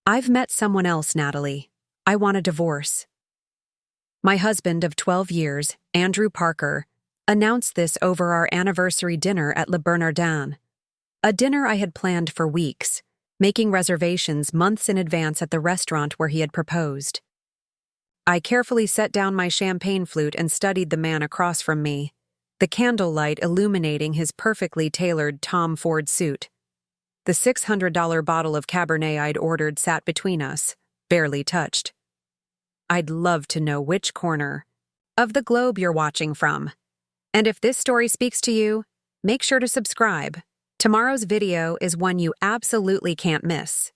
I've met someone else, Natalie. I want a divorce. My husband of 12 years, Andrew Parker, announced this over our anniversary dinner at Le Bernardin, a dinner I had planned for weeks, making reservations months in advance at the restaurant where he had proposed. I carefully set down my champagne flute and studied the man across from me, the candlelight illuminating his perfectly tailored Tom Ford suit. The $600 bottle of Cabernet I'd ordered sat between us, barely touched. I'd love to know which corner of the globe you're watching from. And if this story speaks to you, make sure to subscribe. Tomorrow's video is one you absolutely can't miss.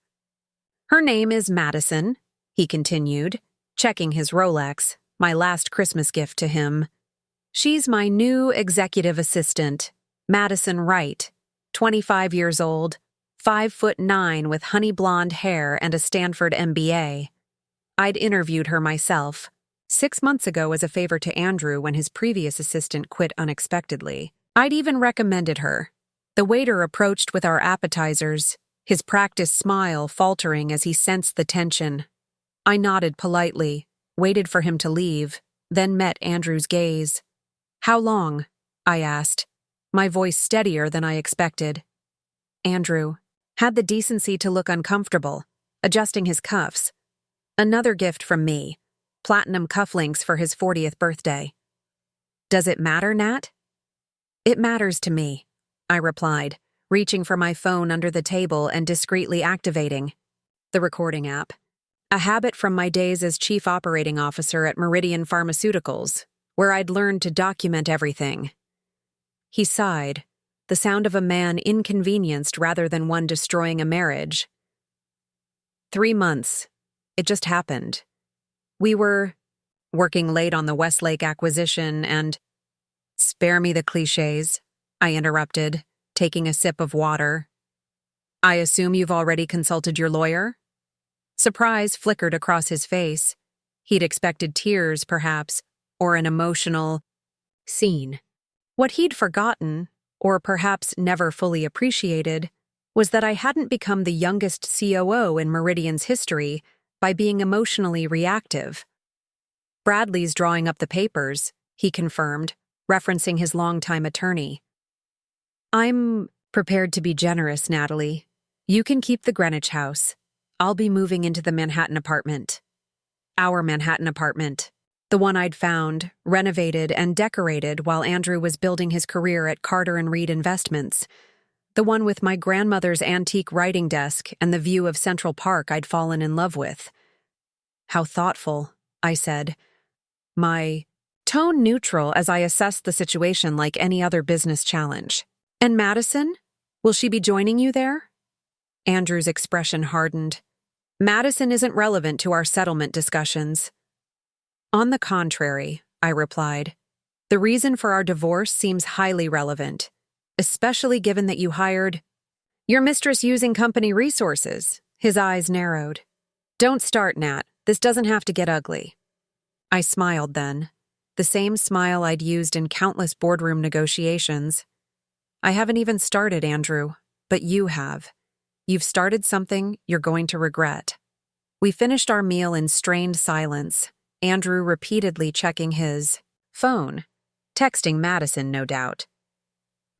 Her name is Madison, he continued, checking his Rolex, my last Christmas gift to him. She's my new executive assistant, Madison Wright, 25 years old, 5'9" with honey blonde hair and a Stanford MBA. I'd interviewed her myself 6 months ago as a favor to Andrew when his previous assistant quit unexpectedly. I'd even recommended her. The waiter approached with our appetizers, his practiced smile faltering as he sensed the tension. I nodded politely, waited for him to leave, then met Andrew's gaze. "How long?" I asked, my voice steadier than I expected. Andrew had the decency to look uncomfortable, adjusting his cuffs. Another gift from me, platinum cufflinks for his 40th birthday. "Does it matter, Nat?" "It matters to me," I replied, reaching for my phone under the table and discreetly activating the recording app, a habit from my days as chief operating officer at Meridian Pharmaceuticals, where I'd learned to document everything. He sighed, the sound of a man inconvenienced rather than one destroying a marriage. 3 months. It just happened. We were working late on the Westlake acquisition and— "Spare me the cliches," I interrupted, taking a sip of water. "I assume you've already consulted your lawyer?" Surprise flickered across his face. He'd expected tears, perhaps, or an emotional scene. What he'd forgotten, or perhaps never fully appreciated, was that I hadn't become the youngest COO in Meridian's history by being emotionally reactive. "Bradley's drawing up the papers," he confirmed, referencing his longtime attorney. "I'm prepared to be generous, Natalie. You can keep the Greenwich house. I'll be moving into the Manhattan apartment." Our Manhattan apartment. The one I'd found, renovated, and decorated while Andrew was building his career at Carter & Reed Investments. The one with my grandmother's antique writing desk and the view of Central Park I'd fallen in love with. "How thoughtful," I said, my tone neutral as I assessed the situation like any other business challenge. "And Madison? Will she be joining you there?" Andrew's expression hardened. "Madison isn't relevant to our settlement discussions." "On the contrary," I replied, "the reason for our divorce seems highly relevant, especially given that you hired your mistress using company resources." His eyes narrowed. "Don't start, Nat. This doesn't have to get ugly." I smiled then, the same smile I'd used in countless boardroom negotiations. "I haven't even started, Andrew, but you have. You've started something you're going to regret." We finished our meal in strained silence, Andrew repeatedly checking his phone, texting Madison, no doubt.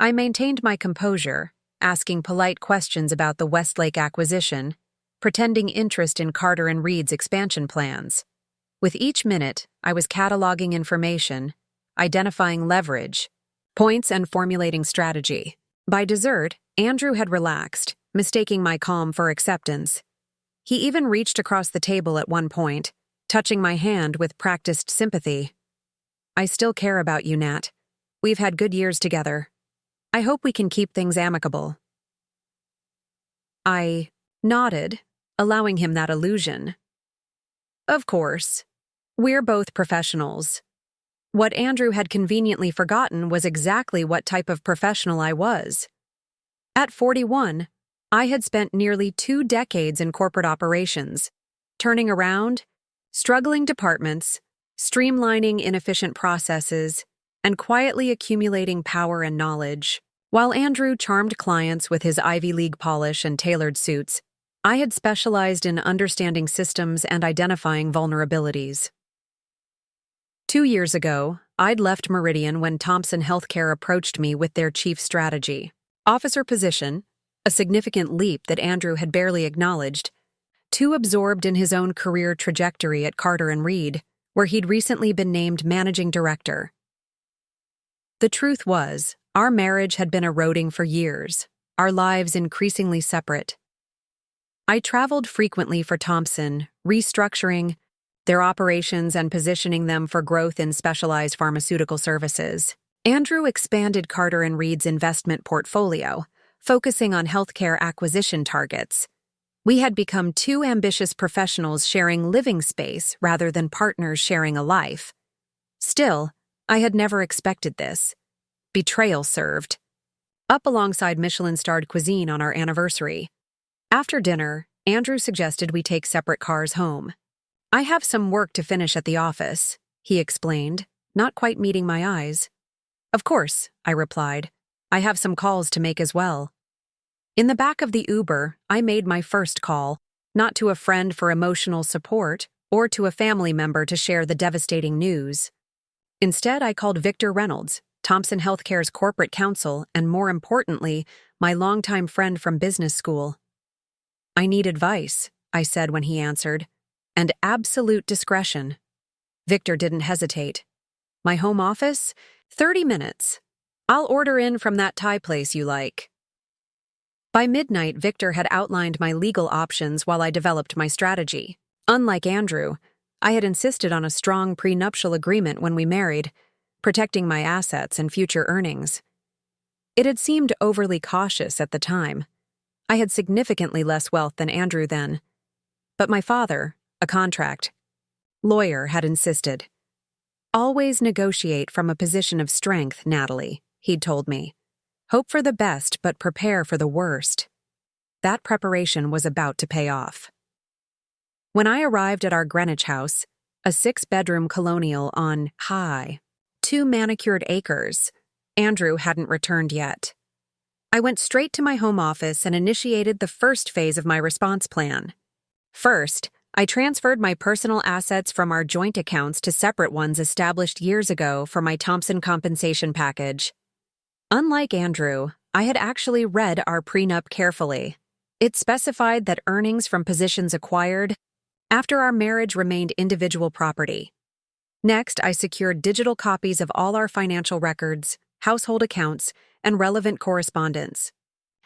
I maintained my composure, asking polite questions about the Westlake acquisition, pretending interest in Carter & Reed's expansion plans. With each minute, I was cataloging information, identifying leverage, points, and formulating strategy. By dessert, Andrew had relaxed, mistaking my calm for acceptance. He even reached across the table at one point, touching my hand with practiced sympathy. "I still care about you, Nat. We've had good years together. I hope we can keep things amicable." I nodded, allowing him that illusion. "Of course. We're both professionals." What Andrew had conveniently forgotten was exactly what type of professional I was. At 41, I had spent nearly 2 decades in corporate operations, turning around, struggling departments, streamlining inefficient processes, and quietly accumulating power and knowledge. While Andrew charmed clients with his Ivy League polish and tailored suits, I had specialized in understanding systems and identifying vulnerabilities. 2 years ago, I'd left Meridian when Thompson Healthcare approached me with their chief strategy officer position, a significant leap that Andrew had barely acknowledged, too absorbed in his own career trajectory at Carter & Reed, where he'd recently been named managing director. The truth was, our marriage had been eroding for years, our lives increasingly separate. I traveled frequently for Thompson, restructuring their operations and positioning them for growth in specialized pharmaceutical services. Andrew expanded Carter & Reed's investment portfolio, focusing on healthcare acquisition targets. We had become two ambitious professionals sharing living space rather than partners sharing a life. Still, I had never expected this. Betrayal served. Up alongside Michelin-starred cuisine on our anniversary. After dinner, Andrew suggested we take separate cars home. "I have some work to finish at the office," he explained, not quite meeting my eyes. "Of course," I replied. "I have some calls to make as well." In the back of the Uber, I made my first call, not to a friend for emotional support or to a family member to share the devastating news. Instead, I called Victor Reynolds, Thompson Healthcare's corporate counsel, and more importantly, my longtime friend from business school. "I need advice," I said when he answered, "and absolute discretion." Victor didn't hesitate. "My home office? 30 minutes. I'll order in from that Thai place you like." By midnight, Victor had outlined my legal options while I developed my strategy. Unlike Andrew, I had insisted on a strong prenuptial agreement when we married, protecting my assets and future earnings. It had seemed overly cautious at the time. I had significantly less wealth than Andrew then. But my father, a contract lawyer, had insisted. "Always negotiate from a position of strength, Natalie," he'd told me. "Hope for the best, but prepare for the worst." That preparation was about to pay off. When I arrived at our Greenwich house, a 6-bedroom colonial on 2 manicured acres, Andrew hadn't returned yet. I went straight to my home office and initiated the first phase of my response plan. First, I transferred my personal assets from our joint accounts to separate ones established years ago for my Thompson compensation package. Unlike Andrew, I had actually read our prenup carefully. It specified that earnings from positions acquired after our marriage remained individual property. Next, I secured digital copies of all our financial records, household accounts, and relevant correspondence.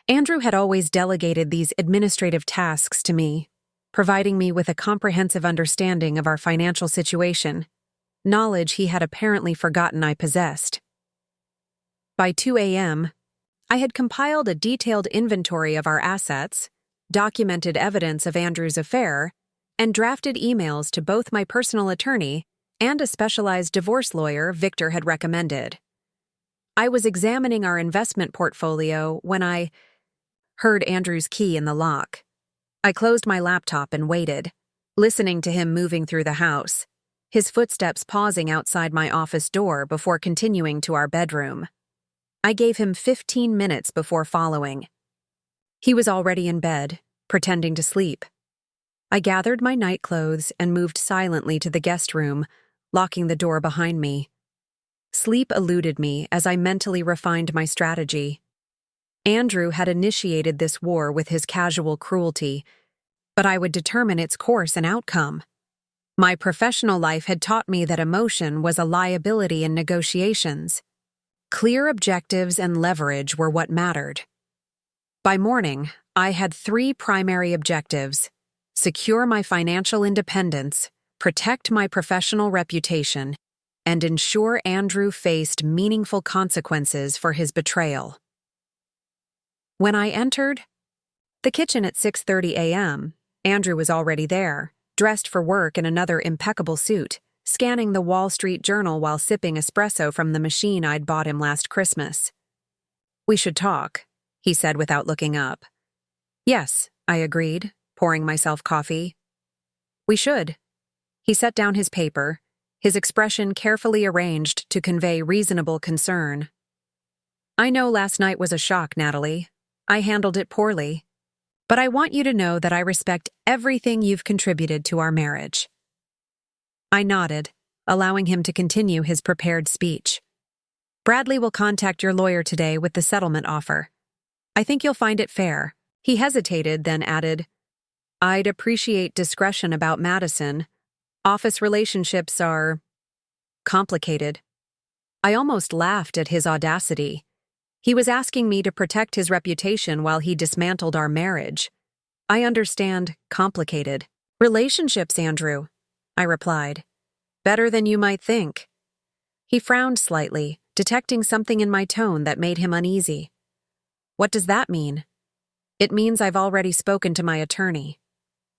Andrew had always delegated these administrative tasks to me, providing me with a comprehensive understanding of our financial situation, knowledge he had apparently forgotten I possessed. By 2 a.m., I had compiled a detailed inventory of our assets, documented evidence of Andrew's affair, and drafted emails to both my personal attorney and a specialized divorce lawyer Victor had recommended. I was examining our investment portfolio when I heard Andrew's key in the lock. I closed my laptop and waited, listening to him moving through the house, his footsteps pausing outside my office door before continuing to our bedroom. I gave him 15 minutes before following. He was already in bed, pretending to sleep. I gathered my nightclothes and moved silently to the guest room, locking the door behind me. Sleep eluded me as I mentally refined my strategy. Andrew had initiated this war with his casual cruelty, but I would determine its course and outcome. My professional life had taught me that emotion was a liability in negotiations. Clear objectives and leverage were what mattered. By morning, I had 3 primary objectives: secure my financial independence, protect my professional reputation, and ensure Andrew faced meaningful consequences for his betrayal. When I entered the kitchen at 6:30 a.m., Andrew was already there, dressed for work in another impeccable suit, scanning the Wall Street Journal while sipping espresso from the machine I'd bought him last Christmas. "We should talk," he said without looking up. "Yes," I agreed, pouring myself coffee. "We should." He set down his paper, his expression carefully arranged to convey reasonable concern. "I know last night was a shock, Natalie. I handled it poorly. But I want you to know that I respect everything you've contributed to our marriage." I nodded, allowing him to continue his prepared speech. "Bradley will contact your lawyer today with the settlement offer. I think you'll find it fair." He hesitated, then added, "I'd appreciate discretion about Madison. Office relationships are complicated." I almost laughed at his audacity. He was asking me to protect his reputation while he dismantled our marriage. "I understand complicated relationships, Andrew," I replied. "Better than you might think." He frowned slightly, detecting something in my tone that made him uneasy. "What does that mean?" "It means I've already spoken to my attorney.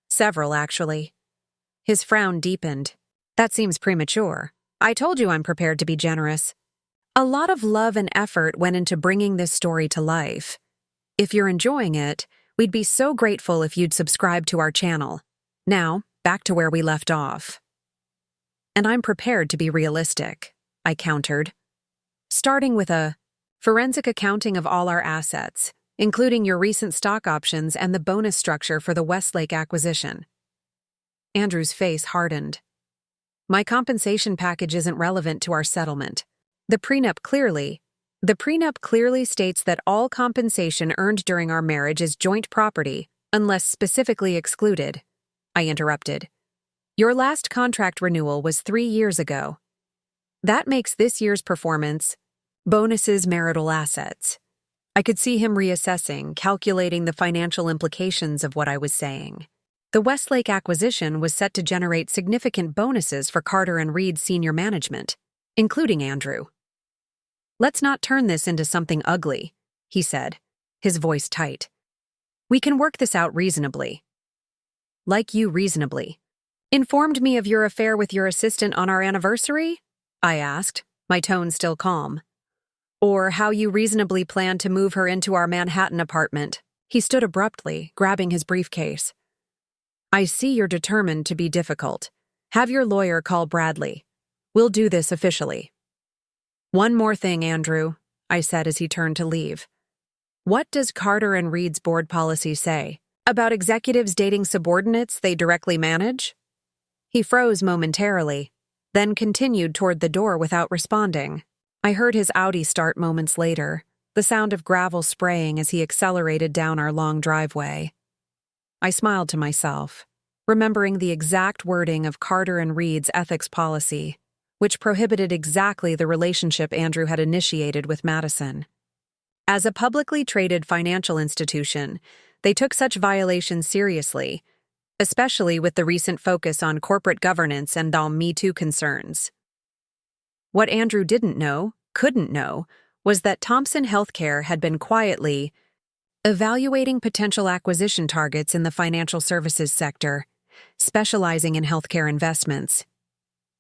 Several, actually." His frown deepened. "That seems premature. I told you I'm prepared to be generous. A lot of love and effort went into bringing this story to life. If you're enjoying it, we'd be so grateful if you'd subscribe to our channel. Now, back to where we left off." "And I'm prepared to be realistic," I countered. "Starting with a forensic accounting of all our assets, including your recent stock options and the bonus structure for the Westlake acquisition." Andrew's face hardened. "My compensation package isn't relevant to our settlement. The prenup clearly states that all compensation earned during our marriage is joint property, unless specifically excluded," I interrupted. "Your last contract renewal was 3 years ago. That makes this year's performance bonuses marital assets." I could see him reassessing, calculating the financial implications of what I was saying. The Westlake acquisition was set to generate significant bonuses for Carter and Reed's senior management, including Andrew. "Let's not turn this into something ugly," he said, his voice tight. "We can work this out reasonably." "Like you reasonably informed me of your affair with your assistant on our anniversary?" I asked, my tone still calm. "Or how you reasonably plan to move her into our Manhattan apartment." He stood abruptly, grabbing his briefcase. "I see you're determined to be difficult. Have your lawyer call Bradley. We'll do this officially." "One more thing, Andrew," I said as he turned to leave. "What does Carter and Reed's board policy say about executives dating subordinates they directly manage?" He froze momentarily, then continued toward the door without responding. I heard his Audi start moments later, the sound of gravel spraying as he accelerated down our long driveway. I smiled to myself, remembering the exact wording of Carter and Reed's ethics policy, which prohibited exactly the relationship Andrew had initiated with Madison. As a publicly traded financial institution, they took such violations seriously, especially with the recent focus on corporate governance and all Me Too concerns. What Andrew couldn't know, was that Thompson Healthcare had been quietly evaluating potential acquisition targets in the financial services sector, specializing in healthcare investments.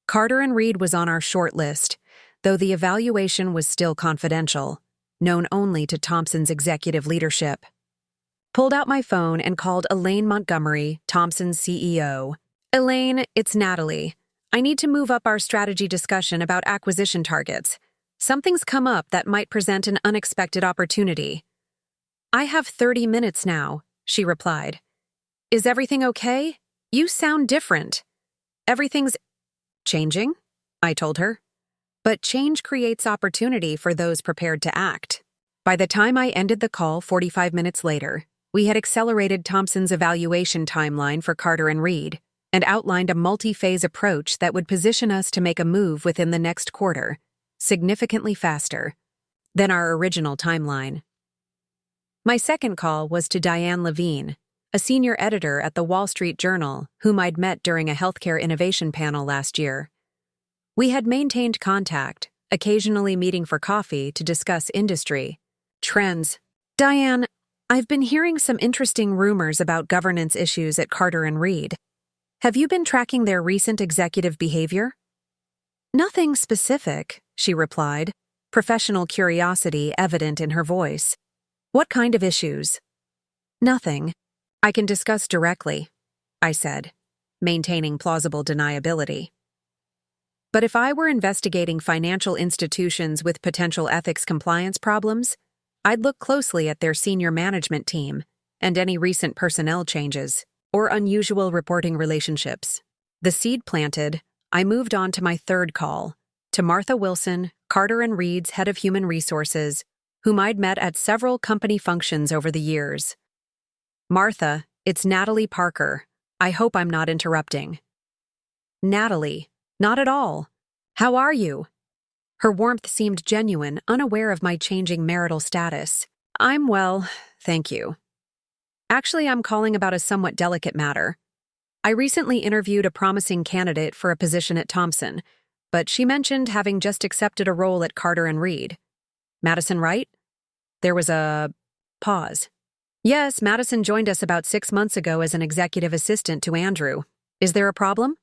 Carter and Reed was on our short list, though the evaluation was still confidential, known only to Thompson's executive leadership. Pulled out my phone and called Elaine Montgomery, Thompson's CEO. "Elaine, it's Natalie. I need to move up our strategy discussion about acquisition targets. Something's come up that might present an unexpected opportunity." "I have 30 minutes now," she replied. "Is everything okay? You sound different." "Everything's changing," I told her. "But change creates opportunity for those prepared to act." By the time I ended the call 45 minutes later, we had accelerated Thompson's evaluation timeline for Carter and Reed and outlined a multi-phase approach that would position us to make a move within the next quarter, significantly faster than our original timeline. My second call was to Diane Levine, a senior editor at the Wall Street Journal whom I'd met during a healthcare innovation panel last year. We had maintained contact, occasionally meeting for coffee to discuss industry trends. "Diane, I've been hearing some interesting rumors about governance issues at Carter and Reed. Have you been tracking their recent executive behavior?" "Nothing specific," she replied, professional curiosity evident in her voice. "What kind of issues?" "Nothing I can discuss directly," I said, maintaining plausible deniability. But if I were investigating financial institutions with potential ethics compliance problems, I'd look closely at their senior management team and any recent personnel changes or unusual reporting relationships. The seed planted, I moved on to my third call, to Martha Wilson, Carter & Reed's head of human resources, whom I'd met at several company functions over the years. "Martha, it's Natalie Parker. I hope I'm not interrupting." "Natalie, not at all. How are you?" Her warmth seemed genuine, unaware of my changing marital status. "I'm well, thank you. Actually, I'm calling about a somewhat delicate matter. I recently interviewed a promising candidate for a position at Thomson, but she mentioned having just accepted a role at Carter & Reed. Madison, right?" There was a pause. "Yes, Madison joined us about 6 months ago as an executive assistant to Andrew. Is there a problem?"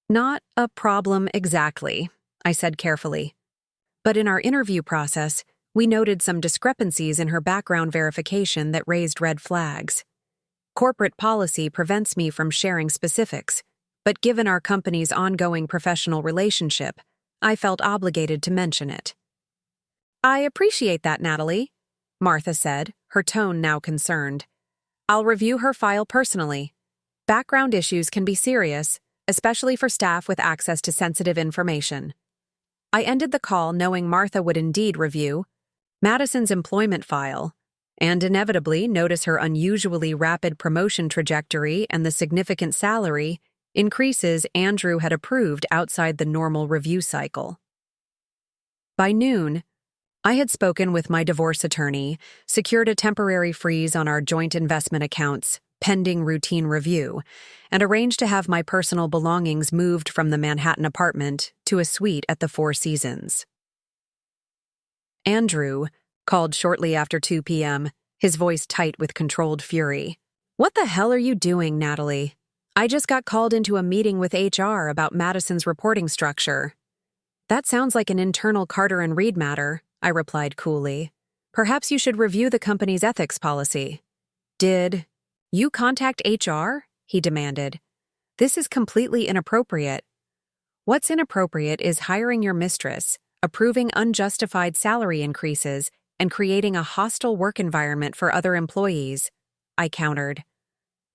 "Not a problem exactly," I said carefully. "But in our interview process, we noted some discrepancies in her background verification that raised red flags. Corporate policy prevents me from sharing specifics, but given our company's ongoing professional relationship, I felt obligated to mention it." "I appreciate that, Natalie," Martha said, her tone now concerned. "I'll review her file personally. Background issues can be serious, especially for staff with access to sensitive information." I ended the call knowing Martha would indeed review Madison's employment file, and inevitably notice her unusually rapid promotion trajectory and the significant salary increases Andrew had approved outside the normal review cycle. By noon, I had spoken with my divorce attorney, secured a temporary freeze on our joint investment accounts, pending routine review, and arranged to have my personal belongings moved from the Manhattan apartment to a suite at the Four Seasons. Andrew called shortly after 2 p.m., his voice tight with controlled fury. "What the hell are you doing, Natalie? I just got called into a meeting with HR about Madison's reporting structure." "That sounds like an internal Carter & Reed matter," I replied coolly. "Perhaps you should review the company's ethics policy." "Did you contact HR?" he demanded. "This is completely inappropriate." "What's inappropriate is hiring your mistress, approving unjustified salary increases, and creating a hostile work environment for other employees," I countered.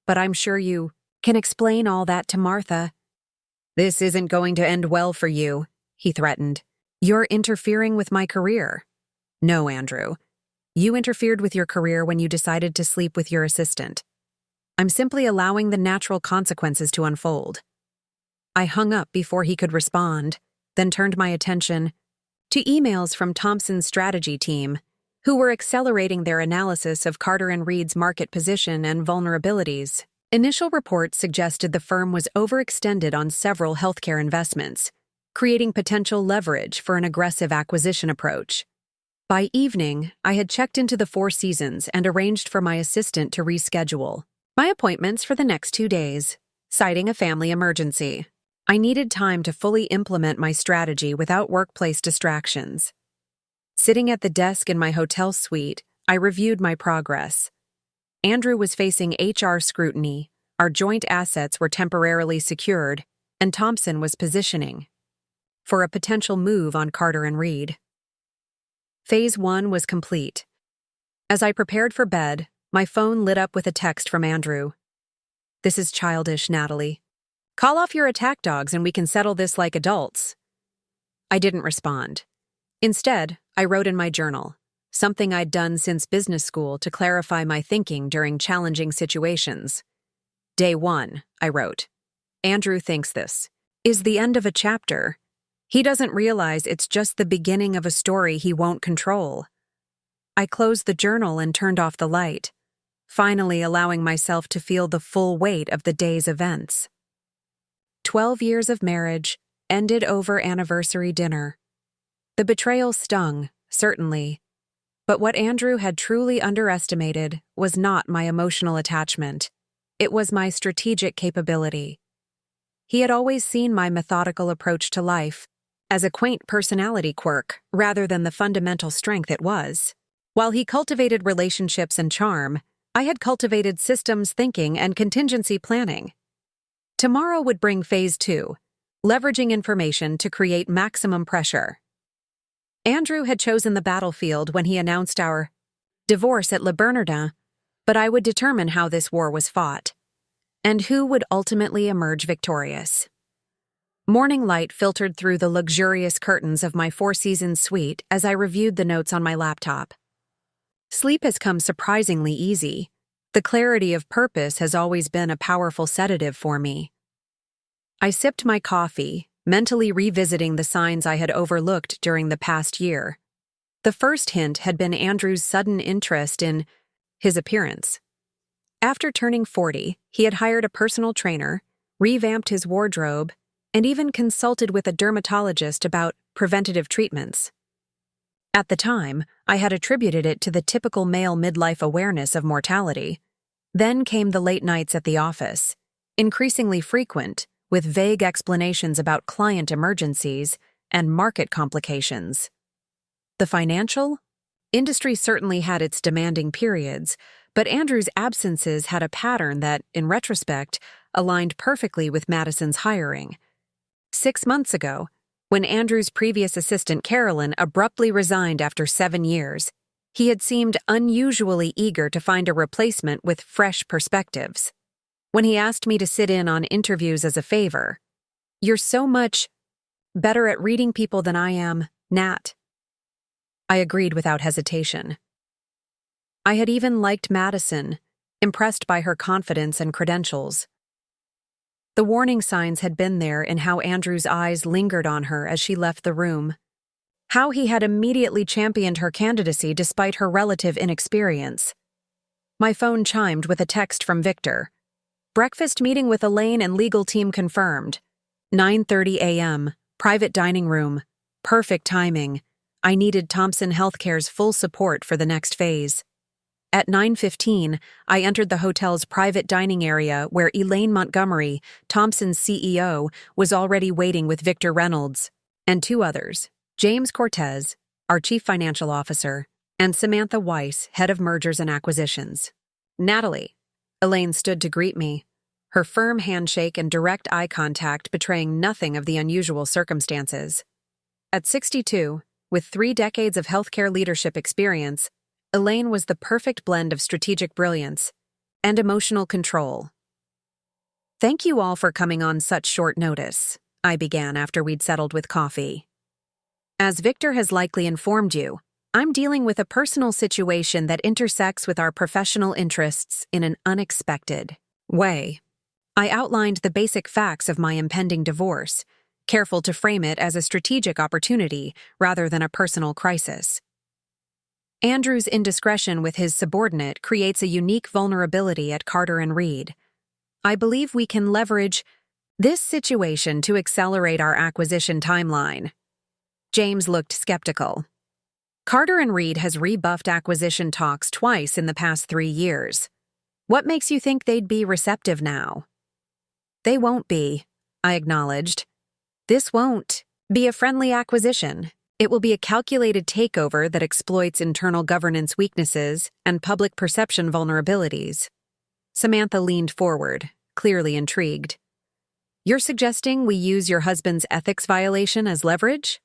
"But I'm sure you can explain all that to Martha." "This isn't going to end well for you," he threatened. "You're interfering with my career." "No, Andrew. You interfered with your career when you decided to sleep with your assistant. I'm simply allowing the natural consequences to unfold." I hung up before he could respond, then turned my attention to emails from Thomson's strategy team, who were accelerating their analysis of Carter & Reed's market position and vulnerabilities. Initial reports suggested the firm was overextended on several healthcare investments, creating potential leverage for an aggressive acquisition approach. By evening, I had checked into the Four Seasons and arranged for my assistant to reschedule my appointments for the next 2 days, citing a family emergency. I needed time to fully implement my strategy without workplace distractions. Sitting at the desk in my hotel suite, I reviewed my progress. Andrew was facing HR scrutiny, our joint assets were temporarily secured, and Thomson was positioning for a potential move on Carter & Reed. Phase 1 was complete. As I prepared for bed, my phone lit up with a text from Andrew. "This is childish, Natalie. Call off your attack dogs and we can settle this like adults." I didn't respond. Instead, I wrote in my journal, something I'd done since business school to clarify my thinking during challenging situations. "Day 1, I wrote. Andrew thinks this is the end of a chapter. He doesn't realize it's just the beginning of a story he won't control." I closed the journal and turned off the light, finally allowing myself to feel the full weight of the day's events. 12 years of marriage ended over anniversary dinner. The betrayal stung, certainly, but what Andrew had truly underestimated was not my emotional attachment. It was my strategic capability. He had always seen my methodical approach to life as a quaint personality quirk rather than the fundamental strength it was. While he cultivated relationships and charm, I had cultivated systems thinking and contingency planning. Tomorrow would bring phase 2, leveraging information to create maximum pressure. Andrew had chosen the battlefield when he announced our divorce at Le Bernardin, But I would determine how this war was fought, and who would ultimately emerge victorious. Morning light filtered through the luxurious curtains of my Four Seasons suite as I reviewed the notes on my laptop. Sleep has come surprisingly easy. The clarity of purpose has always been a powerful sedative for me. I sipped my coffee, mentally revisiting the signs I had overlooked during the past year. The first hint had been Andrew's sudden interest in his appearance. After turning 40, he had hired a personal trainer, revamped his wardrobe, and even consulted with a dermatologist about preventative treatments. At the time, I had attributed it to the typical male midlife awareness of mortality. Then came the late nights at the office, increasingly frequent, with vague explanations about client emergencies and market complications. The financial industry certainly had its demanding periods, but Andrew's absences had a pattern that, in retrospect, aligned perfectly with Madison's hiring. 6 months ago, when Andrew's previous assistant Carolyn abruptly resigned after 7 years, he had seemed unusually eager to find a replacement with fresh perspectives. When he asked me to sit in on interviews as a favor, "You're so much better at reading people than I am, Nat." I agreed without hesitation. I had even liked Madison, impressed by her confidence and credentials. The warning signs had been there in how Andrew's eyes lingered on her as she left the room, how he had immediately championed her candidacy despite her relative inexperience. My phone chimed with a text from Victor. "Breakfast meeting with Elaine and legal team confirmed. 9:30 a.m., private dining room. Perfect timing. I needed Thompson Healthcare's full support for the next phase." At 9:15, I entered the hotel's private dining area where Elaine Montgomery, Thompson's CEO, was already waiting with Victor Reynolds, and 2 others, James Cortez, our chief financial officer, and Samantha Weiss, head of mergers and acquisitions. "Natalie." Elaine stood to greet me, her firm handshake and direct eye contact betraying nothing of the unusual circumstances. At 62, with 3 decades of healthcare leadership experience, Elaine was the perfect blend of strategic brilliance and emotional control. "Thank you all for coming on such short notice," I began after we'd settled with coffee. "As Victor has likely informed you, I'm dealing with a personal situation that intersects with our professional interests in an unexpected way." I outlined the basic facts of my impending divorce, careful to frame it as a strategic opportunity rather than a personal crisis. Andrew's indiscretion with his subordinate creates a unique vulnerability at Carter and Reed. I believe we can leverage this situation to accelerate our acquisition timeline. James looked skeptical. Carter and Reed has rebuffed acquisition talks twice in the past 3 years. What makes you think they'd be receptive now? They won't be, I acknowledged. This won't be a friendly acquisition. It will be a calculated takeover that exploits internal governance weaknesses and public perception vulnerabilities. Samantha leaned forward, clearly intrigued. "You're suggesting we use your husband's ethics violation as leverage?"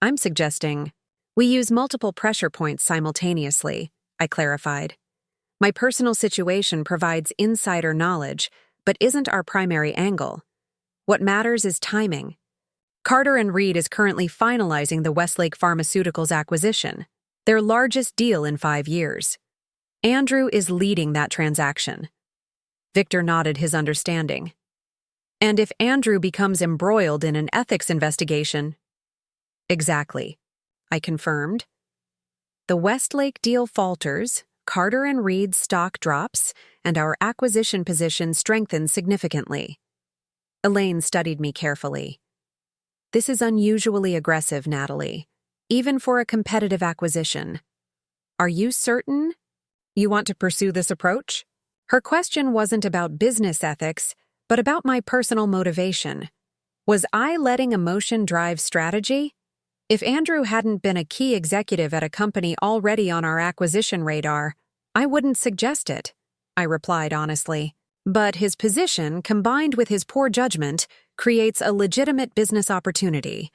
"I'm suggesting we use multiple pressure points simultaneously," I clarified. "My personal situation provides insider knowledge, but isn't our primary angle. What matters is timing. Carter and Reed is currently finalizing the Westlake Pharmaceuticals acquisition, their largest deal in 5 years. Andrew is leading that transaction." Victor nodded his understanding. "And if Andrew becomes embroiled in an ethics investigation—" "Exactly," I confirmed. "The Westlake deal falters, Carter and Reed's stock drops, and our acquisition position strengthens significantly." Elaine studied me carefully. "This is unusually aggressive, Natalie, even for a competitive acquisition. Are you certain you want to pursue this approach?" Her question wasn't about business ethics, but about my personal motivation. Was I letting emotion drive strategy? If Andrew hadn't been a key executive at a company already on our acquisition radar, I wouldn't suggest it, I replied honestly. But his position, combined with his poor judgment, creates a legitimate business opportunity.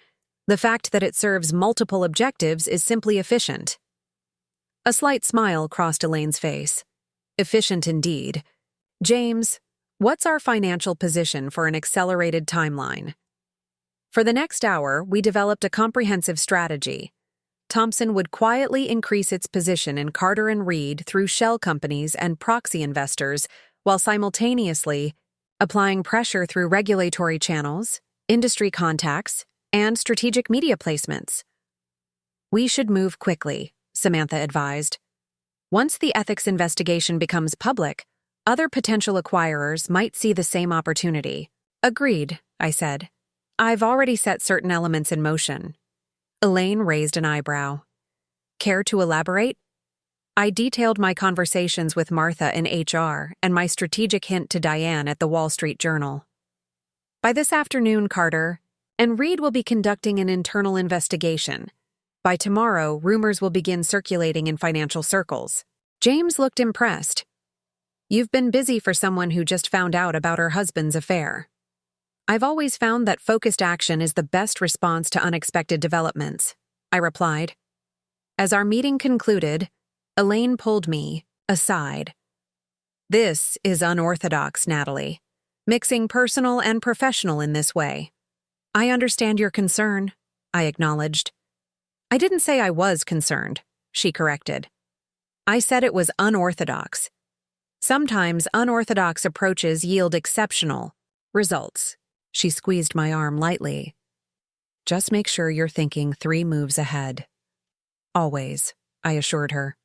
The fact that it serves multiple objectives is simply efficient. A slight smile crossed Elaine's face. Efficient indeed. James, what's our financial position for an accelerated timeline? For the next hour, we developed a comprehensive strategy. Thomson would quietly increase its position in Carter and Reed through shell companies and proxy investors, while simultaneously applying pressure through regulatory channels, industry contacts, and strategic media placements. We should move quickly, Samantha advised. Once the ethics investigation becomes public, other potential acquirers might see the same opportunity. Agreed, I said. I've already set certain elements in motion. Elaine raised an eyebrow. Care to elaborate? I detailed my conversations with Martha in HR and my strategic hint to Diane at the Wall Street Journal. By this afternoon, Carter, and Reed will be conducting an internal investigation. By tomorrow, rumors will begin circulating in financial circles. James looked impressed. You've been busy for someone who just found out about her husband's affair. I've always found that focused action is the best response to unexpected developments, I replied. As our meeting concluded, Elaine pulled me aside. This is unorthodox, Natalie. Mixing personal and professional in this way. I understand your concern, I acknowledged. I didn't say I was concerned, she corrected. I said it was unorthodox. Sometimes unorthodox approaches yield exceptional results. She squeezed my arm lightly. Just make sure you're thinking 3 moves ahead. Always, I assured her.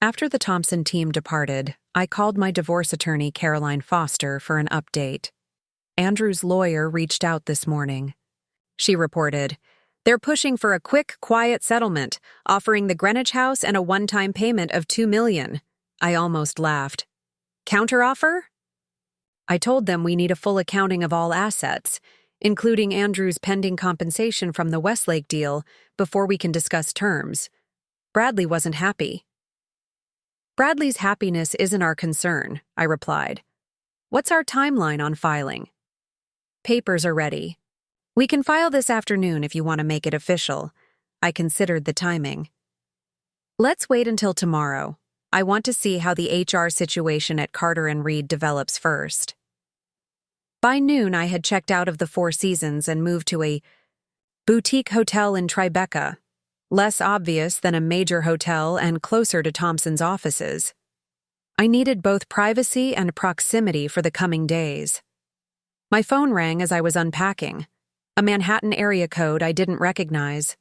After the Thomson team departed, I called my divorce attorney, Caroline Foster, for an update. Andrew's lawyer reached out this morning. She reported, they're pushing for a quick, quiet settlement, offering the Greenwich house and a one-time payment of $2 million. I almost laughed. Counteroffer? I told them we need a full accounting of all assets, including Andrew's pending compensation from the Westlake deal, before we can discuss terms. Bradley wasn't happy. Bradley's happiness isn't our concern, I replied. What's our timeline on filing? Papers are ready. We can file this afternoon if you want to make it official. I considered the timing. Let's wait until tomorrow. I want to see how the HR situation at Carter and Reed develops first. By noon, I had checked out of the Four Seasons and moved to a boutique hotel in Tribeca, less obvious than a major hotel and closer to Thomson's offices. I needed both privacy and proximity for the coming days. My phone rang as I was unpacking, a Manhattan area code I didn't recognize.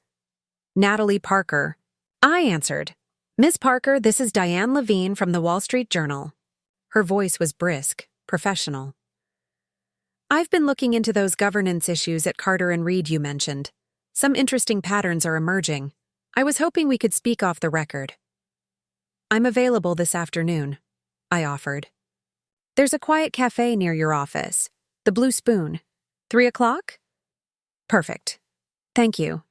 Natalie Parker. I answered. Miss Parker, this is Diane Levine from the Wall Street Journal. Her voice was brisk, professional. I've been looking into those governance issues at Carter and Reed you mentioned. Some interesting patterns are emerging. I was hoping we could speak off the record. I'm available this afternoon, I offered. There's a quiet cafe near your office, the Blue Spoon. 3 o'clock? Perfect. Thank you.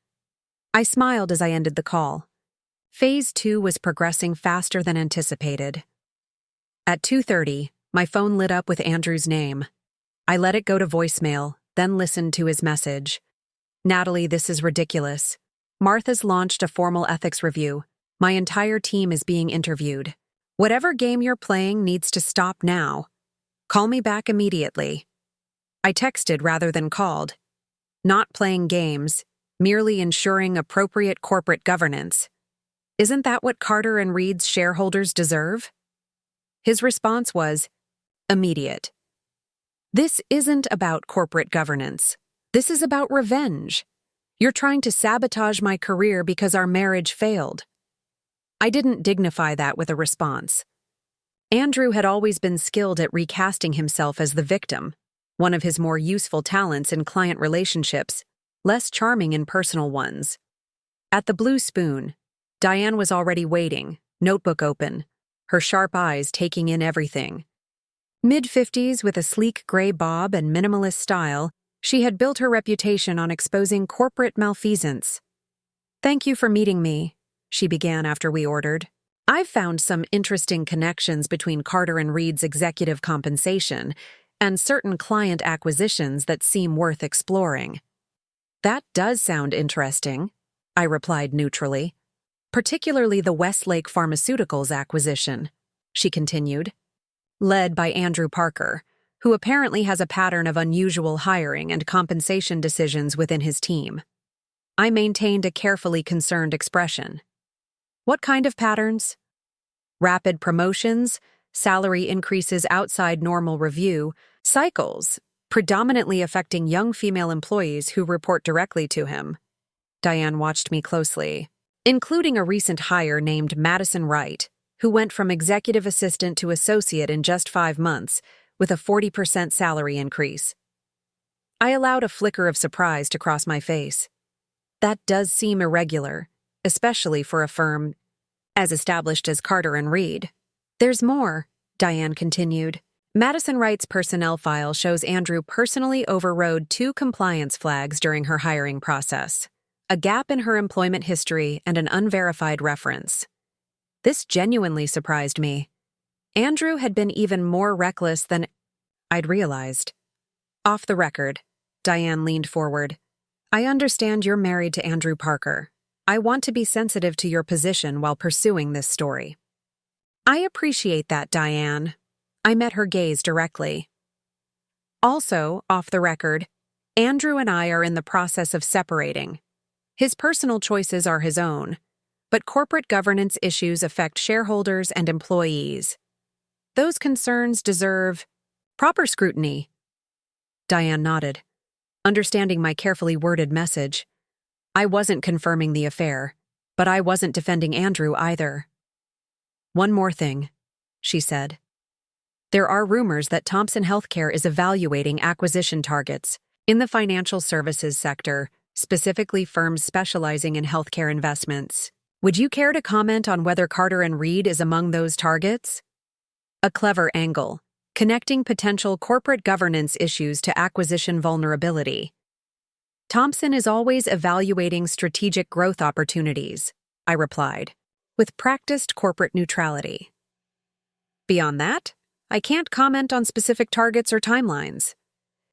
I smiled as I ended the call. Phase 2 was progressing faster than anticipated. At 2:30, my phone lit up with Andrew's name. I let it go to voicemail, then listened to his message. Natalie, this is ridiculous. Martha's launched a formal ethics review. My entire team is being interviewed. Whatever game you're playing needs to stop now. Call me back immediately. I texted rather than called. Not playing games, merely ensuring appropriate corporate governance. Isn't that what Carter and Reed's shareholders deserve? His response was immediate. This isn't about corporate governance. This is about revenge. You're trying to sabotage my career because our marriage failed. I didn't dignify that with a response. Andrew had always been skilled at recasting himself as the victim, one of his more useful talents in client relationships, less charming in personal ones. At the Blue Spoon, Diane was already waiting, notebook open, her sharp eyes taking in everything. Mid-50s with a sleek gray bob and minimalist style, she had built her reputation on exposing corporate malfeasance. Thank you for meeting me, she began after we ordered. I've found some interesting connections between Carter and Reed's executive compensation and certain client acquisitions that seem worth exploring. That does sound interesting, I replied neutrally. Particularly the Westlake Pharmaceuticals acquisition. she continued, led by Andrew Parker, who apparently has a pattern of unusual hiring and compensation decisions within his team. I maintained a carefully concerned expression. What kind of patterns? Rapid promotions, salary increases outside normal review, cycles, predominantly affecting young female employees who report directly to him. Diane watched me closely, including a recent hire named Madison Wright, who went from executive assistant to associate in just 5 months, with a 40% salary increase. I allowed a flicker of surprise to cross my face. That does seem irregular, especially for a firm as established as Carter and Reed. There's more, Diane continued. Madison Wright's personnel file shows Andrew personally overrode 2 compliance flags during her hiring process, a gap in her employment history and an unverified reference. This genuinely surprised me. Andrew had been even more reckless than I'd realized. Off the record, Diane leaned forward. I understand you're married to Andrew Parker. I want to be sensitive to your position while pursuing this story. I appreciate that, Diane. I met her gaze directly. Also, off the record, Andrew and I are in the process of separating. His personal choices are his own, but corporate governance issues affect shareholders and employees. Those concerns deserve proper scrutiny. Diane nodded, understanding my carefully worded message. I wasn't confirming the affair, but I wasn't defending Andrew either. One more thing, she said. There are rumors that Thompson Healthcare is evaluating acquisition targets in the financial services sector, specifically firms specializing in healthcare investments. Would you care to comment on whether Carter and Reed is among those targets? A clever angle, connecting potential corporate governance issues to acquisition vulnerability. Thompson is always evaluating strategic growth opportunities, I replied, with practiced corporate neutrality. Beyond that, I can't comment on specific targets or timelines.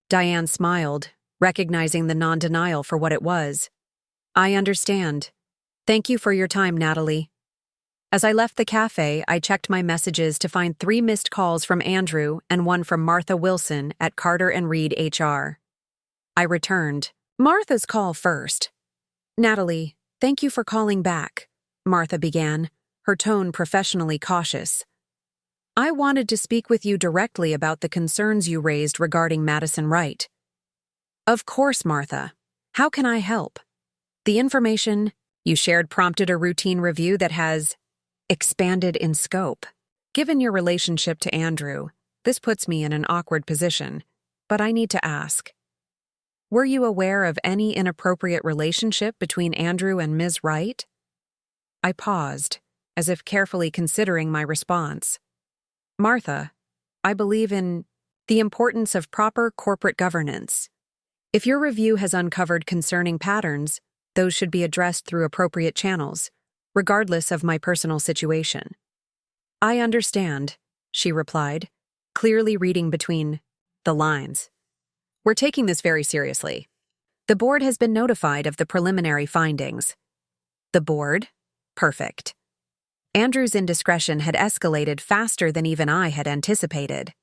Diane smiled, recognizing the non-denial for what it was. I understand. Thank you for your time, Natalie. As I left the cafe, I checked my messages to find 3 missed calls from Andrew and 1 from Martha Wilson at Carter and Reed HR. I returned Martha's call first. Natalie, thank you for calling back, Martha began, her tone professionally cautious. I wanted to speak with you directly about the concerns you raised regarding Madison Wright. Of course, Martha. How can I help? The information you shared prompted a routine review that has expanded in scope. Given your relationship to Andrew, this puts me in an awkward position, but I need to ask. Were you aware of any inappropriate relationship between Andrew and Ms. Wright? I paused, as if carefully considering my response. Martha, I believe in the importance of proper corporate governance. If your review has uncovered concerning patterns, those should be addressed through appropriate channels, regardless of my personal situation. I understand, she replied, clearly reading between the lines. We're taking this very seriously. The board has been notified of the preliminary findings. The board? Perfect. Andrew's indiscretion had escalated faster than even I had anticipated.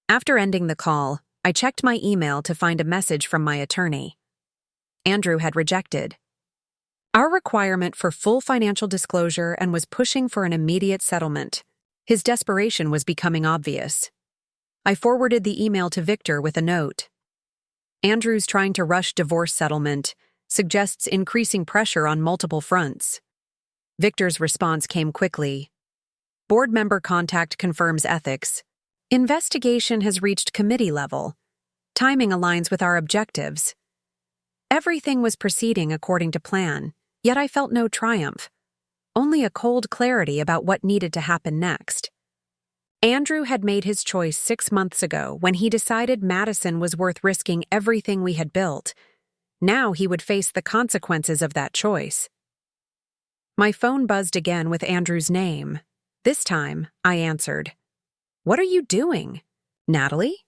After ending the call, I checked my email to find a message from my attorney. Andrew had rejected our requirement for full financial disclosure and was pushing for an immediate settlement. His desperation was becoming obvious. I forwarded the email to Victor with a note. Andrew's trying to rush divorce settlement suggests increasing pressure on multiple fronts. Victor's response came quickly. Board member contact confirms ethics. Investigation has reached committee level. Timing aligns with our objectives. Everything was proceeding according to plan, yet I felt no triumph. Only a cold clarity about what needed to happen next. Andrew had made his choice 6 months ago when he decided Madison was worth risking everything we had built. Now he would face the consequences of that choice. My phone buzzed again with Andrew's name. This time, I answered. What are you doing? Natalie?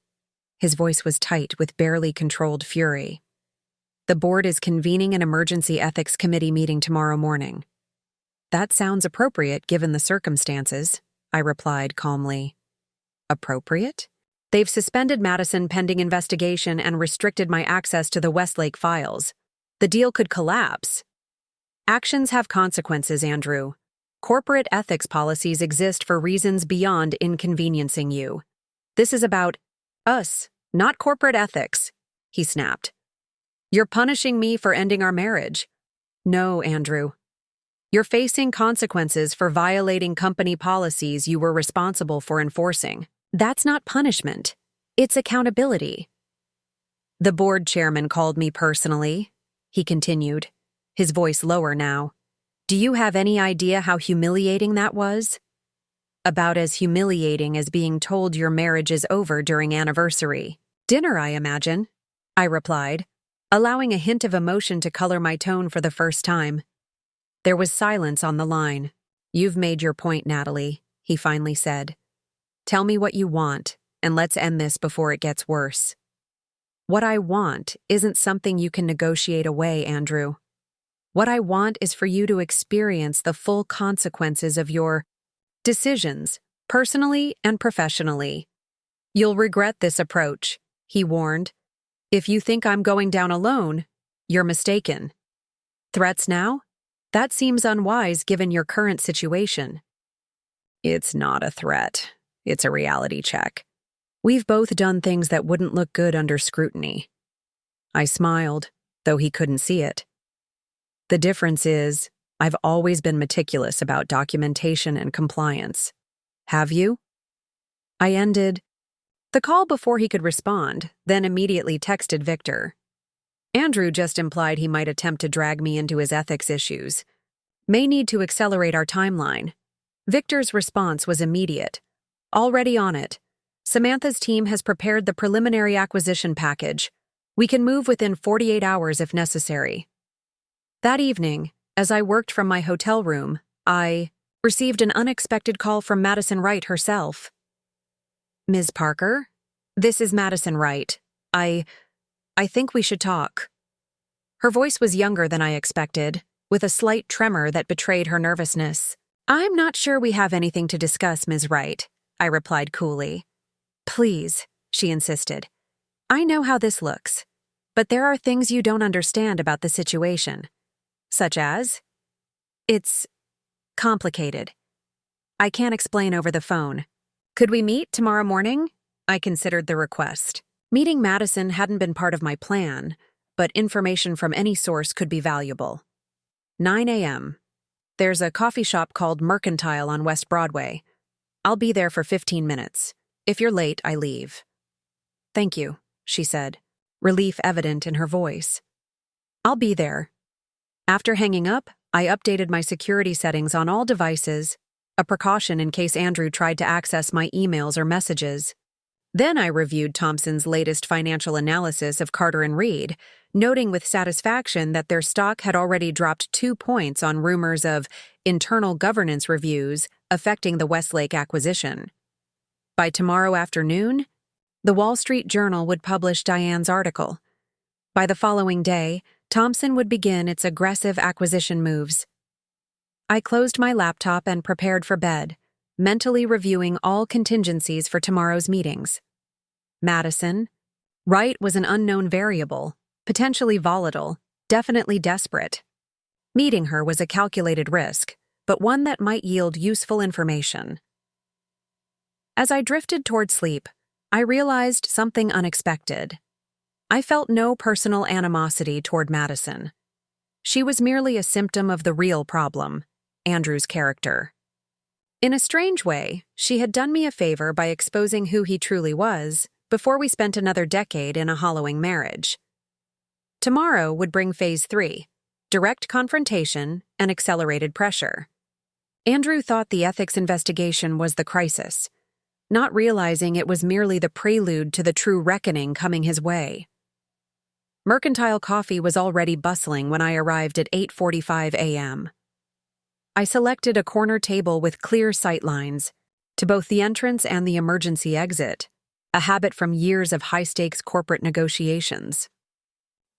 His voice was tight with barely controlled fury. The board is convening an emergency ethics committee meeting tomorrow morning. That sounds appropriate given the circumstances, I replied calmly. Appropriate? They've suspended Madison pending investigation and restricted my access to the Westlake files. The deal could collapse. Actions have consequences, Andrew. Corporate ethics policies exist for reasons beyond inconveniencing you. This is about us, not corporate ethics, he snapped. You're punishing me for ending our marriage. No, Andrew. You're facing consequences for violating company policies you were responsible for enforcing. That's not punishment. It's accountability. The board chairman called me personally, he continued, his voice lower now. Do you have any idea how humiliating that was? About as humiliating as being told your marriage is over during anniversary. Dinner, I imagine, I replied, allowing a hint of emotion to color my tone for the first time. There was silence on the line. You've made your point, Natalie, he finally said. Tell me what you want, and let's end this before it gets worse. What I want isn't something you can negotiate away, Andrew. What I want is for you to experience the full consequences of your decisions, personally and professionally. You'll regret this approach, he warned. If you think I'm going down alone, you're mistaken. Threats now? That seems unwise given your current situation. It's not a threat. It's a reality check. We've both done things that wouldn't look good under scrutiny. I smiled, though he couldn't see it. The difference is, I've always been meticulous about documentation and compliance. Have you? I ended the call before he could respond, then immediately texted Victor. Andrew just implied he might attempt to drag me into his ethics issues. May need to accelerate our timeline. Victor's response was immediate. Already on it. Samantha's team has prepared the preliminary acquisition package. We can move within 48 hours if necessary. That evening, as I worked from my hotel room, I received an unexpected call from Madison Wright herself. Ms. Parker, this is Madison Wright. I think we should talk. Her voice was younger than I expected, with a slight tremor that betrayed her nervousness. I'm not sure we have anything to discuss, Ms. Wright, I replied coolly. Please, she insisted. I know how this looks, but there are things you don't understand about the situation. Such as? It's complicated. I can't explain over the phone. Could we meet tomorrow morning? I considered the request. Meeting Madison hadn't been part of my plan, but information from any source could be valuable. 9 a.m. There's a coffee shop called Mercantile on West Broadway. I'll be there for 15 minutes. If you're late, I leave. Thank you, she said, relief evident in her voice. I'll be there. After hanging up, I updated my security settings on all devices, a precaution in case Andrew tried to access my emails or messages. Then I reviewed Thomson's latest financial analysis of Carter and Reed, noting with satisfaction that their stock had already dropped 2 points on rumors of internal governance reviews affecting the Westlake acquisition. By tomorrow afternoon, the Wall Street Journal would publish Diane's article. By the following day, Thomson would begin its aggressive acquisition moves. I closed my laptop and prepared for bed, mentally reviewing all contingencies for tomorrow's meetings. Madison. Wright was an unknown variable, potentially volatile, definitely desperate. Meeting her was a calculated risk, but one that might yield useful information. As I drifted toward sleep, I realized something unexpected. I felt no personal animosity toward Madison. She was merely a symptom of the real problem, Andrew's character. In a strange way, she had done me a favor by exposing who he truly was before we spent another decade in a hollowing marriage. Tomorrow would bring phase 3, direct confrontation and accelerated pressure. Andrew thought the ethics investigation was the crisis, not realizing it was merely the prelude to the true reckoning coming his way. Mercantile Coffee was already bustling when I arrived at 8:45 a.m. I selected a corner table with clear sight lines to both the entrance and the emergency exit, a habit from years of high-stakes corporate negotiations.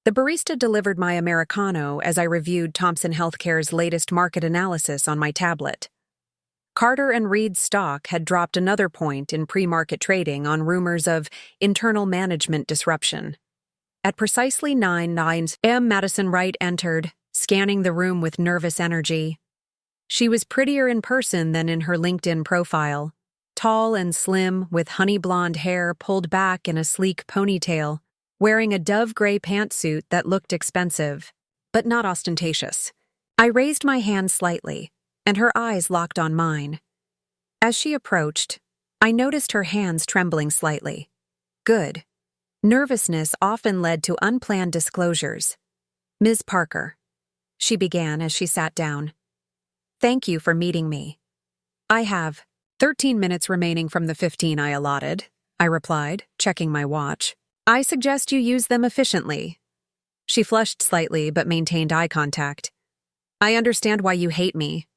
The barista delivered my Americano as I reviewed Thomson Healthcare's latest market analysis on my tablet. Carter and Reed's stock had dropped another point in pre-market trading on rumors of internal management disruption. At precisely 9 a.m., Madison Wright entered, scanning the room with nervous energy. She was prettier in person than in her LinkedIn profile, tall and slim, with honey blonde hair pulled back in a sleek ponytail, wearing a dove-gray pantsuit that looked expensive, but not ostentatious. I raised my hand slightly, and her eyes locked on mine. As she approached, I noticed her hands trembling slightly. Good. Nervousness often led to unplanned disclosures. "Ms. Parker," she began as she sat down. "Thank you for meeting me." "I have 13 minutes remaining from the 15 I allotted," I replied, checking my watch. "I suggest you use them efficiently." She flushed slightly but maintained eye contact. "I understand why you hate me."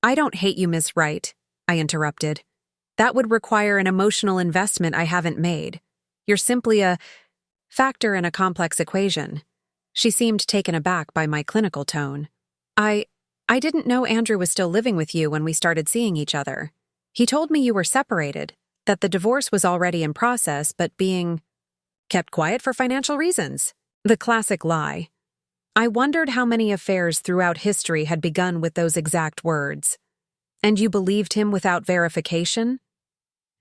"I don't hate you, Miss Wright," I interrupted. "That would require an emotional investment I haven't made. You're simply a factor in a complex equation." She seemed taken aback by my clinical tone. I didn't know Andrew was still living with you when we started seeing each other. He told me you were separated, that the divorce was already in process but being kept quiet for financial reasons. The classic lie. I wondered how many affairs throughout history had begun with those exact words. "And you believed him without verification?"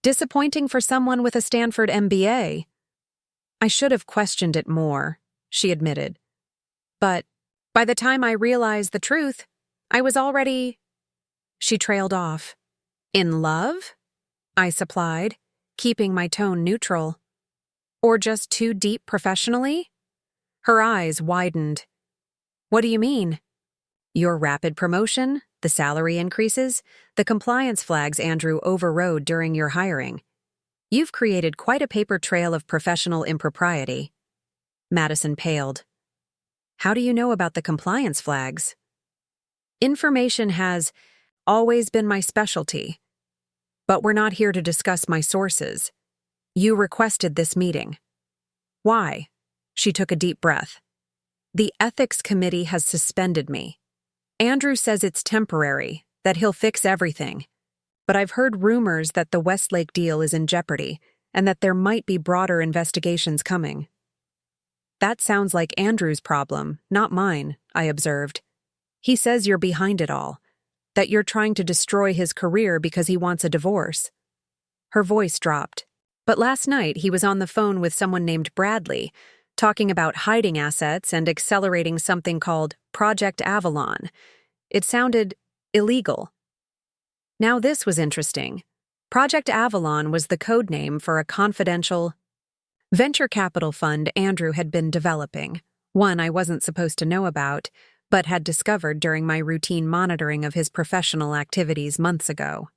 Disappointing for someone with a Stanford MBA. "I should have questioned it more," she admitted. "But by the time I realized the truth, I was already—" She trailed off. "In love?" I supplied, keeping my tone neutral. "Or just too deep professionally?" Her eyes widened. "What do you mean?" "Your rapid promotion, the salary increases, the compliance flags Andrew overrode during your hiring. You've created quite a paper trail of professional impropriety." Madison paled. "How do you know about the compliance flags?" "Information has always been my specialty. But we're not here to discuss my sources. You requested this meeting." "Why?" She took a deep breath. "The ethics committee has suspended me. Andrew says it's temporary, that he'll fix everything. But I've heard rumors that the Westlake deal is in jeopardy and that there might be broader investigations coming." "That sounds like Andrew's problem, not mine," I observed. "He says you're behind it all, that you're trying to destroy his career because he wants a divorce." Her voice dropped. "But last night he was on the phone with someone named Bradley, talking about hiding assets and accelerating something called Project Avalon. It sounded illegal." Now this was interesting. Project Avalon was the code name for a confidential venture capital fund Andrew had been developing, one I wasn't supposed to know about, but had discovered during my routine monitoring of his professional activities months ago.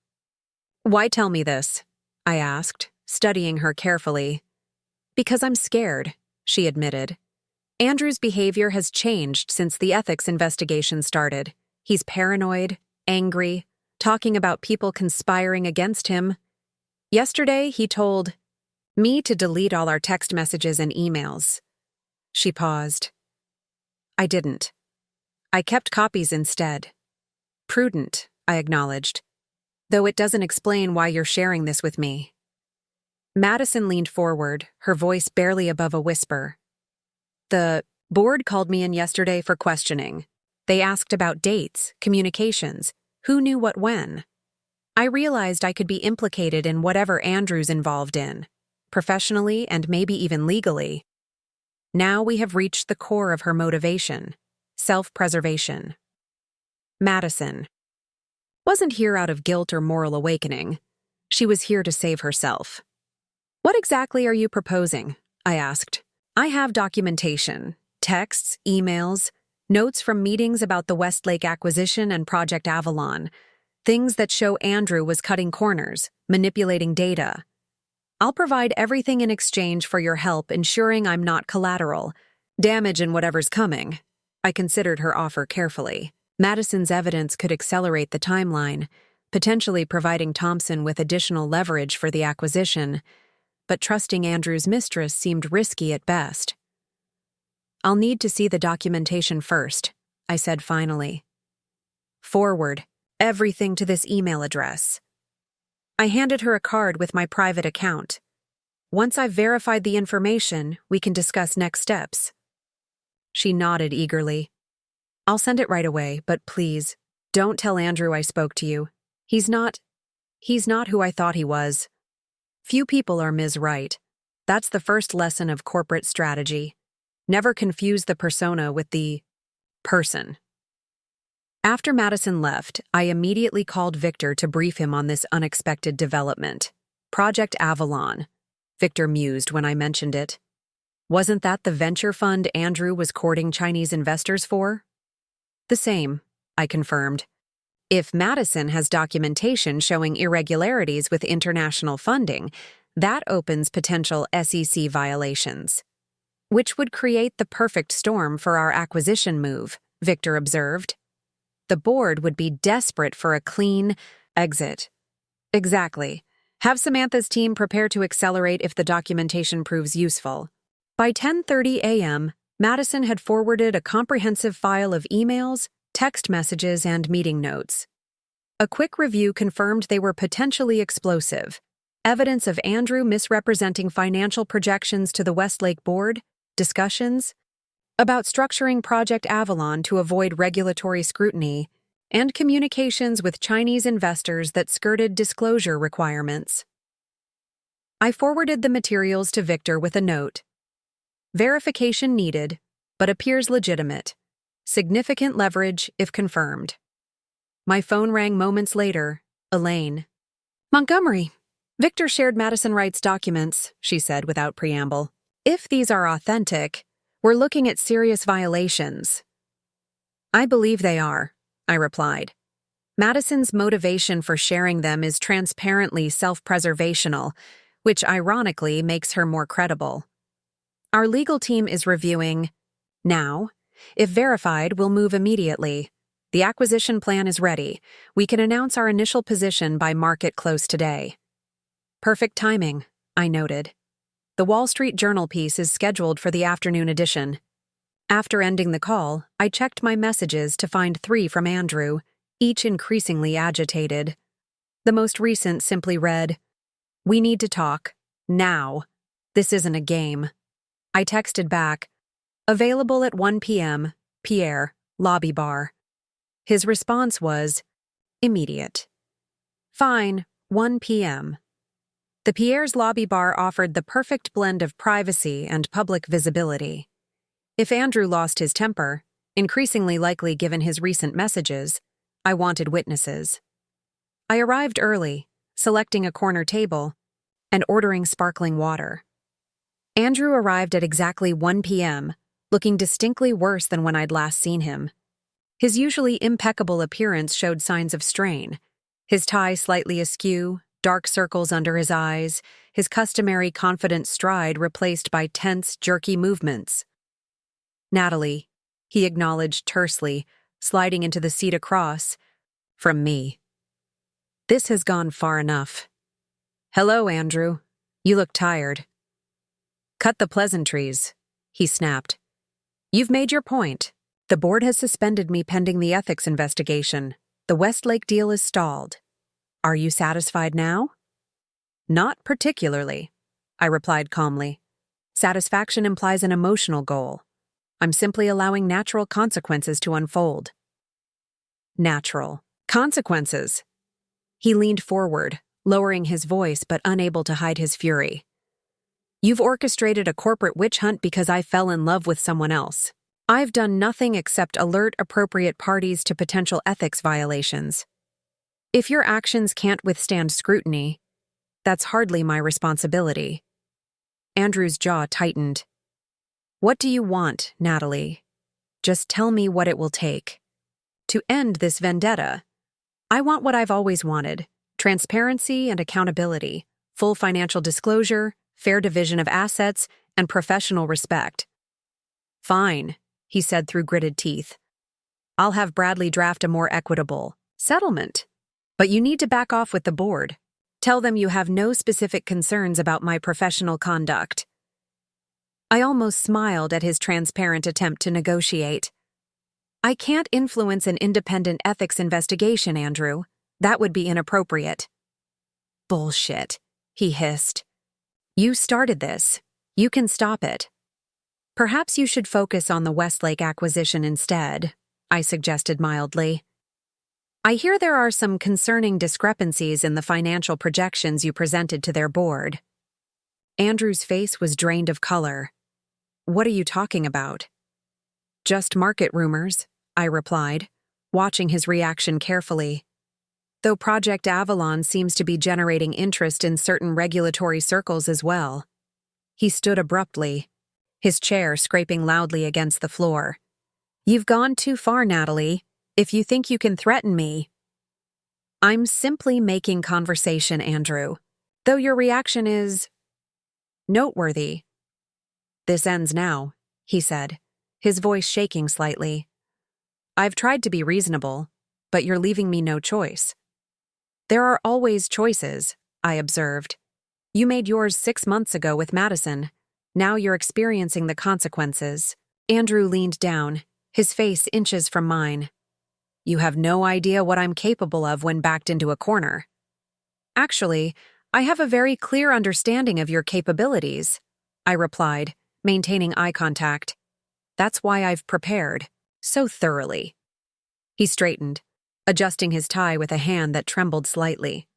"Why tell me this?" I asked, studying her carefully. "Because I'm scared," she admitted. "Andrew's behavior has changed since the ethics investigation started. He's paranoid, angry, talking about people conspiring against him. Yesterday, he told me to delete all our text messages and emails." She paused. "I didn't. I kept copies instead." "Prudent," I acknowledged. "Though it doesn't explain why you're sharing this with me." Madison leaned forward, her voice barely above a whisper. "The board called me in yesterday for questioning. They asked about dates, communications, who knew what when. I realized I could be implicated in whatever Andrew's involved in, professionally and maybe even legally. Now we have reached the core of her motivation, self-preservation." Madison wasn't here out of guilt or moral awakening. She was here to save herself. "What exactly are you proposing?" I asked. "I have documentation, texts, emails, notes from meetings about the Westlake acquisition and Project Avalon, things that show Andrew was cutting corners, manipulating data. I'll provide everything in exchange for your help ensuring I'm not collateral, damage in whatever's coming." I considered her offer carefully. Madison's evidence could accelerate the timeline, potentially providing Thompson with additional leverage for the acquisition, but trusting Andrew's mistress seemed risky at best. "I'll need to see the documentation first," I said finally. "Forward," everything to this email address. I handed her a card with my private account. Once I've verified the information, we can discuss next steps. She nodded eagerly. I'll send it right away, but please, don't tell Andrew I spoke to you. He's not who I thought he was. Few people are Ms. Right. That's the first lesson of corporate strategy. Never confuse the persona with the person. After Madison left, I immediately called Victor to brief him on this unexpected development. Project Avalon. Victor mused when I mentioned it. Wasn't that the venture fund Andrew was courting Chinese investors for? The same, I confirmed. If Madison has documentation showing irregularities with international funding, that opens potential SEC violations. Which would create the perfect storm for our acquisition move, Victor observed. The board would be desperate for a clean exit. Exactly. Have Samantha's team prepare to accelerate if the documentation proves useful. By 10:30 a.m., Madison had forwarded a comprehensive file of emails, text messages, and meeting notes. A quick review confirmed they were potentially explosive. Evidence of Andrew misrepresenting financial projections to the Westlake board, discussions about structuring Project Avalon to avoid regulatory scrutiny, and communications with Chinese investors that skirted disclosure requirements. I forwarded the materials to Victor with a note. Verification needed, but appears legitimate. Significant leverage if confirmed. My phone rang moments later. Elaine. Montgomery. Victor shared Madison Wright's documents, she said without preamble. If these are authentic, we're looking at serious violations. I believe they are, I replied. Madison's motivation for sharing them is transparently self-preservational, which ironically makes her more credible. Our legal team is reviewing now. If verified, we'll move immediately. The acquisition plan is ready. We can announce our initial position by market close today. Perfect timing, I noted. The Wall Street Journal piece is scheduled for the afternoon edition. After ending the call, I checked my messages to find 3 from Andrew, each increasingly agitated. The most recent simply read, "We need to talk. Now. This isn't a game." I texted back, "Available at 1 p.m., Pierre, lobby bar." His response was, "Immediate." Fine, 1 p.m. The Pierre's lobby bar offered the perfect blend of privacy and public visibility. If Andrew lost his temper, increasingly likely given his recent messages, I wanted witnesses. I arrived early, selecting a corner table, and ordering sparkling water. Andrew arrived at exactly 1 p.m., looking distinctly worse than when I'd last seen him. His usually impeccable appearance showed signs of strain, his tie slightly askew, dark circles under his eyes, his customary confident stride replaced by tense, jerky movements. "Natalie," he acknowledged tersely, sliding into the seat across from me. "This has gone far enough." "Hello, Andrew. You look tired." "Cut the pleasantries," he snapped. "You've made your point. The board has suspended me pending the ethics investigation. The Westlake deal is stalled. Are you satisfied now?" "Not particularly," I replied calmly. "Satisfaction implies an emotional goal. I'm simply allowing natural consequences to unfold." "Natural consequences?" He leaned forward, lowering his voice but unable to hide his fury. "You've orchestrated a corporate witch hunt because I fell in love with someone else. I've done nothing except alert appropriate parties to potential ethics violations. If your actions can't withstand scrutiny, that's hardly my responsibility." Andrew's jaw tightened. "What do you want, Natalie? Just tell me what it will take. To end this vendetta, I want what I've always wanted: transparency and accountability, full financial disclosure, fair division of assets, and professional respect." "Fine," he said through gritted teeth. "I'll have Bradley draft a more equitable settlement. But you need to back off with the board. Tell them you have no specific concerns about my professional conduct." I almost smiled at his transparent attempt to negotiate. I can't influence an independent ethics investigation, Andrew. That would be inappropriate. Bullshit, he hissed. You started this. You can stop it. Perhaps you should focus on the Westlake acquisition instead, I suggested mildly. I hear there are some concerning discrepancies in the financial projections you presented to their board. Andrew's face was drained of color. What are you talking about? Just market rumors, I replied, watching his reaction carefully. Though Project Avalon seems to be generating interest in certain regulatory circles as well. He stood abruptly, his chair scraping loudly against the floor. You've gone too far, Natalie, if you think you can threaten me. I'm simply making conversation, Andrew, though your reaction is noteworthy. This ends now, he said, his voice shaking slightly. I've tried to be reasonable, but you're leaving me no choice. There are always choices, I observed. You made yours 6 months ago with Madison. Now you're experiencing the consequences. Andrew leaned down, his face inches from mine. You have no idea what I'm capable of when backed into a corner. Actually, I have a very clear understanding of your capabilities, I replied, maintaining eye contact. That's why I've prepared, so thoroughly. He straightened, adjusting his tie with a hand that trembled slightly.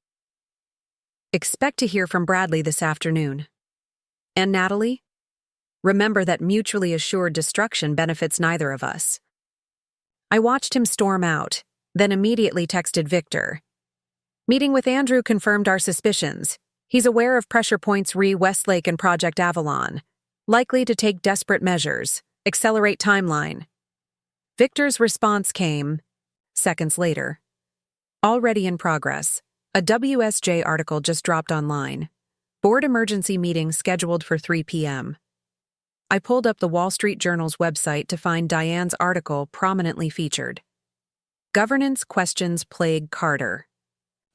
Expect to hear from Bradley this afternoon. And Natalie? Remember that mutually assured destruction benefits neither of us. I watched him storm out, then immediately texted Victor. Meeting with Andrew confirmed our suspicions. He's aware of pressure points re Westlake and Project Avalon. Likely to take desperate measures. Accelerate timeline. Victor's response came seconds later. Already in progress. A WSJ article just dropped online. Board emergency meeting scheduled for 3 p.m. I pulled up the Wall Street Journal's website to find Diane's article prominently featured. Governance questions plague Carter.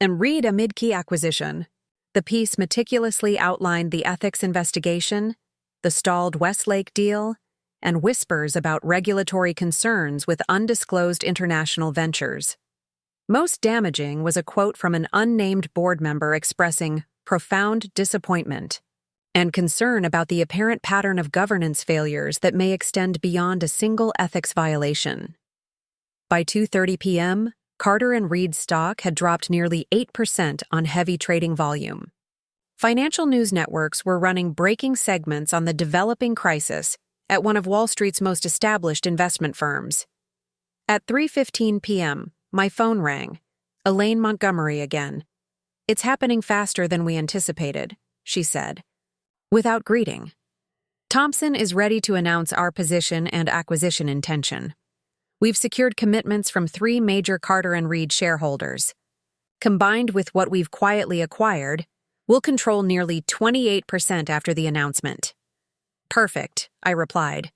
And read amid key acquisition. The piece meticulously outlined the ethics investigation, the stalled Westlake deal, and whispers about regulatory concerns with undisclosed international ventures. Most damaging was a quote from an unnamed board member expressing profound disappointment and concern about the apparent pattern of governance failures that may extend beyond a single ethics violation. By 2:30 p.m., Carter and Reed's stock had dropped nearly 8% on heavy trading volume. Financial news networks were running breaking segments on the developing crisis at one of Wall Street's most established investment firms. At 3:15 p.m., my phone rang. Elaine Montgomery again. It's happening faster than we anticipated, she said, without greeting. Thompson is ready to announce our position and acquisition intention. We've secured commitments from 3 major Carter and Reed shareholders. Combined with what we've quietly acquired, we'll control nearly 28% after the announcement. Perfect, I replied.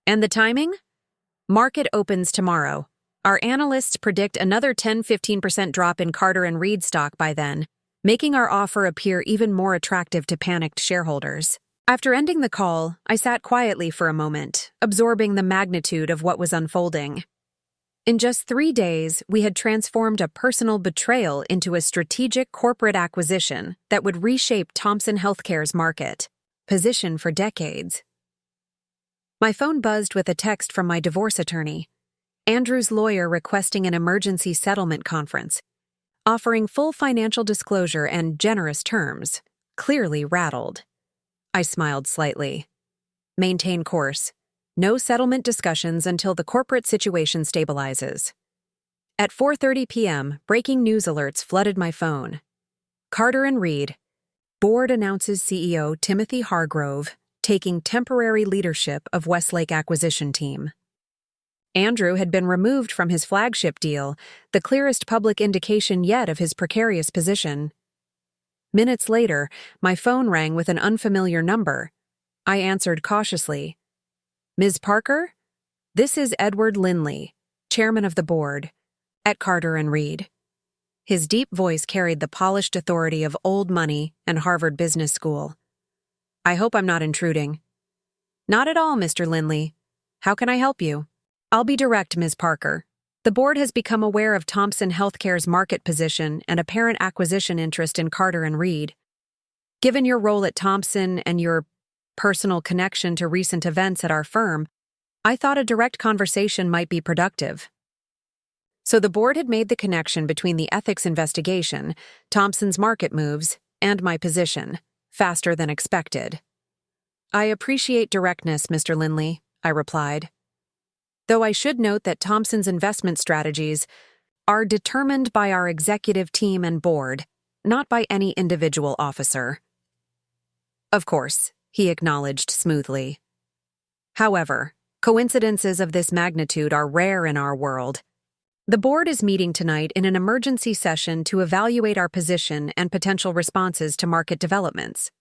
And the timing? Market opens tomorrow. Our analysts predict another 10-15% drop in Carter and Reed stock by then, making our offer appear even more attractive to panicked shareholders. After ending the call, I sat quietly for a moment, absorbing the magnitude of what was unfolding. In just 3 days, we had transformed a personal betrayal into a strategic corporate acquisition that would reshape Thompson Healthcare's market position for decades. My phone buzzed with a text from my divorce attorney, Andrew's lawyer requesting an emergency settlement conference, offering full financial disclosure and generous terms, clearly rattled. I smiled slightly. Maintain course. No settlement discussions until the corporate situation stabilizes. At 4:30 p.m., breaking news alerts flooded my phone. Carter and Reed. Board announces CEO Timothy Hargrove taking temporary leadership of Westlake acquisition team. Andrew had been removed from his flagship deal, the clearest public indication yet of his precarious position. Minutes later, my phone rang with an unfamiliar number. I answered cautiously. Ms. Parker? This is Edward Linley, chairman of the board, at Carter and Reed. His deep voice carried the polished authority of old money and Harvard Business School. I hope I'm not intruding. Not at all, Mr. Linley. How can I help you? I'll be direct, Ms. Parker. The board has become aware of Thomson Healthcare's market position and apparent acquisition interest in Carter and Reed. Given your role at Thomson and your personal connection to recent events at our firm, I thought a direct conversation might be productive. So the board had made the connection between the ethics investigation, Thomson's market moves, and my position, faster than expected. I appreciate directness, Mr. Linley, I replied. Though I should note that Thomson's investment strategies are determined by our executive team and board, not by any individual officer. Of course, he acknowledged smoothly. However, coincidences of this magnitude are rare in our world. The board is meeting tonight in an emergency session to evaluate our position and potential responses to market developments.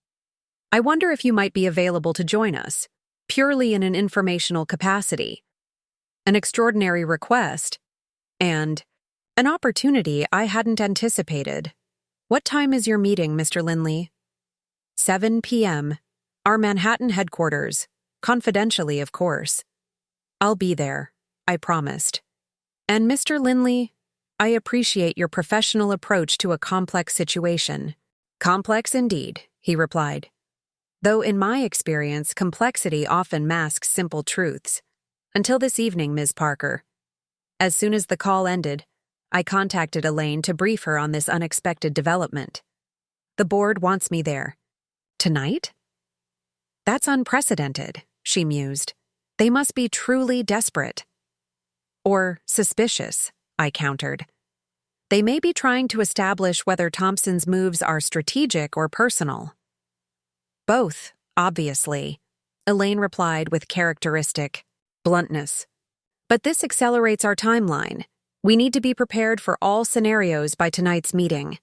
I wonder if you might be available to join us, purely in an informational capacity. An extraordinary request, and an opportunity I hadn't anticipated. What time is your meeting, Mr. Linley? 7 p.m. Our Manhattan headquarters. Confidentially, of course. I'll be there, I promised. And Mr. Linley, I appreciate your professional approach to a complex situation. Complex indeed, he replied. Though in my experience, complexity often masks simple truths. Until this evening, Ms. Parker. As soon as the call ended, I contacted Elaine to brief her on this unexpected development. The board wants me there. Tonight? That's unprecedented, she mused. They must be truly desperate. Or suspicious, I countered. They may be trying to establish whether Thomson's moves are strategic or personal. Both, obviously, Elaine replied with characteristic bluntness. But this accelerates our timeline. We need to be prepared for all scenarios by tonight's meeting.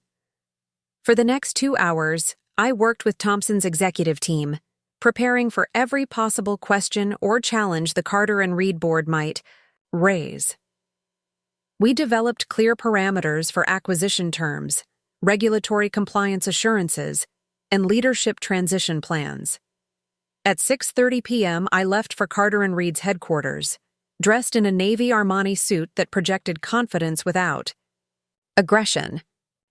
For the next 2 hours, I worked with Thomson's executive team, preparing for every possible question or challenge the Carter and Reed board might raise. We developed clear parameters for acquisition terms, regulatory compliance assurances, and leadership transition plans. At 6:30 p.m., I left for Carter and Reed's headquarters, dressed in a navy Armani suit that projected confidence without aggression.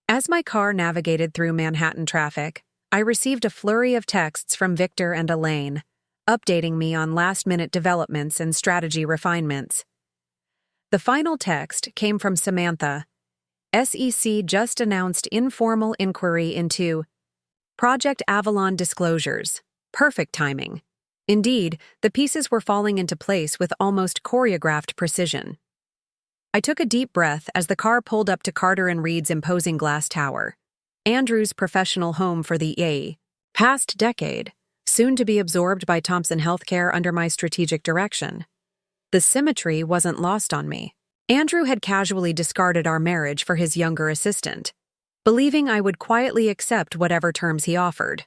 As my car navigated through Manhattan traffic, I received a flurry of texts from Victor and Elaine, updating me on last-minute developments and strategy refinements. The final text came from Samantha. SEC just announced informal inquiry into Project Avalon disclosures. Perfect timing. Indeed, the pieces were falling into place with almost choreographed precision. I took a deep breath as the car pulled up to Carter and Reed's imposing glass tower, Andrew's professional home for the past decade, soon to be absorbed by Thomson Healthcare under my strategic direction. The symmetry wasn't lost on me. Andrew had casually discarded our marriage for his younger assistant, believing I would quietly accept whatever terms he offered.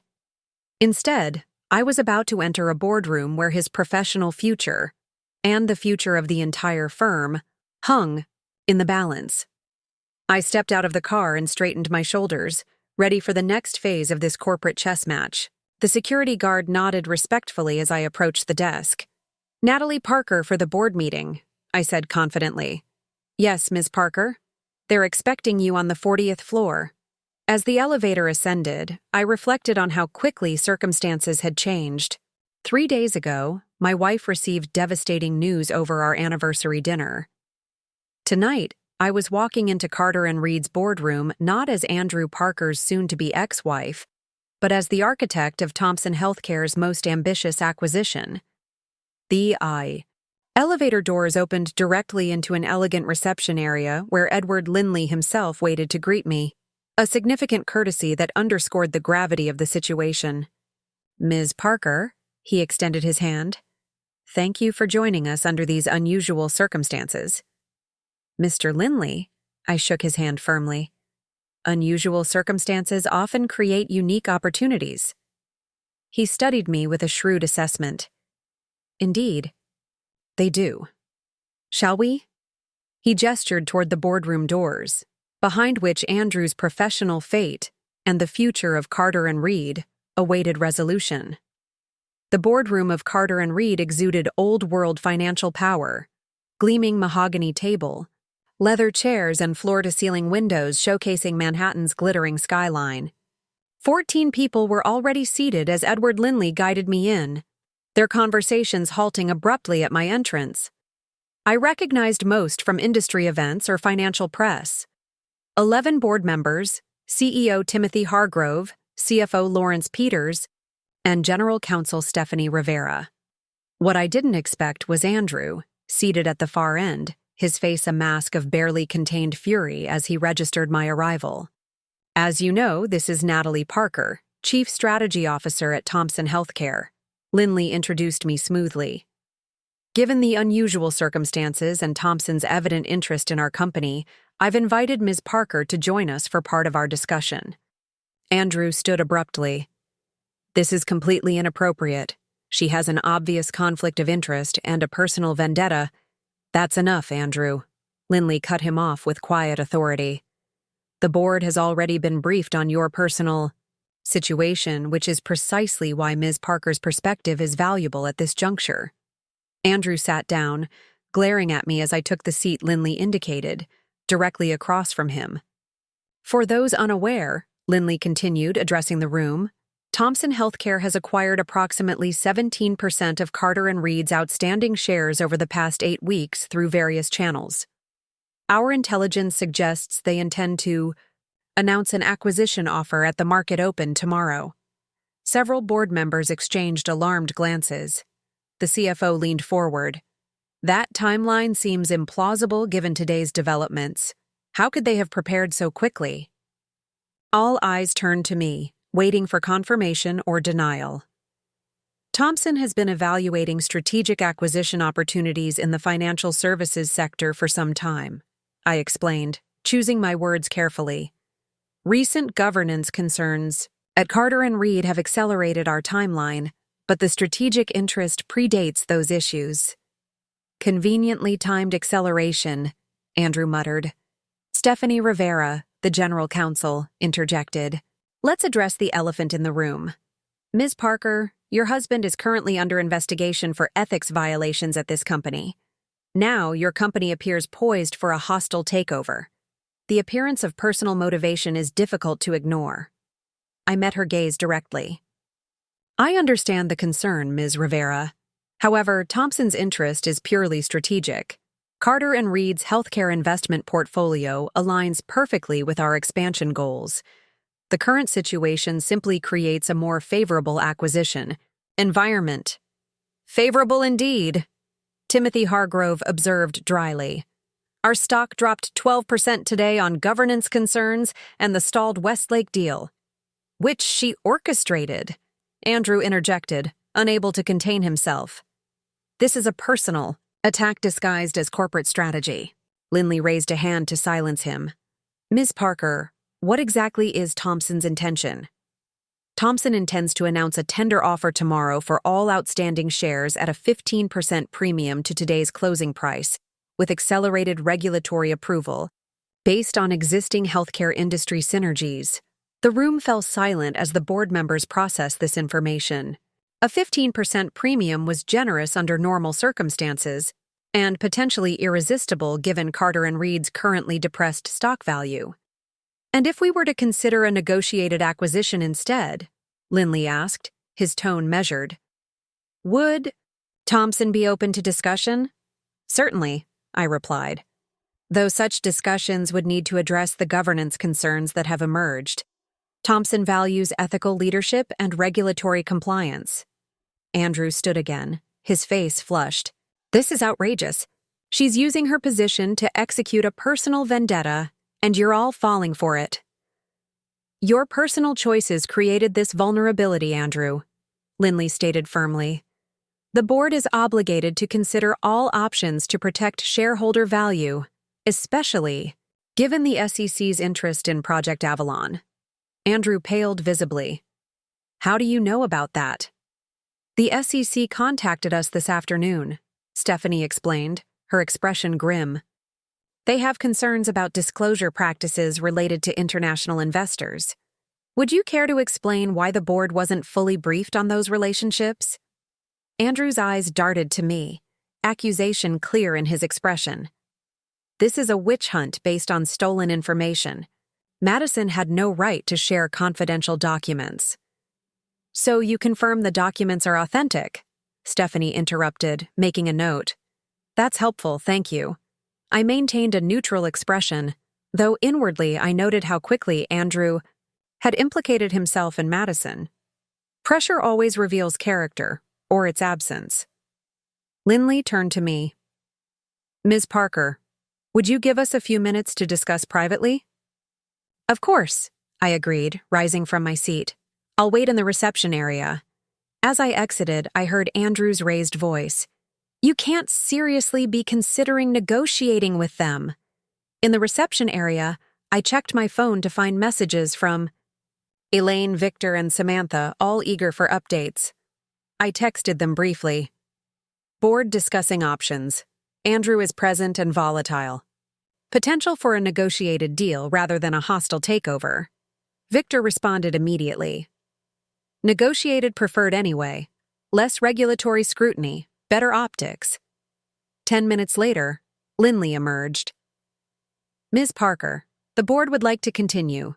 Instead, I was about to enter a boardroom where his professional future, and the future of the entire firm, hung in the balance. I stepped out of the car and straightened my shoulders, ready for the next phase of this corporate chess match. The security guard nodded respectfully as I approached the desk. Natalie Parker for the board meeting, I said confidently. Yes, Ms. Parker. They're expecting you on the 40th floor. As the elevator ascended, I reflected on how quickly circumstances had changed. 3 days ago, my wife received devastating news over our anniversary dinner. Tonight, I was walking into Carter and Reed's boardroom not as Andrew Parker's soon-to-be ex-wife, but as the architect of Thomson Healthcare's most ambitious acquisition. The elevator doors opened directly into an elegant reception area where Edward Linley himself waited to greet me, a significant courtesy that underscored the gravity of the situation. Ms. Parker, he extended his hand. Thank you for joining us under these unusual circumstances. Mr. Linley, I shook his hand firmly. Unusual circumstances often create unique opportunities. He studied me with a shrewd assessment. Indeed, they do. Shall we? He gestured toward the boardroom doors, behind which Andrew's professional fate and the future of Carter and Reed awaited resolution. The boardroom of Carter and Reed exuded old-world financial power, gleaming mahogany table, leather chairs and floor-to-ceiling windows showcasing Manhattan's glittering skyline. 14 people were already seated as Edward Linley guided me in, their conversations halting abruptly at my entrance. I recognized most from industry events or financial press. 11 board members, CEO Timothy Hargrove, CFO Lawrence Peters, and General Counsel Stephanie Rivera. What I didn't expect was Andrew, seated at the far end, his face a mask of barely contained fury as he registered my arrival. As you know, this is Natalie Parker, Chief Strategy Officer at Thompson Healthcare. Linley introduced me smoothly. Given the unusual circumstances and Thompson's evident interest in our company, I've invited Ms. Parker to join us for part of our discussion. Andrew stood abruptly. This is completely inappropriate. She has an obvious conflict of interest and a personal vendetta. That's enough, Andrew. Linley cut him off with quiet authority. The board has already been briefed on your personal situation, which is precisely why Ms. Parker's perspective is valuable at this juncture. Andrew sat down, glaring at me as I took the seat Linley indicated, directly across from him. For those unaware, Linley continued, addressing the room, Thompson Healthcare has acquired approximately 17% of Carter & Reed's outstanding shares over the past 8 weeks through various channels. Our intelligence suggests they intend to announce an acquisition offer at the market open tomorrow. Several board members exchanged alarmed glances. The CFO leaned forward. That timeline seems implausible given today's developments. How could they have prepared so quickly? All eyes turned to me, waiting for confirmation or denial. Thompson has been evaluating strategic acquisition opportunities in the financial services sector for some time, I explained, choosing my words carefully. Recent governance concerns at Carter & Reed have accelerated our timeline, but the strategic interest predates those issues. Conveniently timed acceleration, Andrew muttered. Stephanie Rivera, the general counsel, interjected. Let's address the elephant in the room. Ms. Parker, your husband is currently under investigation for ethics violations at this company. Now, your company appears poised for a hostile takeover. The appearance of personal motivation is difficult to ignore. I met her gaze directly. I understand the concern, Ms. Rivera. However, Thompson's interest is purely strategic. Carter & Reed's healthcare investment portfolio aligns perfectly with our expansion goals. The current situation simply creates a more favorable acquisition environment. Favorable indeed, Timothy Hargrove observed dryly. Our stock dropped 12% today on governance concerns and the stalled Westlake deal, which she orchestrated, Andrew interjected, unable to contain himself. This is a personal attack disguised as corporate strategy. Linley raised a hand to silence him. Ms. Parker, what exactly is Thompson's intention? Thompson intends to announce a tender offer tomorrow for all outstanding shares at a 15% premium to today's closing price, with accelerated regulatory approval, based on existing healthcare industry synergies. The room fell silent as the board members processed this information. A 15% premium was generous under normal circumstances, and potentially irresistible given Carter & Reed's currently depressed stock value. And if we were to consider a negotiated acquisition instead? Linley asked, his tone measured. Would Thompson be open to discussion? Certainly, I replied. Though such discussions would need to address the governance concerns that have emerged. Thompson values ethical leadership and regulatory compliance. Andrew stood again, his face flushed. This is outrageous. She's using her position to execute a personal vendetta, and you're all falling for it. Your personal choices created this vulnerability, Andrew, Linley stated firmly. The board is obligated to consider all options to protect shareholder value, especially given the SEC's interest in Project Avalon. Andrew paled visibly. How do you know about that? The SEC contacted us this afternoon, Stephanie explained, her expression grim. They have concerns about disclosure practices related to international investors. Would you care to explain why the board wasn't fully briefed on those relationships? Andrew's eyes darted to me, accusation clear in his expression. This is a witch hunt based on stolen information. Madison had no right to share confidential documents. So you confirm the documents are authentic? Stephanie interrupted, making a note. That's helpful, thank you. I maintained a neutral expression, though inwardly I noted how quickly Andrew had implicated himself in Madison. Pressure always reveals character, or its absence. Lindley turned to me. Ms. Parker, would you give us a few minutes to discuss privately? Of course, I agreed, rising from my seat. I'll wait in the reception area. As I exited, I heard Andrew's raised voice. You can't seriously be considering negotiating with them. In the reception area, I checked my phone to find messages from Elaine, Victor, and Samantha, all eager for updates. I texted them briefly. Board discussing options. Andrew is present and volatile. Potential for a negotiated deal rather than a hostile takeover. Victor responded immediately. Negotiated preferred anyway. Less regulatory scrutiny, better optics. 10 minutes later, Lindley emerged. Ms. Parker, the board would like to continue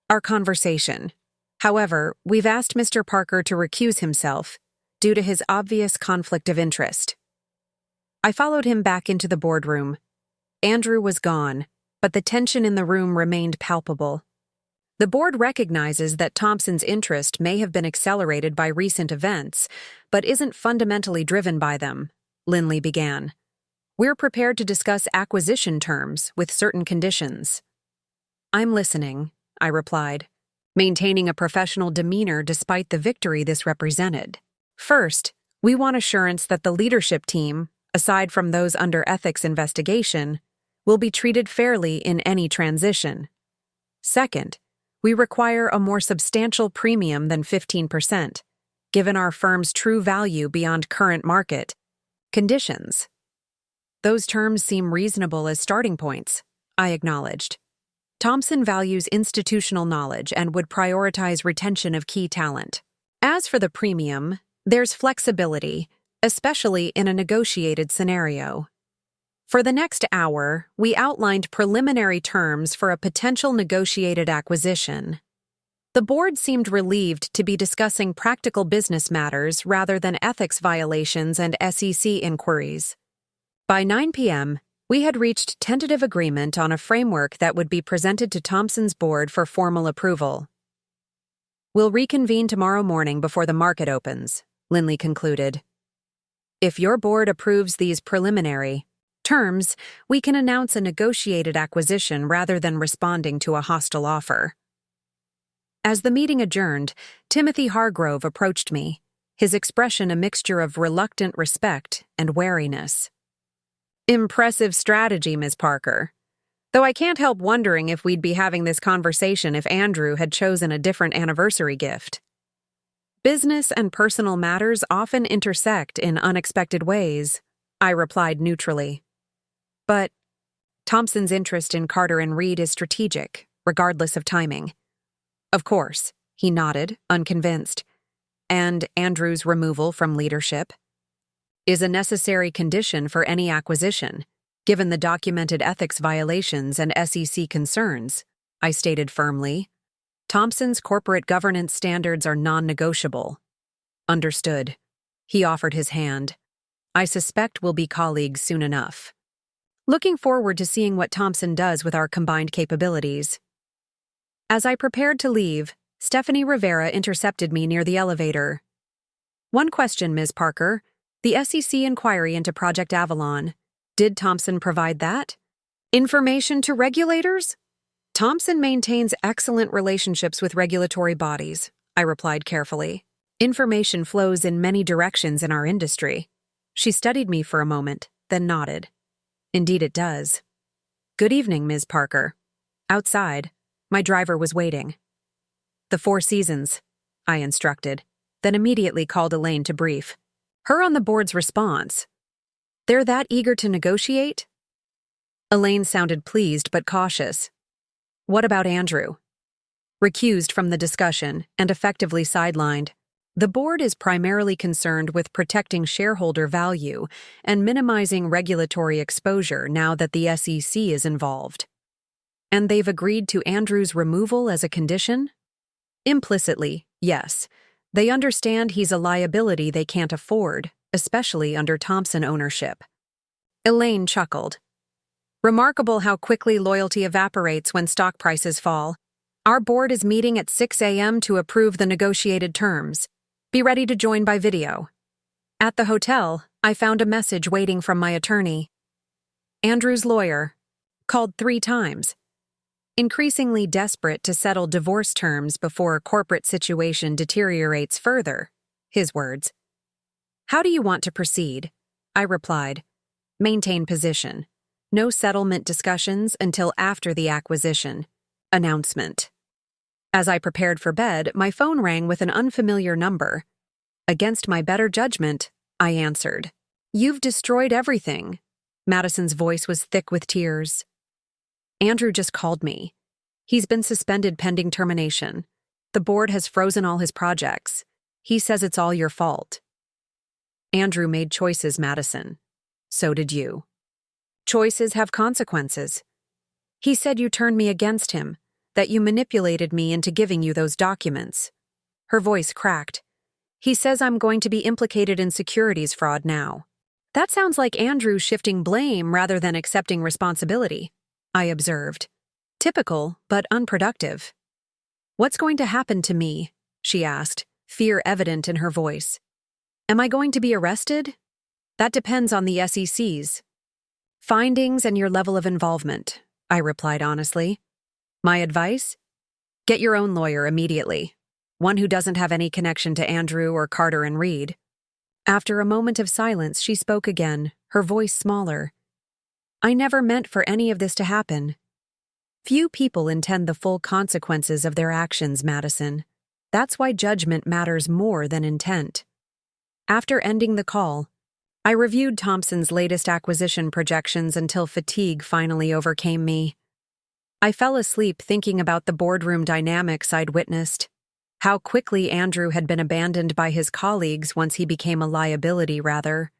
our conversation. However, we've asked Mr. Parker to recuse himself due to his obvious conflict of interest. I followed him back into the boardroom. Andrew was gone, but the tension in the room remained palpable. The board recognizes that Thompson's interest may have been accelerated by recent events, but isn't fundamentally driven by them, Lindley began. We're prepared to discuss acquisition terms with certain conditions. I'm listening, I replied, maintaining a professional demeanor despite the victory this represented. First, we want assurance that the leadership team, aside from those under ethics investigation, will be treated fairly in any transition. Second, we require a more substantial premium than 15%, given our firm's true value beyond current market conditions. Those terms seem reasonable as starting points, I acknowledged. Thompson values institutional knowledge and would prioritize retention of key talent. As for the premium, there's flexibility, especially in a negotiated scenario. For the next hour, we outlined preliminary terms for a potential negotiated acquisition. The board seemed relieved to be discussing practical business matters rather than ethics violations and SEC inquiries. By 9 p.m., we had reached tentative agreement on a framework that would be presented to Thompson's board for formal approval. We'll reconvene tomorrow morning before the market opens, Lindley concluded. If your board approves these preliminary terms, we can announce a negotiated acquisition rather than responding to a hostile offer. As the meeting adjourned, Timothy Hargrove approached me, his expression a mixture of reluctant respect and wariness. Impressive strategy, Ms. Parker. Though I can't help wondering if we'd be having this conversation if Andrew had chosen a different anniversary gift. Business and personal matters often intersect in unexpected ways, I replied neutrally. But Thompson's interest in Carter and Reed is strategic, regardless of timing. Of course, he nodded, unconvinced. And Andrew's removal from leadership is a necessary condition for any acquisition, given the documented ethics violations and SEC concerns, I stated firmly. Thompson's corporate governance standards are non-negotiable. Understood. He offered his hand. I suspect we'll be colleagues soon enough. Looking forward to seeing what Thompson does with our combined capabilities. As I prepared to leave, Stephanie Rivera intercepted me near the elevator. One question, Ms. Parker. The SEC inquiry into Project Avalon. Did Thompson provide that? Information to regulators? Thompson maintains excellent relationships with regulatory bodies, I replied carefully. Information flows in many directions in our industry. She studied me for a moment, then nodded. Indeed it does. Good evening, Ms. Parker. Outside, my driver was waiting. The Four Seasons, I instructed, then immediately called Elaine to brief. Her on the board's response. They're that eager to negotiate? Elaine sounded pleased but cautious. What about Andrew? Recused from the discussion and effectively sidelined. The board is primarily concerned with protecting shareholder value and minimizing regulatory exposure now that the SEC is involved. And they've agreed to Andrew's removal as a condition? Implicitly, yes. They understand he's a liability they can't afford, especially under Thompson ownership. Elaine chuckled. Remarkable how quickly loyalty evaporates when stock prices fall. Our board is meeting at 6 a.m. to approve the negotiated terms. Be ready to join by video. At the hotel, I found a message waiting from my attorney. Andrew's lawyer called 3 times. Increasingly desperate to settle divorce terms before a corporate situation deteriorates further, his words. How do you want to proceed? I replied. Maintain position. No settlement discussions until after the acquisition. Announcement. As I prepared for bed, my phone rang with an unfamiliar number. Against my better judgment, I answered. You've destroyed everything. Madison's voice was thick with tears. Andrew just called me. He's been suspended pending termination. The board has frozen all his projects. He says it's all your fault. Andrew made choices, Madison. So did you. Choices have consequences. He said you turned me against him, that you manipulated me into giving you those documents. Her voice cracked. He says I'm going to be implicated in securities fraud now. That sounds like Andrew shifting blame rather than accepting responsibility, I observed. Typical, but unproductive. What's going to happen to me? She asked, fear evident in her voice. Am I going to be arrested? That depends on the SEC's findings and your level of involvement, I replied honestly. My advice? Get your own lawyer immediately. One who doesn't have any connection to Andrew or Carter and Reed. After a moment of silence, she spoke again, her voice smaller. I never meant for any of this to happen. Few people intend the full consequences of their actions, Madison. That's why judgment matters more than intent. After ending the call, I reviewed Thompson's latest acquisition projections until fatigue finally overcame me. I fell asleep thinking about the boardroom dynamics I'd witnessed, how quickly Andrew had been abandoned by his colleagues once he became a liability rather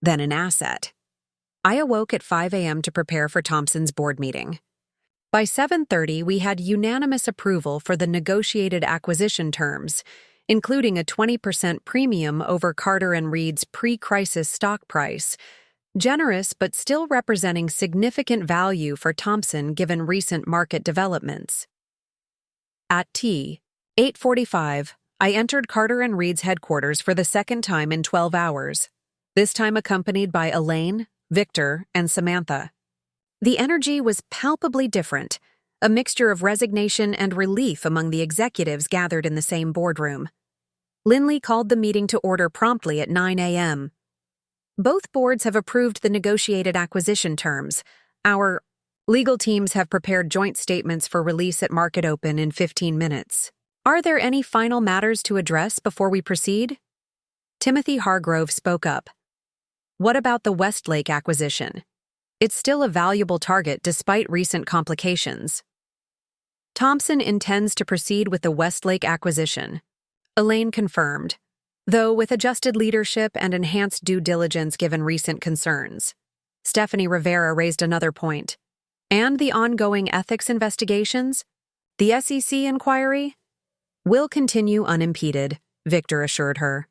than an asset. I awoke at 5 a.m. to prepare for Thompson's board meeting. By 7:30, we had unanimous approval for the negotiated acquisition terms, including a 20% premium over Carter and Reed's pre-crisis stock price, generous but still representing significant value for Thompson given recent market developments. At 8:45, I entered Carter and Reed's headquarters for the second time in 12 hours, this time accompanied by Elaine, Victor, and Samantha. The energy was palpably different, a mixture of resignation and relief among the executives gathered in the same boardroom. Lindley called the meeting to order promptly at 9 a.m. Both boards have approved the negotiated acquisition terms. Our legal teams have prepared joint statements for release at market open in 15 minutes. Are there any final matters to address before we proceed? Timothy Hargrove spoke up. What about the Westlake acquisition? It's still a valuable target despite recent complications. Thompson intends to proceed with the Westlake acquisition. Elaine confirmed, though with adjusted leadership and enhanced due diligence given recent concerns. Stephanie Rivera raised another point. And the ongoing ethics investigations? The SEC inquiry? Will continue unimpeded, Victor assured her.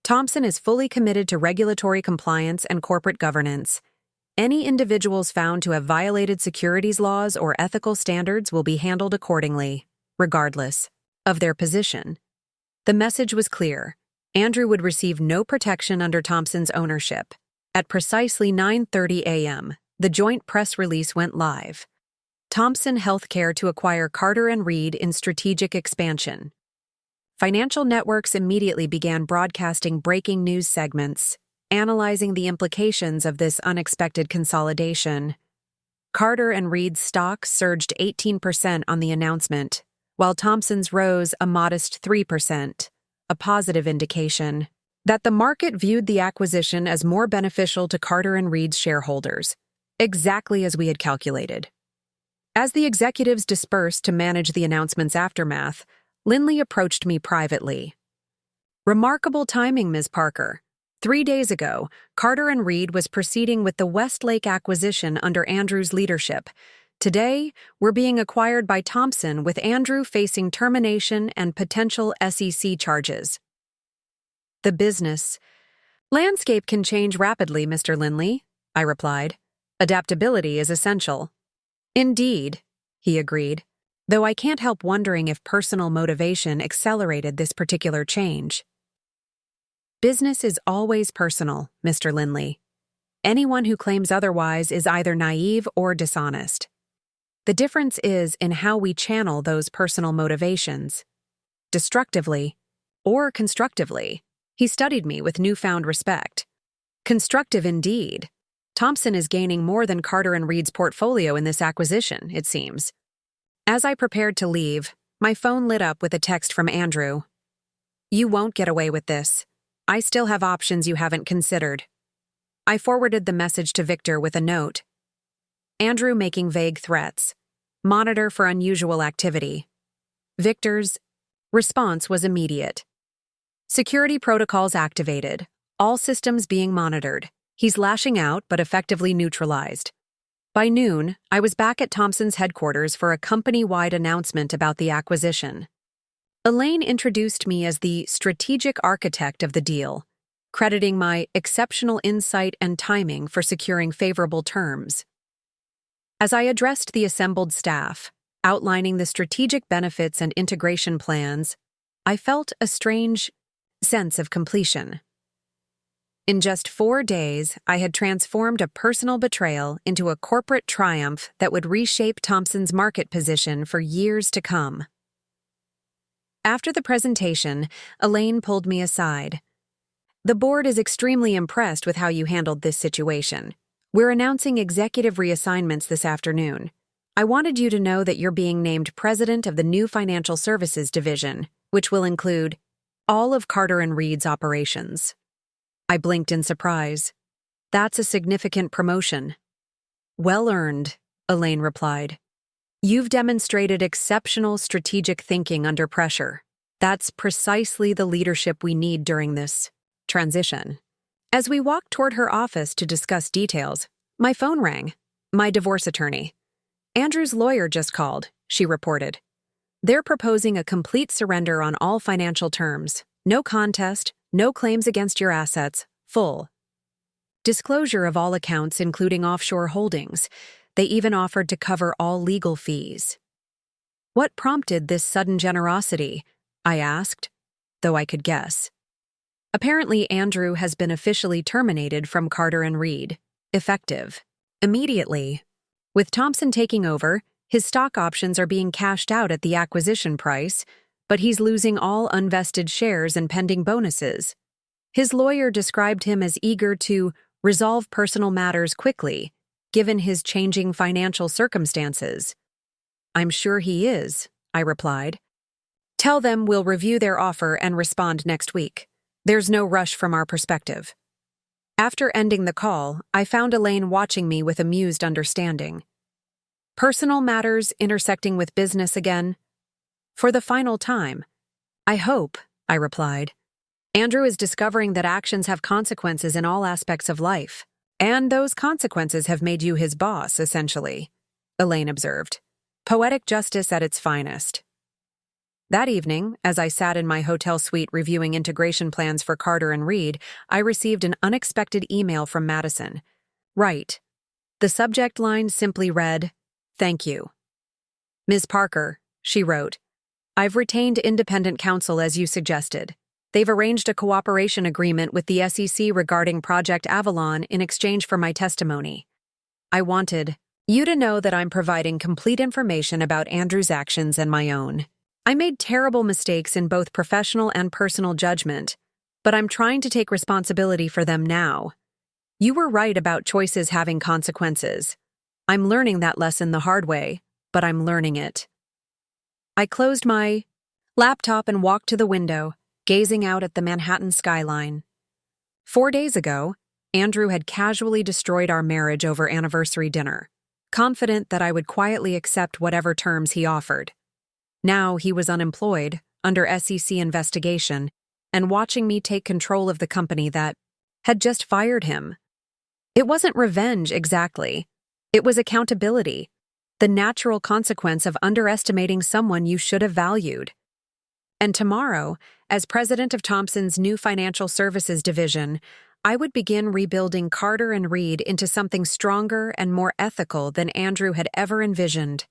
Thompson is fully committed to regulatory compliance and corporate governance. Any individuals found to have violated securities laws or ethical standards will be handled accordingly, regardless of their position. The message was clear. Andrew would receive no protection under Thompson's ownership. At precisely 9:30 a.m., the joint press release went live. Thompson Healthcare to acquire Carter and Reed in strategic expansion. Financial networks immediately began broadcasting breaking news segments, analyzing the implications of this unexpected consolidation. Carter and Reed's stock surged 18% on the announcement, while Thompson's rose a modest 3%, a positive indication that the market viewed the acquisition as more beneficial to Carter and Reed's shareholders, exactly as we had calculated. As the executives dispersed to manage the announcement's aftermath, Lindley approached me privately. Remarkable timing, Ms. Parker. 3 days ago, Carter and Reed was proceeding with the Westlake acquisition under Andrew's leadership. Today, we're being acquired by Thompson, with Andrew facing termination and potential SEC charges. The business landscape can change rapidly, Mr. Linley, I replied. Adaptability is essential. Indeed, he agreed, though I can't help wondering if personal motivation accelerated this particular change. Business is always personal, Mr. Linley. Anyone who claims otherwise is either naive or dishonest. The difference is in how we channel those personal motivations. Destructively or constructively. He studied me with newfound respect. Constructive indeed. Thompson is gaining more than Carter and Reed's portfolio in this acquisition, it seems. As I prepared to leave, my phone lit up with a text from Andrew. You won't get away with this. I still have options you haven't considered. I forwarded the message to Victor with a note. Andrew making vague threats. Monitor for unusual activity. Victor's response was immediate. Security protocols activated. All systems being monitored. He's lashing out but effectively neutralized. By noon, I was back at Thompson's headquarters for a company-wide announcement about the acquisition. Elaine introduced me as the strategic architect of the deal, crediting my exceptional insight and timing for securing favorable terms. As I addressed the assembled staff, outlining the strategic benefits and integration plans, I felt a strange sense of completion. In just 4 days, I had transformed a personal betrayal into a corporate triumph that would reshape Thompson's market position for years to come. After the presentation, Elaine pulled me aside. The board is extremely impressed with how you handled this situation. We're announcing executive reassignments this afternoon. I wanted you to know that you're being named president of the new financial services division, which will include all of Carter and Reed's operations. I blinked in surprise. That's a significant promotion. Well earned, Elaine replied. You've demonstrated exceptional strategic thinking under pressure. That's precisely the leadership we need during this transition. As we walked toward her office to discuss details, my phone rang. My divorce attorney. Andrew's lawyer just called, she reported. They're proposing a complete surrender on all financial terms. No contest, no claims against your assets, full disclosure of all accounts including offshore holdings. They even offered to cover all legal fees. What prompted this sudden generosity? I asked, though I could guess. Apparently, Andrew has been officially terminated from Carter and Reed, effective immediately. With Thompson taking over, his stock options are being cashed out at the acquisition price, but he's losing all unvested shares and pending bonuses. His lawyer described him as eager to resolve personal matters quickly, given his changing financial circumstances. I'm sure he is, I replied. Tell them we'll review their offer and respond next week. There's no rush from our perspective. After ending the call, I found Elaine watching me with amused understanding. Personal matters intersecting with business again? For the final time. I hope, I replied. Andrew is discovering that actions have consequences in all aspects of life. And those consequences have made you his boss, essentially, Elaine observed. Poetic justice at its finest. That evening, as I sat in my hotel suite reviewing integration plans for Carter and Reed, I received an unexpected email from Madison. Right. The subject line simply read, "Thank you. Ms. Parker," she wrote, "I've retained independent counsel as you suggested. They've arranged a cooperation agreement with the SEC regarding Project Avalon in exchange for my testimony. I wanted you to know that I'm providing complete information about Andrew's actions and my own. I made terrible mistakes in both professional and personal judgment, but I'm trying to take responsibility for them now. You were right about choices having consequences. I'm learning that lesson the hard way, but I'm learning it." I closed my laptop and walked to the window, gazing out at the Manhattan skyline. 4 days ago, Andrew had casually destroyed our marriage over anniversary dinner, confident that I would quietly accept whatever terms he offered. Now he was unemployed, under SEC investigation, and watching me take control of the company that had just fired him. It wasn't revenge exactly. It was accountability, the natural consequence of underestimating someone you should have valued. And tomorrow, as president of Thomson's new financial services division, I would begin rebuilding Carter and Reed into something stronger and more ethical than Andrew had ever envisioned.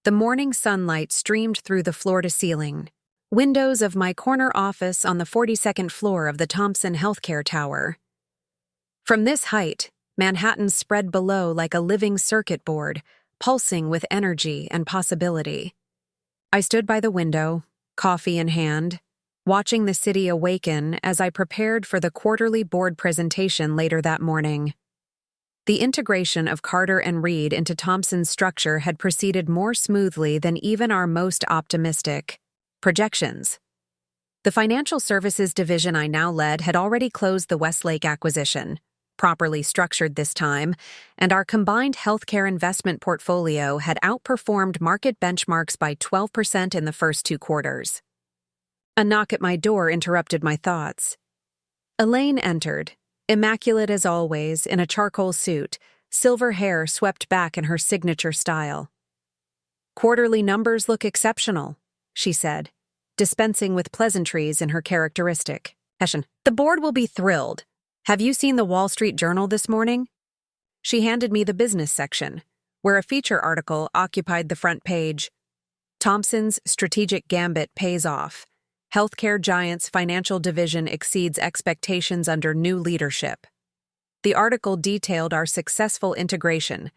The morning sunlight streamed through the floor-to-ceiling windows of my corner office on the 42nd floor of the Thomson Healthcare Tower. From this height, Manhattan spread below like a living circuit board, pulsing with energy and possibility. I stood by the window, coffee in hand, watching the city awaken as I prepared for the quarterly board presentation later that morning. The integration of Carter and Reed into Thomson's structure had proceeded more smoothly than even our most optimistic projections. The financial services division I now led had already closed the Westlake acquisition, properly structured this time, and our combined healthcare investment portfolio had outperformed market benchmarks by 12% in the first 2 quarters. A knock at my door interrupted my thoughts. Elaine entered, immaculate as always, in a charcoal suit, silver hair swept back in her signature style. "Quarterly numbers look exceptional," she said, dispensing with pleasantries in her characteristic fashion. "The board will be thrilled. Have you seen the Wall Street Journal this morning?" She handed me the business section, where a feature article occupied the front page. Thomson's strategic gambit pays off. Healthcare giant's financial division exceeds expectations under new leadership. The article detailed our successful integration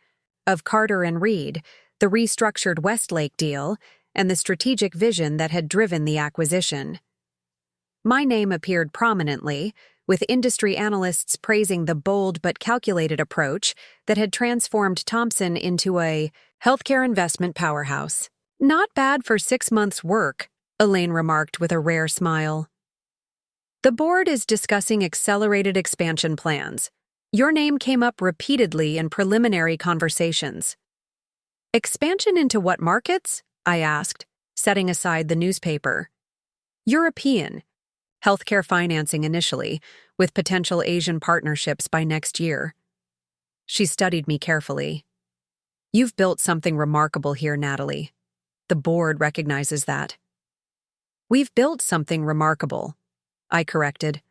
of Carter and Reed, the restructured Westlake deal, and the strategic vision that had driven the acquisition. My name appeared prominently, with industry analysts praising the bold but calculated approach that had transformed Thomson into a healthcare investment powerhouse. "Not bad for 6 months' work," Elaine remarked with a rare smile. "The board is discussing accelerated expansion plans. Your name came up repeatedly in preliminary conversations." "Expansion into what markets?" I asked, setting aside the newspaper. "European. Healthcare financing initially, with potential Asian partnerships by next year." She studied me carefully. "You've built something remarkable here, Natalie. The board recognizes that." "We've built something remarkable," I corrected.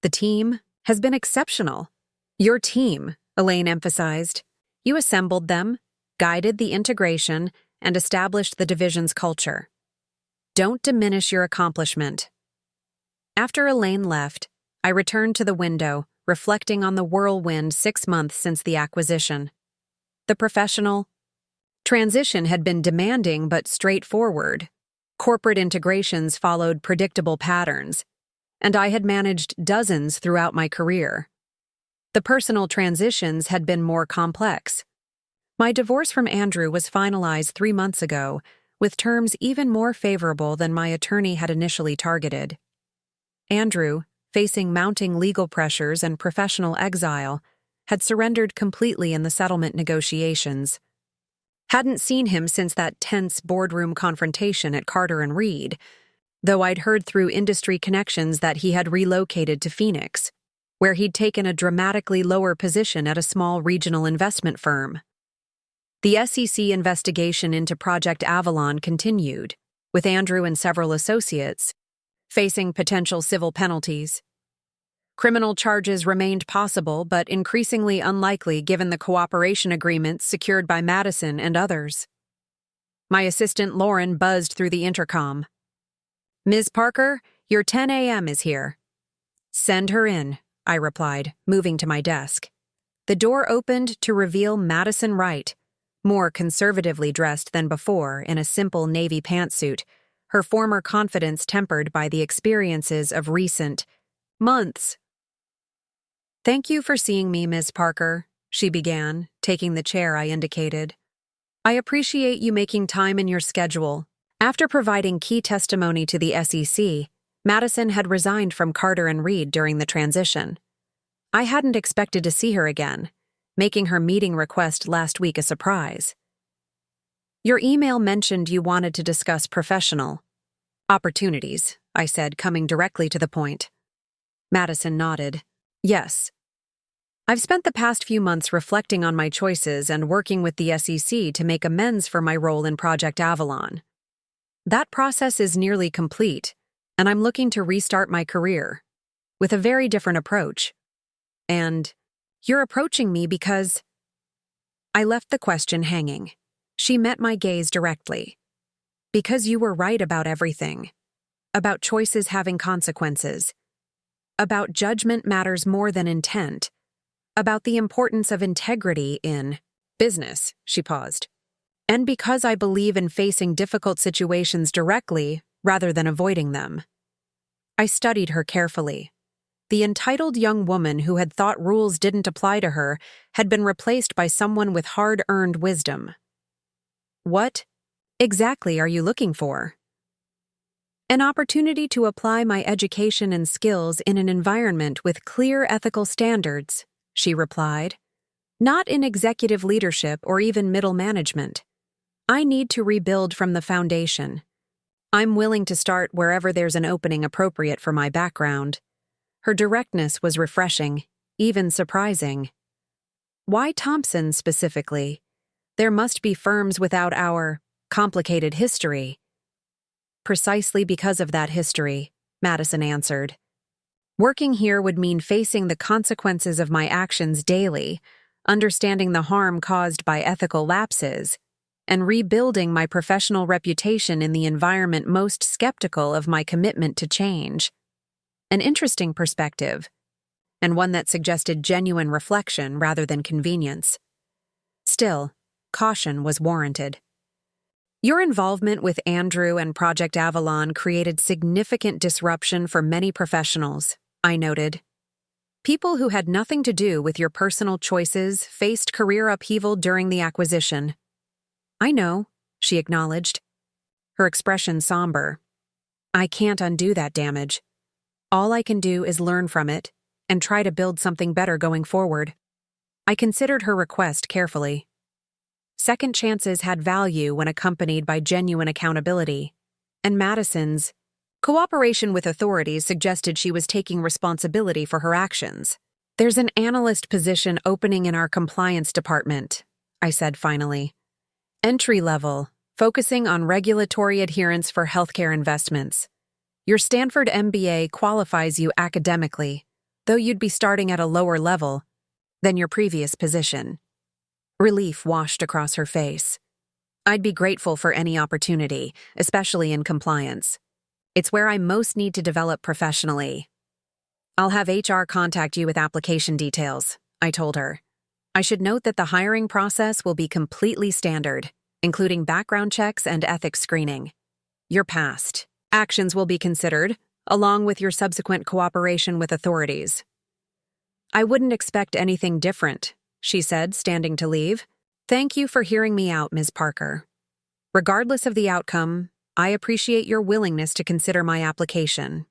"The team has been exceptional." "Your team," Elaine emphasized. "You assembled them, guided the integration, and established the division's culture. Don't diminish your accomplishment." After Elaine left, I returned to the window, reflecting on the whirlwind 6 months since the acquisition. The professional transition had been demanding but straightforward. Corporate integrations followed predictable patterns, and I had managed dozens throughout my career. The personal transitions had been more complex. My divorce from Andrew was finalized 3 months ago, with terms even more favorable than my attorney had initially targeted. Andrew, facing mounting legal pressures and professional exile, had surrendered completely in the settlement negotiations. Hadn't seen him since that tense boardroom confrontation at Carter and Reed, though I'd heard through industry connections that he had relocated to Phoenix, where he'd taken a dramatically lower position at a small regional investment firm. The SEC investigation into Project Avalon continued, with Andrew and several associates facing potential civil penalties. Criminal charges remained possible but increasingly unlikely given the cooperation agreements secured by Madison and others. My assistant Lauren buzzed through the intercom. "Ms. Parker, your 10 a.m. is here." "Send her in," I replied, moving to my desk. The door opened to reveal Madison Wright, more conservatively dressed than before in a simple navy pantsuit, her former confidence tempered by the experiences of recent months. "Thank you for seeing me, Ms. Parker," she began, taking the chair I indicated. "I appreciate you making time in your schedule." After providing key testimony to the SEC, Madison had resigned from Carter and Reed during the transition. I hadn't expected to see her again, making her meeting request last week a surprise. "Your email mentioned you wanted to discuss professional opportunities," I said, coming directly to the point. Madison nodded. Yes. I've spent the past few months reflecting on my choices and working with the SEC to make amends for my role in Project Avalon. That process is nearly complete, and I'm looking to restart my career with a very different approach. And you're approaching me because... I left the question hanging. She met my gaze directly. Because you were right about everything. About choices having consequences. About judgment matters more than intent. About the importance of integrity in business, she paused. And because I believe in facing difficult situations directly rather than avoiding them. I studied her carefully. The entitled young woman who had thought rules didn't apply to her had been replaced by someone with hard-earned wisdom. What exactly are you looking for? An opportunity to apply my education and skills in an environment with clear ethical standards, she replied. Not in executive leadership or even middle management. I need to rebuild from the foundation. I'm willing to start wherever there's an opening appropriate for my background. Her directness was refreshing, even surprising. Why Thompson specifically? There must be firms without our complicated history. Precisely because of that history, Madison answered. Working here would mean facing the consequences of my actions daily, understanding the harm caused by ethical lapses, and rebuilding my professional reputation in the environment most skeptical of my commitment to change. An interesting perspective, and one that suggested genuine reflection rather than convenience. Still, caution was warranted. Your involvement with Andrew and Project Avalon created significant disruption for many professionals, I noted. People who had nothing to do with your personal choices faced career upheaval during the acquisition. I know, she acknowledged, her expression somber. I can't undo that damage. All I can do is learn from it and try to build something better going forward. I considered her request carefully. Second chances had value when accompanied by genuine accountability, and Madison's cooperation with authorities suggested she was taking responsibility for her actions. There's an analyst position opening in our compliance department, I said finally. Entry level, focusing on regulatory adherence for healthcare investments. Your Stanford MBA qualifies you academically, though you'd be starting at a lower level than your previous position. Relief washed across her face. I'd be grateful for any opportunity, especially in compliance. It's where I most need to develop professionally. I'll have HR contact you with application details, I told her. I should note that the hiring process will be completely standard, including background checks and ethics screening. Your past actions will be considered, along with your subsequent cooperation with authorities. I wouldn't expect anything different, she said, standing to leave. Thank you for hearing me out, Ms. Parker. Regardless of the outcome, I appreciate your willingness to consider my application.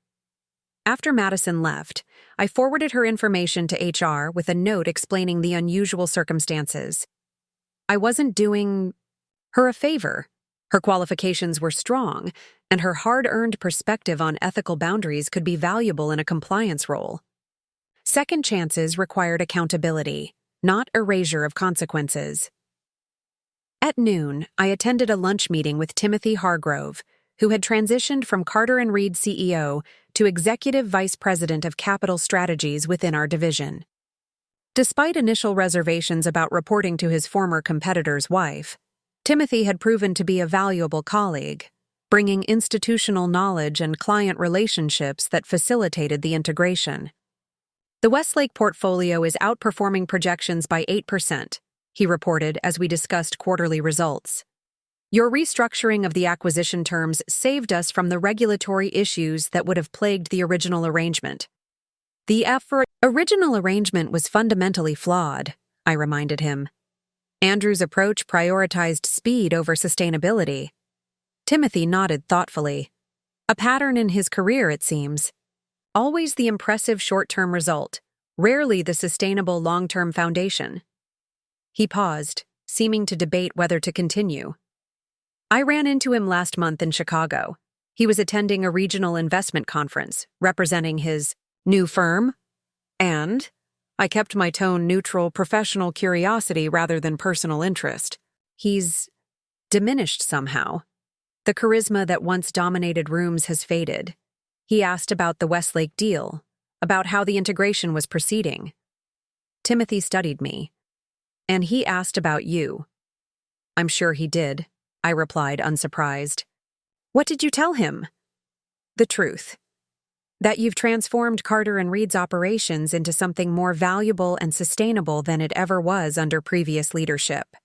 After Madison left, I forwarded her information to HR with a note explaining the unusual circumstances. I wasn't doing her a favor. Her qualifications were strong, and her hard-earned perspective on ethical boundaries could be valuable in a compliance role. Second chances required accountability, not erasure of consequences. At noon, I attended a lunch meeting with Timothy Hargrove, who had transitioned from Carter & Reed CEO to Executive Vice President of Capital Strategies within our division. Despite initial reservations about reporting to his former competitor's wife, Timothy had proven to be a valuable colleague, bringing institutional knowledge and client relationships that facilitated the integration. The Westlake portfolio is outperforming projections by 8%, he reported as we discussed quarterly results. Your restructuring of the acquisition terms saved us from the regulatory issues that would have plagued the original arrangement. The original arrangement was fundamentally flawed, I reminded him. Andrew's approach prioritized speed over sustainability. Timothy nodded thoughtfully. A pattern in his career, it seems. Always the impressive short-term result, rarely the sustainable long-term foundation. He paused, seeming to debate whether to continue. I ran into him last month in Chicago. He was attending a regional investment conference, representing his new firm, and I kept my tone neutral, professional curiosity rather than personal interest. He's diminished somehow. The charisma that once dominated rooms has faded. He asked about the Westlake deal, about how the integration was proceeding. Timothy studied me. And he asked about you. I'm sure he did, I replied, unsurprised. What did you tell him? The truth. That you've transformed Carter and Reed's operations into something more valuable and sustainable than it ever was under previous leadership.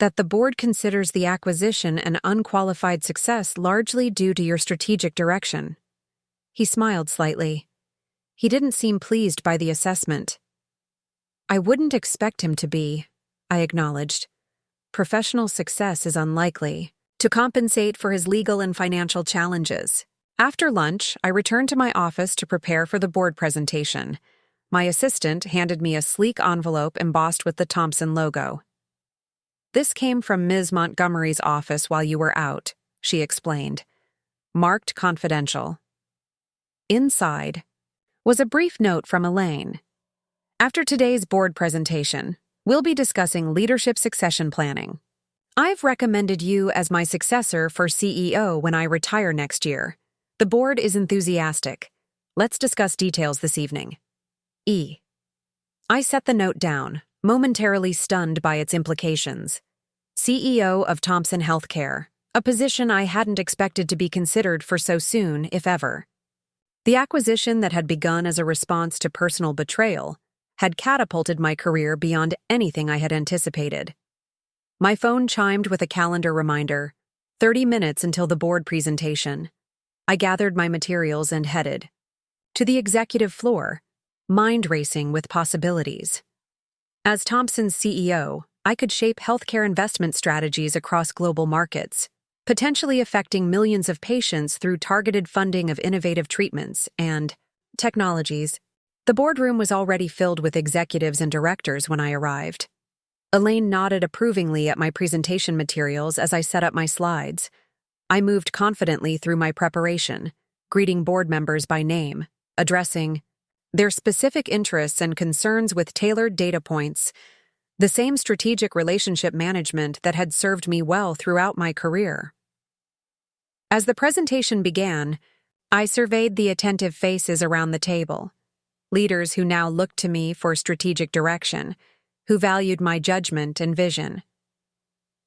That the board considers the acquisition an unqualified success largely due to your strategic direction. He smiled slightly. He didn't seem pleased by the assessment. I wouldn't expect him to be, I acknowledged. Professional success is unlikely to compensate for his legal and financial challenges. After lunch, I returned to my office to prepare for the board presentation. My assistant handed me a sleek envelope embossed with the Thompson logo. This came from Ms. Montgomery's office while you were out, she explained. Marked confidential. Inside was a brief note from Elaine. After today's board presentation, we'll be discussing leadership succession planning. I've recommended you as my successor for CEO when I retire next year. The board is enthusiastic. Let's discuss details this evening. E. I set the note down, momentarily stunned by its implications. CEO of Thompson Healthcare, a position I hadn't expected to be considered for so soon, if ever. The acquisition that had begun as a response to personal betrayal had catapulted my career beyond anything I had anticipated. My phone chimed with a calendar reminder, 30 minutes until the board presentation. I gathered my materials and headed to the executive floor, mind racing with possibilities. As Thompson's CEO, I could shape healthcare investment strategies across global markets, potentially affecting millions of patients through targeted funding of innovative treatments and technologies. The boardroom was already filled with executives and directors when I arrived. Elaine nodded approvingly at my presentation materials as I set up my slides. I moved confidently through my preparation, greeting board members by name, addressing their specific interests and concerns with tailored data points, the same strategic relationship management that had served me well throughout my career. As the presentation began, I surveyed the attentive faces around the table, leaders who now looked to me for strategic direction, who valued my judgment and vision.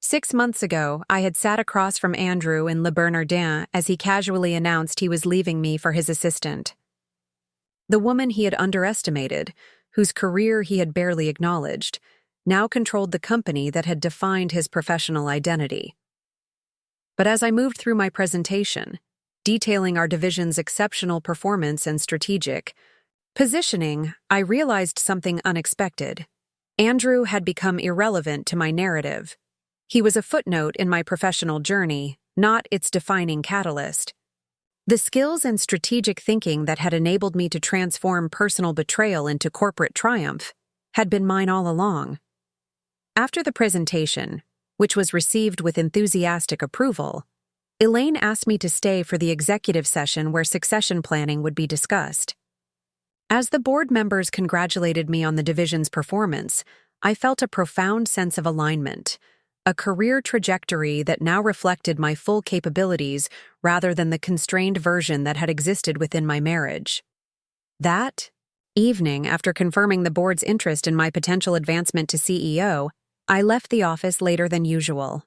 6 months ago, I had sat across from Andrew in Le Bernardin as he casually announced he was leaving me for his assistant. The woman he had underestimated, whose career he had barely acknowledged, now controlled the company that had defined his professional identity. But as I moved through my presentation, detailing our division's exceptional performance and strategic positioning, I realized something unexpected. Andrew had become irrelevant to my narrative. He was a footnote in my professional journey, not its defining catalyst. The skills and strategic thinking that had enabled me to transform personal betrayal into corporate triumph had been mine all along. After the presentation, which was received with enthusiastic approval, Elaine asked me to stay for the executive session where succession planning would be discussed. As the board members congratulated me on the division's performance, I felt a profound sense of alignment, a career trajectory that now reflected my full capabilities rather than the constrained version that had existed within my marriage. That evening, after confirming the board's interest in my potential advancement to CEO, I left the office later than usual.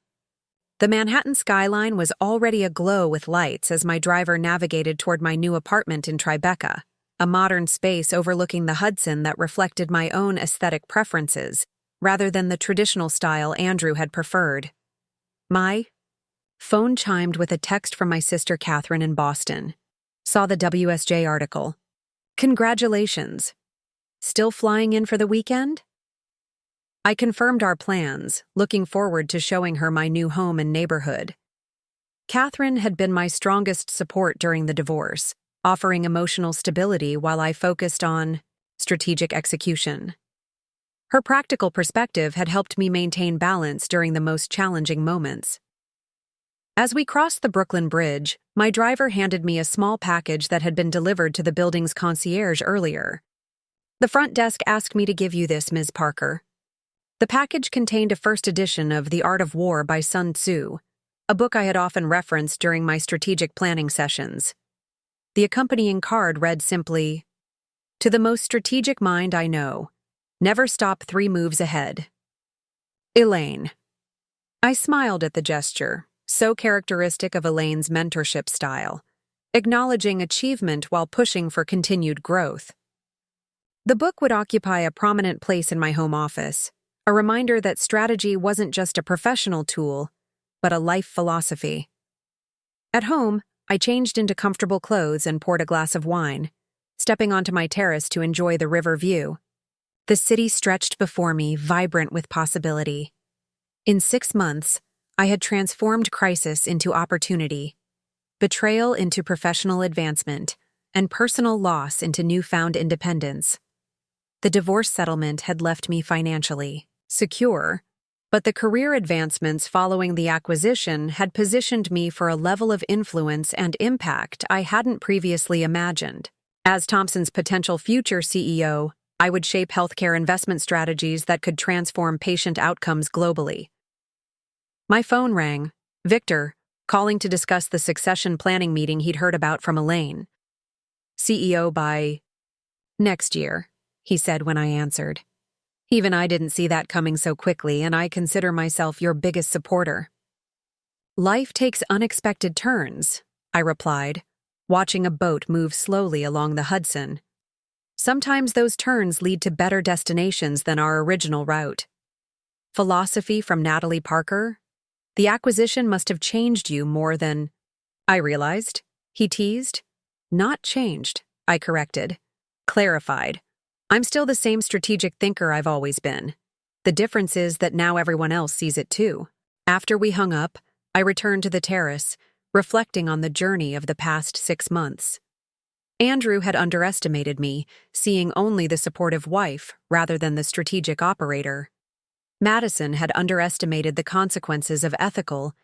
The Manhattan skyline was already aglow with lights as my driver navigated toward my new apartment in Tribeca, a modern space overlooking the Hudson that reflected my own aesthetic preferences, rather than the traditional style Andrew had preferred. My phone chimed with a text from my sister Catherine in Boston. Saw the WSJ article. Congratulations. Still flying in for the weekend? I confirmed our plans, looking forward to showing her my new home and neighborhood. Catherine had been my strongest support during the divorce, offering emotional stability while I focused on strategic execution. Her practical perspective had helped me maintain balance during the most challenging moments. As we crossed the Brooklyn Bridge, my driver handed me a small package that had been delivered to the building's concierge earlier. "The front desk asked me to give you this, Ms. Parker." The package contained a first edition of The Art of War by Sun Tzu, a book I had often referenced during my strategic planning sessions. The accompanying card read simply, "To the most strategic mind I know, never stop 3 moves ahead. Elaine." I smiled at the gesture, so characteristic of Elaine's mentorship style, acknowledging achievement while pushing for continued growth. The book would occupy a prominent place in my home office, a reminder that strategy wasn't just a professional tool, but a life philosophy. At home, I changed into comfortable clothes and poured a glass of wine, stepping onto my terrace to enjoy the river view. The city stretched before me, vibrant with possibility. In 6 months, I had transformed crisis into opportunity, betrayal into professional advancement, and personal loss into newfound independence. The divorce settlement had left me financially secure, but the career advancements following the acquisition had positioned me for a level of influence and impact I hadn't previously imagined. As Thomson's potential future CEO, I would shape healthcare investment strategies that could transform patient outcomes globally. My phone rang. Victor, calling to discuss the succession planning meeting he'd heard about from Elaine. "CEO by next year," he said when I answered. "Even I didn't see that coming so quickly, and I consider myself your biggest supporter." "Life takes unexpected turns," I replied, watching a boat move slowly along the Hudson. "Sometimes those turns lead to better destinations than our original route." "Philosophy from Natalie Parker? The acquisition must have changed you more than I realized," he teased. "Not changed," I corrected. Clarified. "I'm still the same strategic thinker I've always been. The difference is that now everyone else sees it too." After we hung up, I returned to the terrace, reflecting on the journey of the past 6 months. Andrew had underestimated me, seeing only the supportive wife rather than the strategic operator. Madison had underestimated the consequences of ethical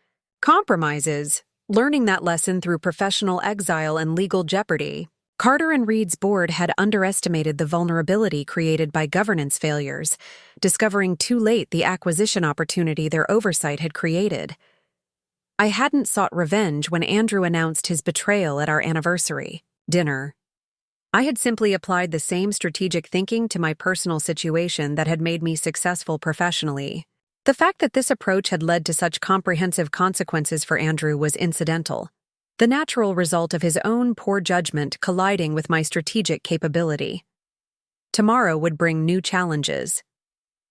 compromises, learning that lesson through professional exile and legal jeopardy. Carter and Reed's board had underestimated the vulnerability created by governance failures, discovering too late the acquisition opportunity their oversight had created. I hadn't sought revenge when Andrew announced his betrayal at our anniversary dinner. I had simply applied the same strategic thinking to my personal situation that had made me successful professionally. The fact that this approach had led to such comprehensive consequences for Andrew was incidental, the natural result of his own poor judgment colliding with my strategic capability. Tomorrow would bring new challenges.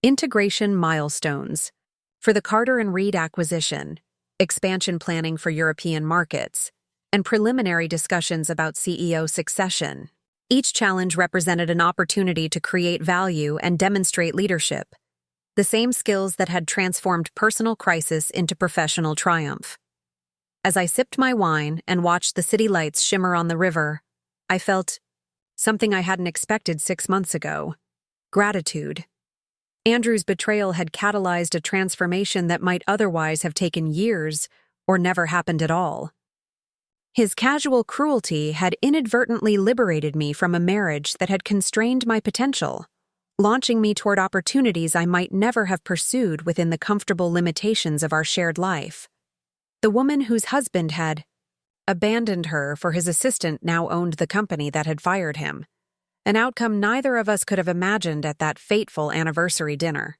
Integration milestones. For the Carter and Reed acquisition, expansion planning for European markets, and preliminary discussions about CEO succession. Each challenge represented an opportunity to create value and demonstrate leadership, the same skills that had transformed personal crisis into professional triumph. As I sipped my wine and watched the city lights shimmer on the river, I felt something I hadn't expected 6 months ago: gratitude. Andrew's betrayal had catalyzed a transformation that might otherwise have taken years or never happened at all. His casual cruelty had inadvertently liberated me from a marriage that had constrained my potential, launching me toward opportunities I might never have pursued within the comfortable limitations of our shared life. The woman whose husband had abandoned her for his assistant now owned the company that had fired him, an outcome neither of us could have imagined at that fateful anniversary dinner.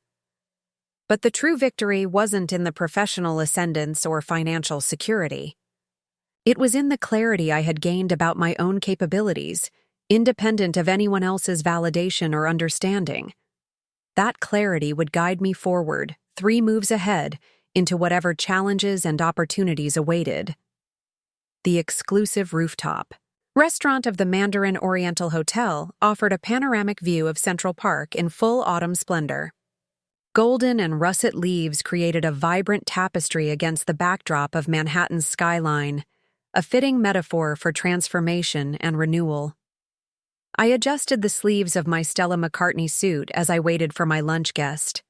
But the true victory wasn't in the professional ascendance or financial security. It was in the clarity I had gained about my own capabilities, independent of anyone else's validation or understanding. That clarity would guide me forward, 3 moves ahead, into whatever challenges and opportunities awaited. The exclusive rooftop restaurant of the Mandarin Oriental Hotel offered a panoramic view of Central Park in full autumn splendor. Golden and russet leaves created a vibrant tapestry against the backdrop of Manhattan's skyline, a fitting metaphor for transformation and renewal. I adjusted the sleeves of my Stella McCartney suit as I waited for my lunch guest.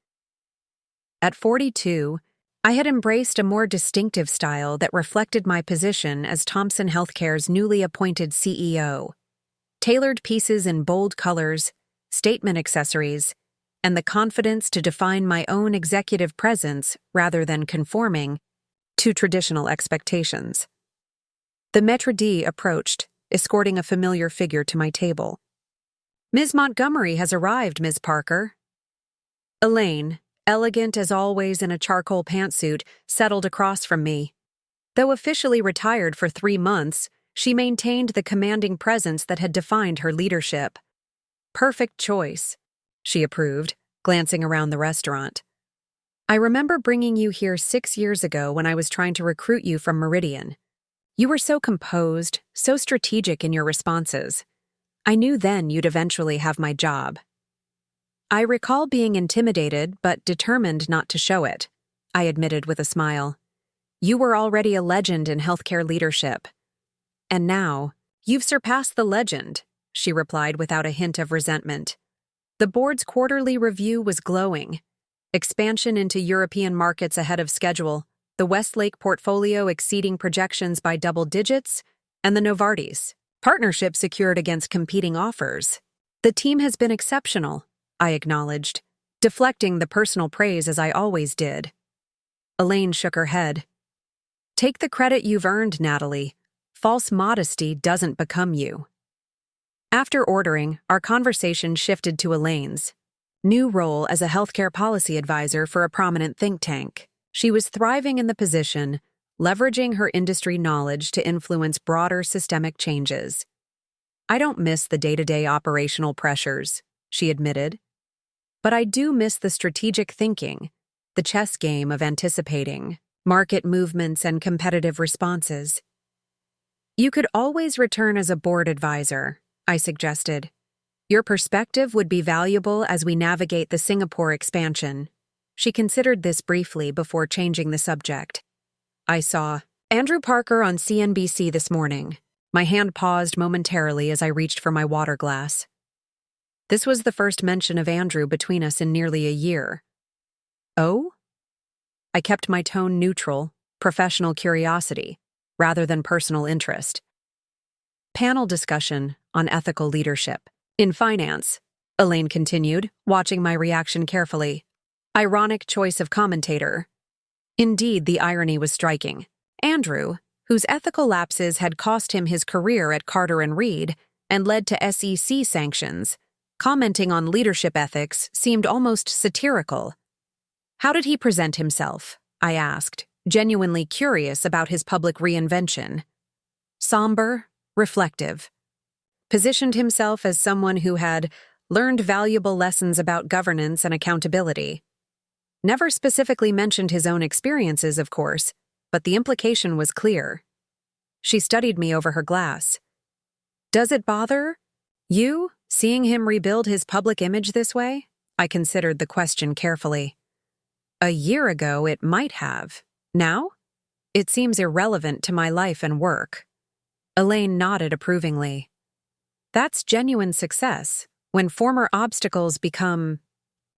At 42, I had embraced a more distinctive style that reflected my position as Thomson Healthcare's newly appointed CEO. Tailored pieces in bold colors, statement accessories, and the confidence to define my own executive presence rather than conforming to traditional expectations. The maître d' approached, escorting a familiar figure to my table. "Ms. Montgomery has arrived, Ms. Parker." Elaine, elegant as always in a charcoal pantsuit, settled across from me. Though officially retired for 3 months, she maintained the commanding presence that had defined her leadership. "Perfect choice," she approved, glancing around the restaurant. "I remember bringing you here 6 years ago when I was trying to recruit you from Meridian. You were so composed, so strategic in your responses. I knew then you'd eventually have my job." "I recall being intimidated but determined not to show it," I admitted with a smile. "You were already a legend in healthcare leadership." "And now, you've surpassed the legend," she replied without a hint of resentment. The board's quarterly review was glowing. Expansion into European markets ahead of schedule, the Westlake portfolio exceeding projections by double digits, and the Novartis partnership secured against competing offers. "The team has been exceptional," I acknowledged, deflecting the personal praise as I always did. Elaine shook her head. "Take the credit you've earned, Natalie. False modesty doesn't become you." After ordering, our conversation shifted to Elaine's new role as a healthcare policy advisor for a prominent think tank. She was thriving in the position, leveraging her industry knowledge to influence broader systemic changes. "I don't miss the day-to-day operational pressures," she admitted. "But I do miss the strategic thinking, the chess game of anticipating market movements and competitive responses." "You could always return as a board advisor," I suggested. "Your perspective would be valuable as we navigate the Singapore expansion." She considered this briefly before changing the subject. "I saw Andrew Parker on CNBC this morning." My hand paused momentarily as I reached for my water glass. This was the first mention of Andrew between us in nearly a year. "Oh?" I kept my tone neutral, professional curiosity, rather than personal interest. "Panel discussion on ethical leadership in finance," Elaine continued, watching my reaction carefully. Ironic choice of commentator. Indeed, the irony was striking. Andrew, whose ethical lapses had cost him his career at Carter and Reed and led to SEC sanctions, commenting on leadership ethics seemed almost satirical. "How did he present himself?" I asked, genuinely curious about his public reinvention. "Somber, reflective. Positioned himself as someone who had learned valuable lessons about governance and accountability. Never specifically mentioned his own experiences, of course, but the implication was clear." She studied me over her glass. "Does it bother you, seeing him rebuild his public image this way?" I considered the question carefully. "A year ago, it might have. Now? It seems irrelevant to my life and work." Elaine nodded approvingly. "That's genuine success, when former obstacles become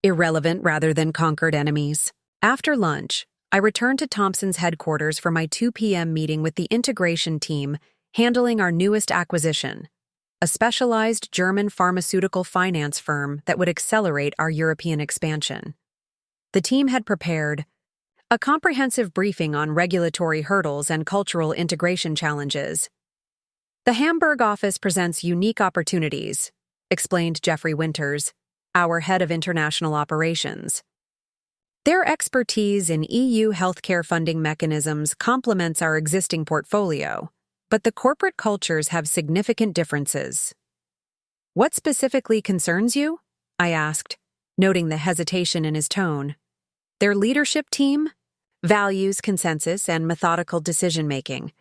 irrelevant rather than conquered enemies." After lunch, I returned to Thomson's headquarters for my 2 p.m. meeting with the integration team handling our newest acquisition, a specialized German pharmaceutical finance firm that would accelerate our European expansion. The team had prepared a comprehensive briefing on regulatory hurdles and cultural integration challenges. "The Hamburg office presents unique opportunities," explained Jeffrey Winters, our head of international operations. "Their expertise in EU healthcare funding mechanisms complements our existing portfolio, but the corporate cultures have significant differences." "What specifically concerns you?" I asked, noting the hesitation in his tone. "Their leadership team values consensus and methodical decision-making.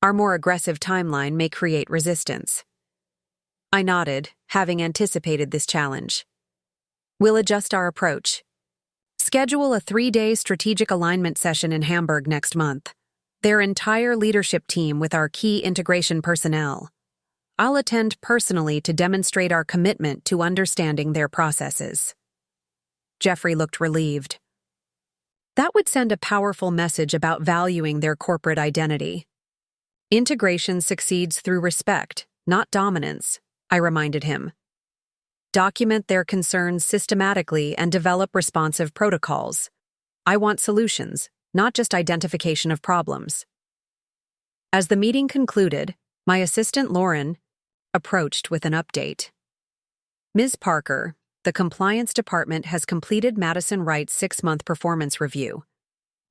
Our more aggressive timeline may create resistance." I nodded, having anticipated this challenge. "We'll adjust our approach. Schedule a 3-day strategic alignment session in Hamburg next month. Their entire leadership team with our key integration personnel. I'll attend personally to demonstrate our commitment to understanding their processes." Jeffrey looked relieved. That would send a powerful message about valuing their corporate identity. Integration succeeds through respect, not dominance, I reminded him. Document their concerns systematically and develop responsive protocols. I want solutions, not just identification of problems. As the meeting concluded, my assistant Lauren approached with an update. Ms. Parker, the compliance department has completed Madison Wright's 6-month performance review.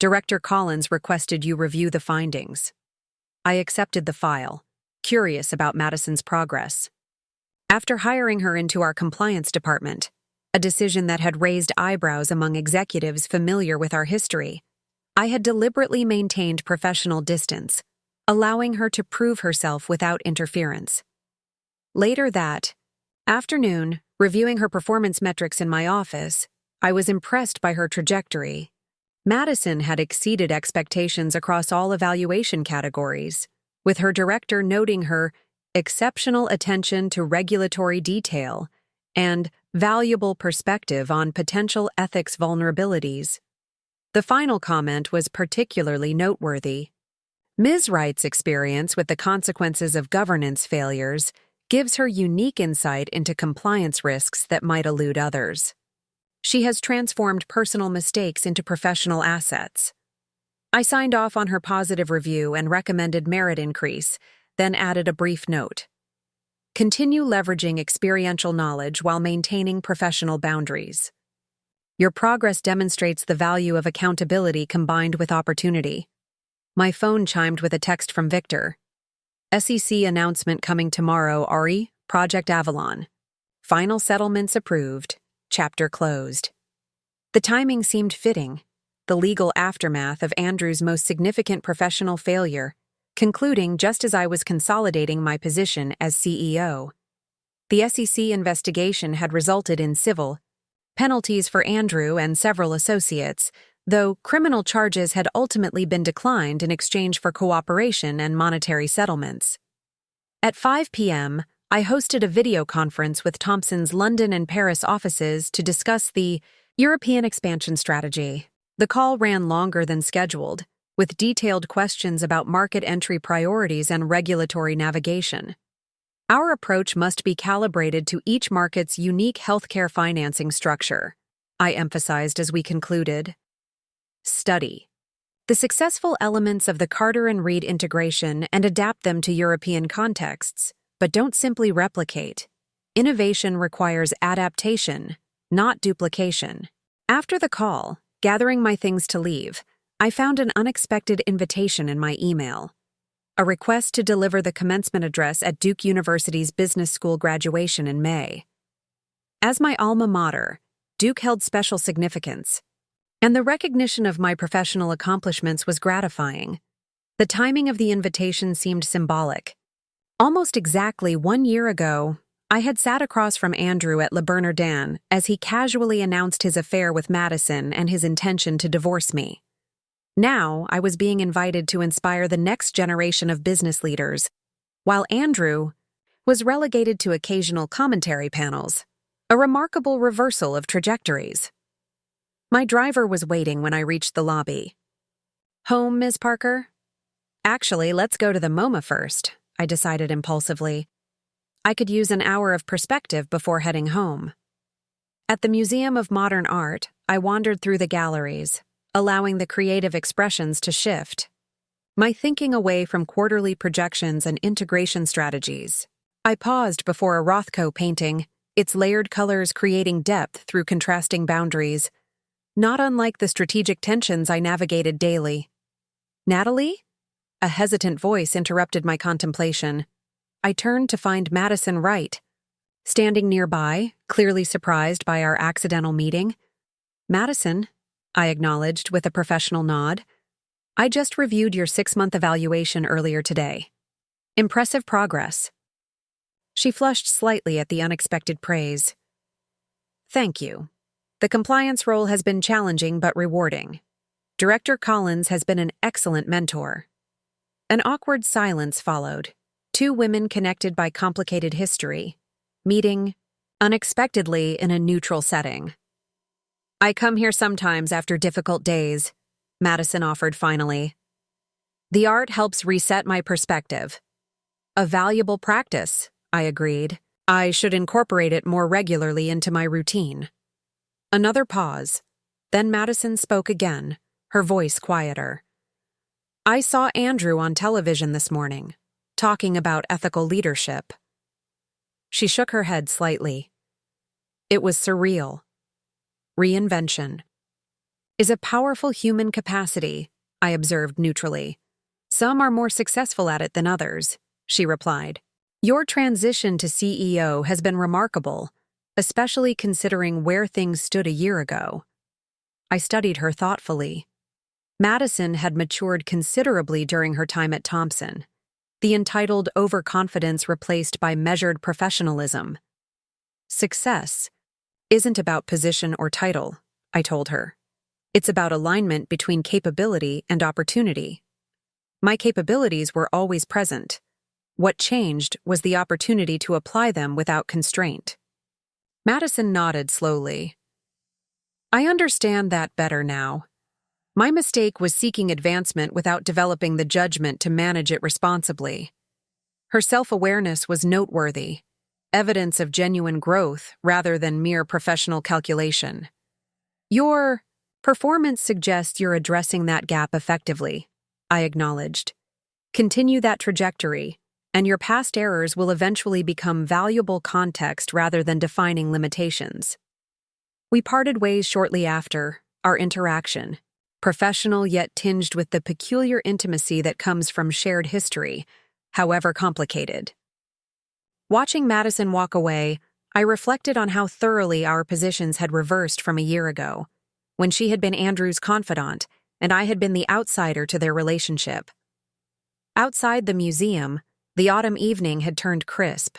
Director Collins requested you review the findings. I accepted the file, curious about Madison's progress. After hiring her into our compliance department, a decision that had raised eyebrows among executives familiar with our history, I had deliberately maintained professional distance, allowing her to prove herself without interference. Later that afternoon, reviewing her performance metrics in my office, I was impressed by her trajectory. Madison had exceeded expectations across all evaluation categories, with her director noting her exceptional attention to regulatory detail and valuable perspective on potential ethics vulnerabilities. The final comment was particularly noteworthy. Ms. Wright's experience with the consequences of governance failures gives her unique insight into compliance risks that might elude others. She has transformed personal mistakes into professional assets. I signed off on her positive review and recommended merit increase, then added a brief note. Continue leveraging experiential knowledge while maintaining professional boundaries. Your progress demonstrates the value of accountability combined with opportunity. My phone chimed with a text from Victor. SEC announcement coming tomorrow, Ari, Project Avalon. Final settlements approved. Chapter closed. The timing seemed fitting, the legal aftermath of Andrew's most significant professional failure, concluding just as I was consolidating my position as CEO. The SEC investigation had resulted in civil penalties for Andrew and several associates, though criminal charges had ultimately been declined in exchange for cooperation and monetary settlements. At 5 p.m., I hosted a video conference with Thomson's London and Paris offices to discuss the European expansion strategy. The call ran longer than scheduled, with detailed questions about market entry priorities and regulatory navigation. Our approach must be calibrated to each market's unique healthcare financing structure, I emphasized as we concluded. Study the successful elements of the Carter and Reed integration and adapt them to European contexts, but don't simply replicate. Innovation requires adaptation, not duplication. After the call, gathering my things to leave, I found an unexpected invitation in my email. A request to deliver the commencement address at Duke University's Business School graduation in May. As my alma mater, Duke held special significance, and the recognition of my professional accomplishments was gratifying. The timing of the invitation seemed symbolic. Almost exactly 1 year ago, I had sat across from Andrew at Le Bernardin as he casually announced his affair with Madison and his intention to divorce me. Now, I was being invited to inspire the next generation of business leaders, while Andrew was relegated to occasional commentary panels, a remarkable reversal of trajectories. My driver was waiting when I reached the lobby. Home, Ms. Parker? Actually, let's go to the MoMA first, I decided impulsively. I could use an hour of perspective before heading home. At the Museum of Modern Art, I wandered through the galleries, allowing the creative expressions to shift. My thinking away from quarterly projections and integration strategies. I paused before a Rothko painting, its layered colors creating depth through contrasting boundaries, not unlike the strategic tensions I navigated daily. Natalie? A hesitant voice interrupted my contemplation. I turned to find Madison Wright, standing nearby, clearly surprised by our accidental meeting. Madison, I acknowledged with a professional nod. I just reviewed your 6-month evaluation earlier today. Impressive progress. She flushed slightly at the unexpected praise. Thank you. The compliance role has been challenging but rewarding. Director Collins has been an excellent mentor. An awkward silence followed. 2 women connected by complicated history, meeting unexpectedly in a neutral setting. I come here sometimes after difficult days, Madison offered finally. The art helps reset my perspective. A valuable practice, I agreed. I should incorporate it more regularly into my routine. Another pause. Then Madison spoke again, her voice quieter. I saw Andrew on television this morning, talking about ethical leadership. She shook her head slightly. It was surreal. Reinvention is a powerful human capacity, I observed neutrally. Some are more successful at it than others, she replied. Your transition to CEO has been remarkable, especially considering where things stood a year ago. I studied her thoughtfully. Madison had matured considerably during her time at Thomson, the entitled overconfidence replaced by measured professionalism. Success isn't about position or title, I told her. It's about alignment between capability and opportunity. My capabilities were always present. What changed was the opportunity to apply them without constraint. Madison nodded slowly. I understand that better now. My mistake was seeking advancement without developing the judgment to manage it responsibly. Her self-awareness was noteworthy, evidence of genuine growth rather than mere professional calculation. Your performance suggests you're addressing that gap effectively, I acknowledged. Continue that trajectory, and your past errors will eventually become valuable context rather than defining limitations. We parted ways shortly after, our interaction, professional yet tinged with the peculiar intimacy that comes from shared history, however complicated. Watching Madison walk away, I reflected on how thoroughly our positions had reversed from a year ago, when she had been Andrew's confidant and I had been the outsider to their relationship. Outside the museum, the autumn evening had turned crisp.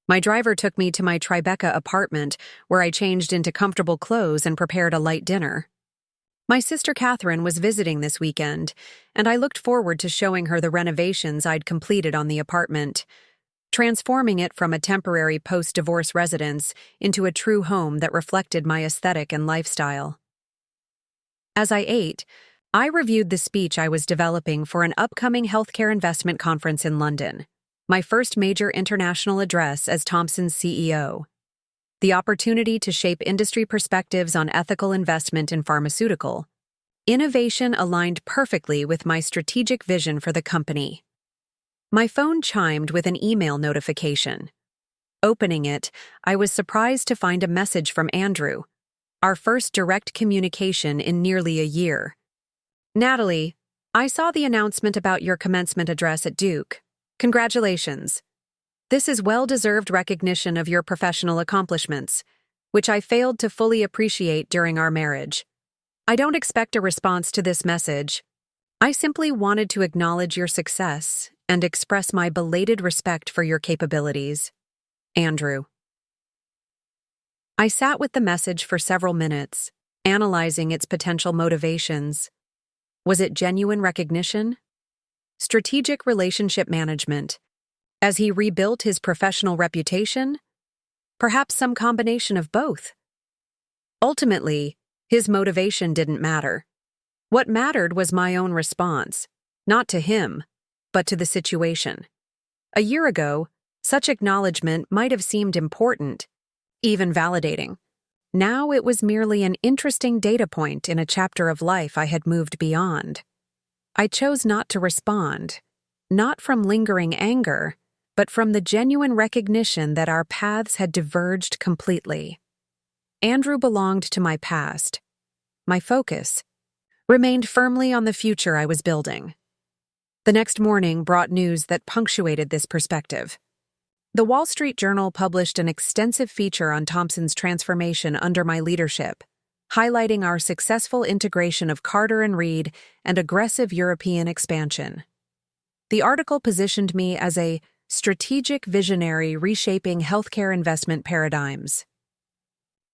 My driver took me to my Tribeca apartment, where I changed into comfortable clothes and prepared a light dinner. My sister Catherine was visiting this weekend, and I looked forward to showing her the renovations I'd completed on the apartment, transforming it from a temporary post-divorce residence into a true home that reflected my aesthetic and lifestyle. As I ate, I reviewed the speech I was developing for an upcoming healthcare investment conference in London, my first major international address as Thomson's CEO. The opportunity to shape industry perspectives on ethical investment in pharmaceutical innovation aligned perfectly with my strategic vision for the company. My phone chimed with an email notification. Opening it, I was surprised to find a message from Andrew, our first direct communication in nearly a year. Natalie, I saw the announcement about your commencement address at Duke. Congratulations. This is well-deserved recognition of your professional accomplishments, which I failed to fully appreciate during our marriage. I don't expect a response to this message. I simply wanted to acknowledge your success and express my belated respect for your capabilities. Andrew. I sat with the message for several minutes, analyzing its potential motivations. Was it genuine recognition? Strategic relationship management, as he rebuilt his professional reputation? Perhaps some combination of both. Ultimately, his motivation didn't matter. What mattered was my own response, not to him, but to the situation. A year ago, such acknowledgement might have seemed important, even validating. Now it was merely an interesting data point in a chapter of life I had moved beyond. I chose not to respond, not from lingering anger, but from the genuine recognition that our paths had diverged completely. Andrew belonged to my past. My focus remained firmly on the future I was building. The next morning brought news that punctuated this perspective. The Wall Street Journal published an extensive feature on Thomson's transformation under my leadership, highlighting our successful integration of Carter and Reed and aggressive European expansion. The article positioned me as a strategic visionary reshaping healthcare investment paradigms.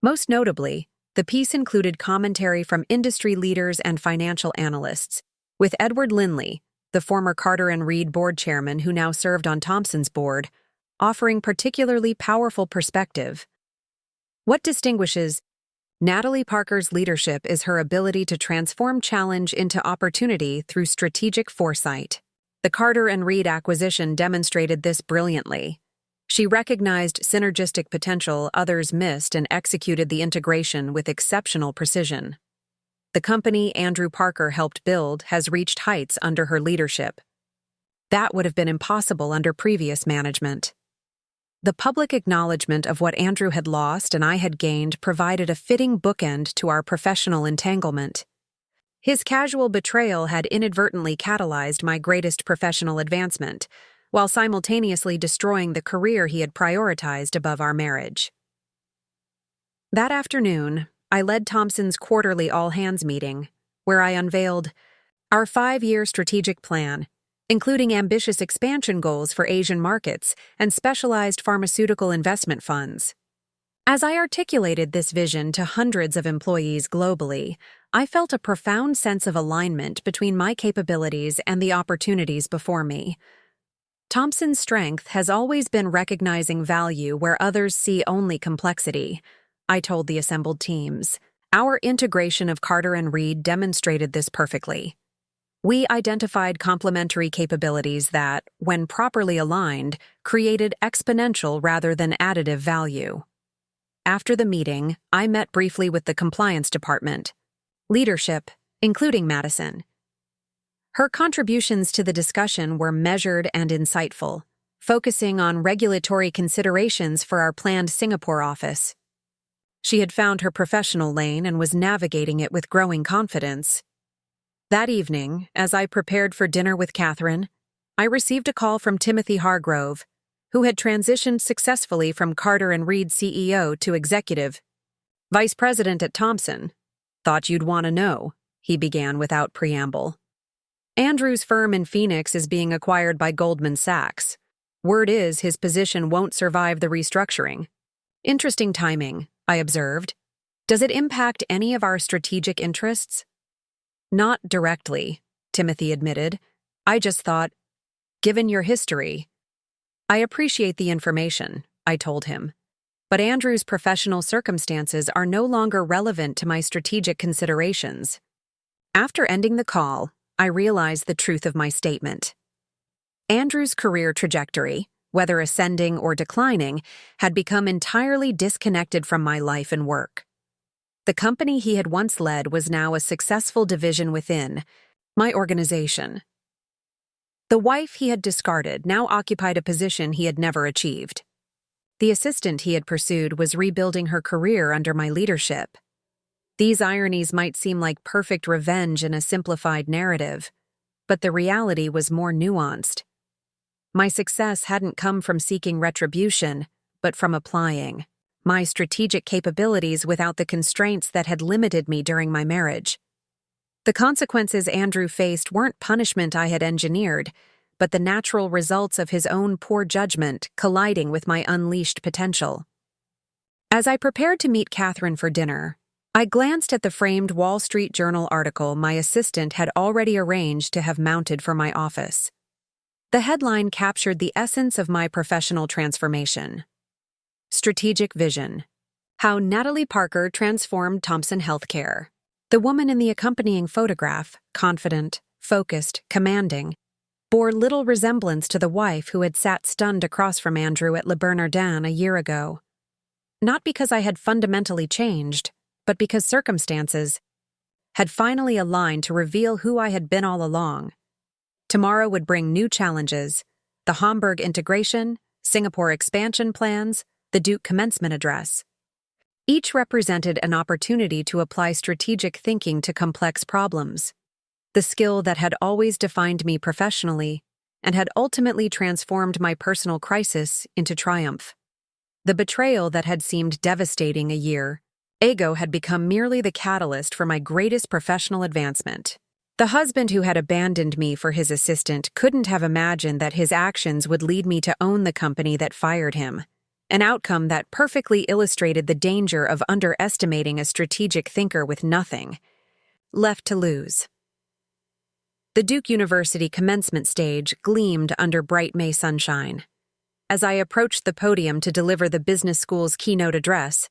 Most notably, the piece included commentary from industry leaders and financial analysts, with Edward Linley, the former Carter and Reed board chairman who now served on Thomson's board, offering particularly powerful perspective. What distinguishes Natalie Parker's leadership is her ability to transform challenge into opportunity through strategic foresight. The Carter and Reed acquisition demonstrated this brilliantly. She recognized synergistic potential others missed and executed the integration with exceptional precision. The company Andrew Parker helped build has reached heights under her leadership. That would have been impossible under previous management. The public acknowledgement of what Andrew had lost and I had gained provided a fitting bookend to our professional entanglement. His casual betrayal had inadvertently catalyzed my greatest professional advancement, while simultaneously destroying the career he had prioritized above our marriage. That afternoon, I led Thomson's quarterly all-hands meeting, where I unveiled our 5-year strategic plan, including ambitious expansion goals for Asian markets and specialized pharmaceutical investment funds. As I articulated this vision to hundreds of employees globally, I felt a profound sense of alignment between my capabilities and the opportunities before me. Thomson's strength has always been recognizing value where others see only complexity, I told the assembled teams. Our integration of Carter and Reed demonstrated this perfectly. We identified complementary capabilities that, when properly aligned, created exponential rather than additive value. After the meeting, I met briefly with the compliance department, leadership, including Madison. Her contributions to the discussion were measured and insightful, focusing on regulatory considerations for our planned Singapore office. She had found her professional lane and was navigating it with growing confidence. That evening, as I prepared for dinner with Catherine, I received a call from Timothy Hargrove, who had transitioned successfully from Carter and Reed CEO to executive vice president at Thomson. "Thought you'd want to know," he began without preamble. "Andrew's firm in Phoenix is being acquired by Goldman Sachs. Word is his position won't survive the restructuring." "Interesting timing," I observed. "Does it impact any of our strategic interests?" "Not directly," Timothy admitted. "I just thought, given your history—" "I appreciate the information," I told him. "But Andrew's professional circumstances are no longer relevant to my strategic considerations." After ending the call, I realized the truth of my statement. Andrew's career trajectory, whether ascending or declining, had become entirely disconnected from my life and work. The company he had once led was now a successful division within my organization. The wife he had discarded now occupied a position he had never achieved. The assistant he had pursued was rebuilding her career under my leadership. These ironies might seem like perfect revenge in a simplified narrative, but the reality was more nuanced. My success hadn't come from seeking retribution, but from applying my strategic capabilities without the constraints that had limited me during my marriage. The consequences Andrew faced weren't punishment I had engineered, but the natural results of his own poor judgment colliding with my unleashed potential. As I prepared to meet Catherine for dinner, I glanced at the framed Wall Street Journal article my assistant had already arranged to have mounted for my office. The headline captured the essence of my professional transformation. Strategic Vision: How Natalie Parker Transformed Thomson Healthcare. The woman in the accompanying photograph, confident, focused, commanding, bore little resemblance to the wife who had sat stunned across from Andrew at Le Bernardin a year ago. Not because I had fundamentally changed, but because circumstances had finally aligned to reveal who I had been all along. Tomorrow would bring new challenges: the Hamburg integration, Singapore expansion plans, the Duke commencement address. Each represented an opportunity to apply strategic thinking to complex problems, the skill that had always defined me professionally and had ultimately transformed my personal crisis into triumph. The betrayal that had seemed devastating a year ago had become merely the catalyst for my greatest professional advancement. The husband who had abandoned me for his assistant couldn't have imagined that his actions would lead me to own the company that fired him, an outcome that perfectly illustrated the danger of underestimating a strategic thinker with nothing left to lose. The Duke University commencement stage gleamed under bright May sunshine. As I approached the podium to deliver the business school's keynote address,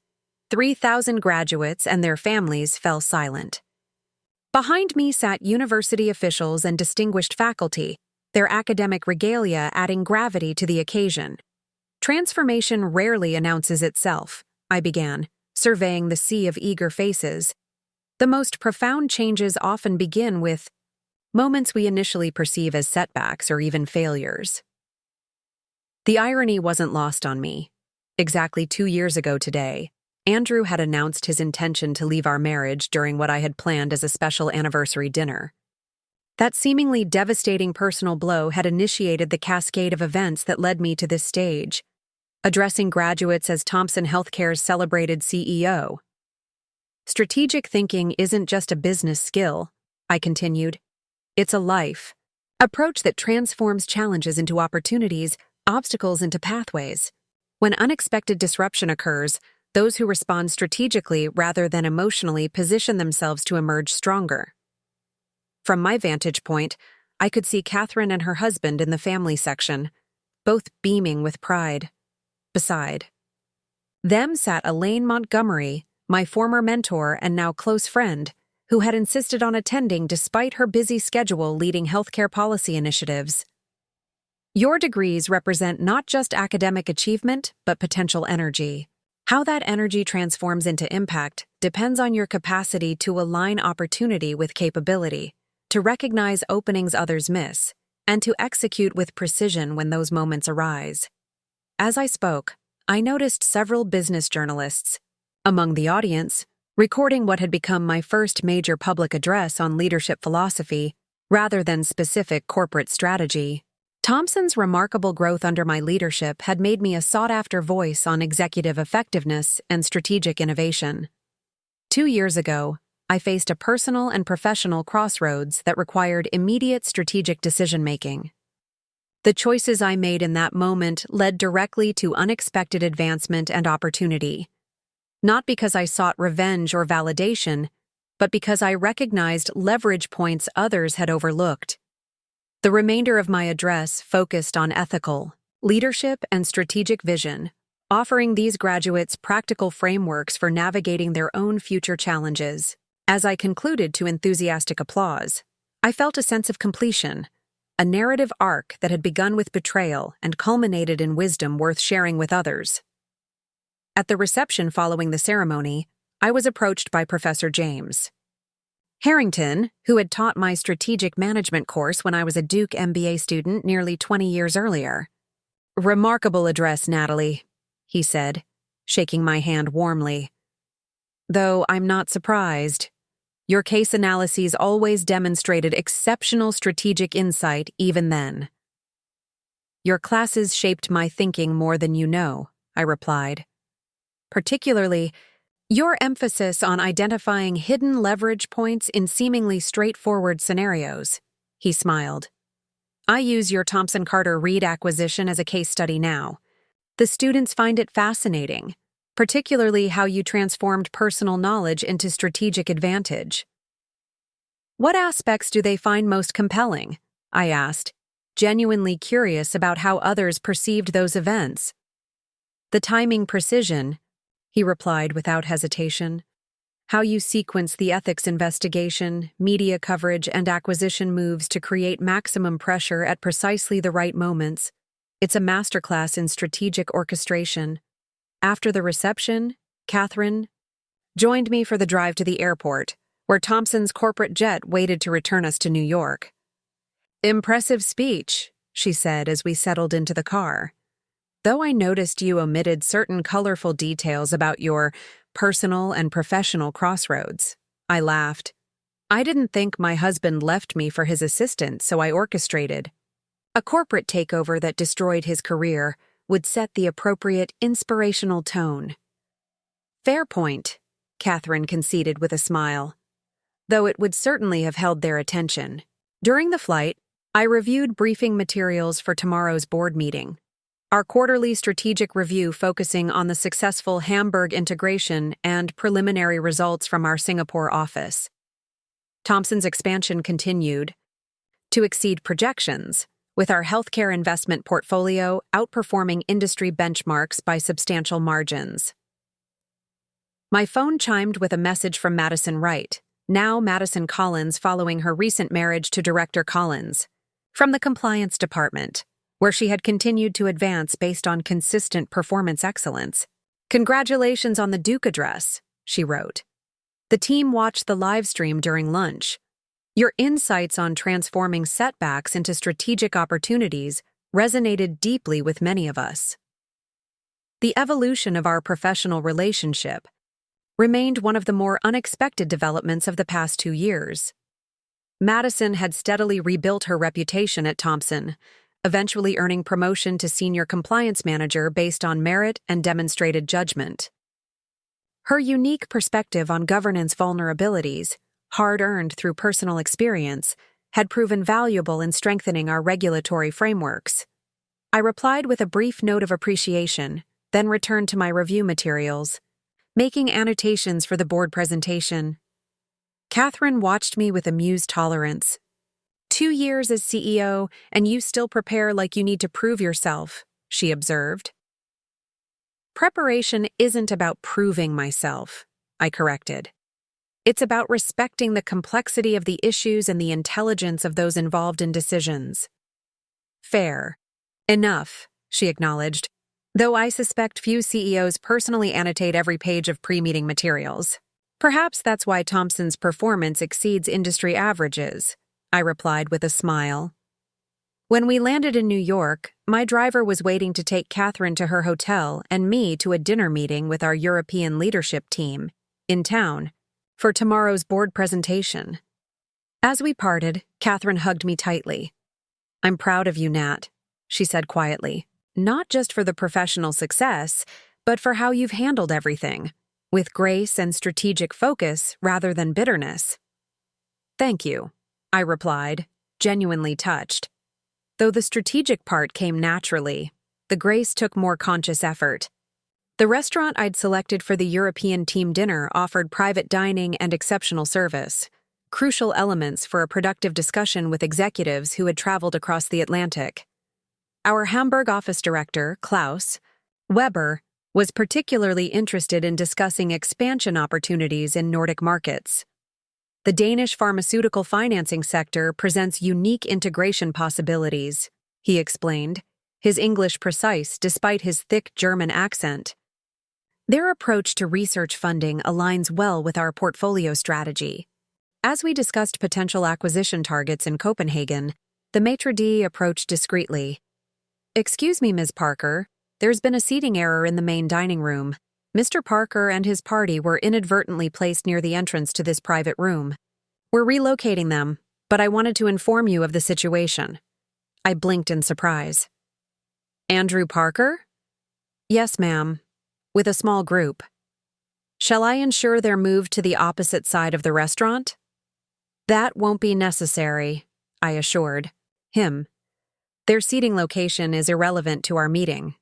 3,000 graduates and their families fell silent. Behind me sat university officials and distinguished faculty, their academic regalia adding gravity to the occasion. Transformation rarely announces itself, I began, surveying the sea of eager faces. The most profound changes often begin with moments we initially perceive as setbacks or even failures. The irony wasn't lost on me. Exactly 2 years ago today, Andrew had announced his intention to leave our marriage during what I had planned as a special anniversary dinner. That seemingly devastating personal blow had initiated the cascade of events that led me to this stage, addressing graduates as Thomson Healthcare's celebrated CEO. Strategic thinking isn't just a business skill, I continued. It's a life approach that transforms challenges into opportunities, obstacles into pathways. When unexpected disruption occurs, those who respond strategically rather than emotionally position themselves to emerge stronger. From my vantage point, I could see Catherine and her husband in the family section, both beaming with pride. Beside them sat Elaine Montgomery, my former mentor and now close friend, who had insisted on attending despite her busy schedule leading healthcare policy initiatives. Your degrees represent not just academic achievement, but potential energy. How that energy transforms into impact depends on your capacity to align opportunity with capability, to recognize openings others miss, and to execute with precision when those moments arise. As I spoke, I noticed several business journalists among the audience, recording what had become my first major public address on leadership philosophy rather than specific corporate strategy. Thomson's remarkable growth under my leadership had made me a sought-after voice on executive effectiveness and strategic innovation. 2 years ago, I faced a personal and professional crossroads that required immediate strategic decision-making. The choices I made in that moment led directly to unexpected advancement and opportunity, not because I sought revenge or validation, but because I recognized leverage points others had overlooked. The remainder of my address focused on ethical leadership and strategic vision, offering these graduates practical frameworks for navigating their own future challenges. As I concluded to enthusiastic applause, I felt a sense of completion, a narrative arc that had begun with betrayal and culminated in wisdom worth sharing with others. At the reception following the ceremony, I was approached by Professor James Harrington, who had taught my strategic management course when I was a Duke MBA student nearly 20 years earlier. "Remarkable address, Natalie," he said, shaking my hand warmly. "Though I'm not surprised. Your case analyses always demonstrated exceptional strategic insight even then." "Your classes shaped my thinking more than you know," I replied. "Particularly, your emphasis on identifying hidden leverage points in seemingly straightforward scenarios," he smiled. "I use your Thomson Carter Reed acquisition as a case study now. The students find it fascinating, particularly how you transformed personal knowledge into strategic advantage." "What aspects do they find most compelling?" I asked, genuinely curious about how others perceived those events. "The timing precision," he replied without hesitation. "How you sequence the ethics investigation, media coverage, and acquisition moves to create maximum pressure at precisely the right moments. It's a masterclass in strategic orchestration." After the reception, Catherine joined me for the drive to the airport, where Thomson's corporate jet waited to return us to New York. "Impressive speech," she said as we settled into the car. "Though I noticed you omitted certain colorful details about your personal and professional crossroads." I laughed. "I didn't think my husband left me for his assistant, so I orchestrated a corporate takeover that destroyed his career, would set the appropriate inspirational tone." "Fair point," Catherine conceded with a smile, "though it would certainly have held their attention." During the flight, I reviewed briefing materials for tomorrow's board meeting. Our quarterly strategic review focusing on the successful Hamburg integration and preliminary results from our Singapore office. Thomson's expansion continued to exceed projections, with our healthcare investment portfolio outperforming industry benchmarks by substantial margins. My phone chimed with a message from Madison Wright, now Madison Collins, following her recent marriage to Director Collins, from the Compliance Department, where she had continued to advance based on consistent performance excellence. "Congratulations on the Duke address," she wrote. The team watched the live stream during lunch. "Your insights on transforming setbacks into strategic opportunities resonated deeply with many of us." The evolution of our professional relationship remained one of the more unexpected developments of the past 2 years. Madison had steadily rebuilt her reputation at Thomson, eventually earning promotion to senior compliance manager based on merit and demonstrated judgment. Her unique perspective on governance vulnerabilities, hard-earned through personal experience, had proven valuable in strengthening our regulatory frameworks. I replied with a brief note of appreciation, then returned to my review materials, making annotations for the board presentation. Catherine watched me with amused tolerance. 2 years as CEO, and you still prepare like you need to prove yourself, she observed. Preparation isn't about proving myself, I corrected. It's about respecting the complexity of the issues and the intelligence of those involved in decisions. Fair enough, she acknowledged, though I suspect few CEOs personally annotate every page of pre-meeting materials. Perhaps that's why Thomson's performance exceeds industry averages, I replied with a smile. When we landed in New York, my driver was waiting to take Catherine to her hotel and me to a dinner meeting with our European leadership team, in town, for tomorrow's board presentation. As we parted, Catherine hugged me tightly. "I'm proud of you, Nat," she said quietly, "not just for the professional success, but for how you've handled everything, with grace and strategic focus rather than bitterness." "Thank you," I replied, genuinely touched. Though the strategic part came naturally, the grace took more conscious effort. The restaurant I'd selected for the European team dinner offered private dining and exceptional service, crucial elements for a productive discussion with executives who had traveled across the Atlantic. Our Hamburg office director, Klaus Weber, was particularly interested in discussing expansion opportunities in Nordic markets. The Danish pharmaceutical financing sector presents unique integration possibilities, he explained, his English precise despite his thick German accent. Their approach to research funding aligns well with our portfolio strategy. As we discussed potential acquisition targets in Copenhagen, the maitre d' approached discreetly. "Excuse me, Ms. Parker, there's been a seating error in the main dining room. Mr. Parker and his party were inadvertently placed near the entrance to this private room. We're relocating them, but I wanted to inform you of the situation." I blinked in surprise. "Andrew Parker?" "Yes, ma'am, with a small group." "Shall I ensure they're moved to the opposite side of the restaurant?" "That won't be necessary," I assured him. "Their seating location is irrelevant to our meeting."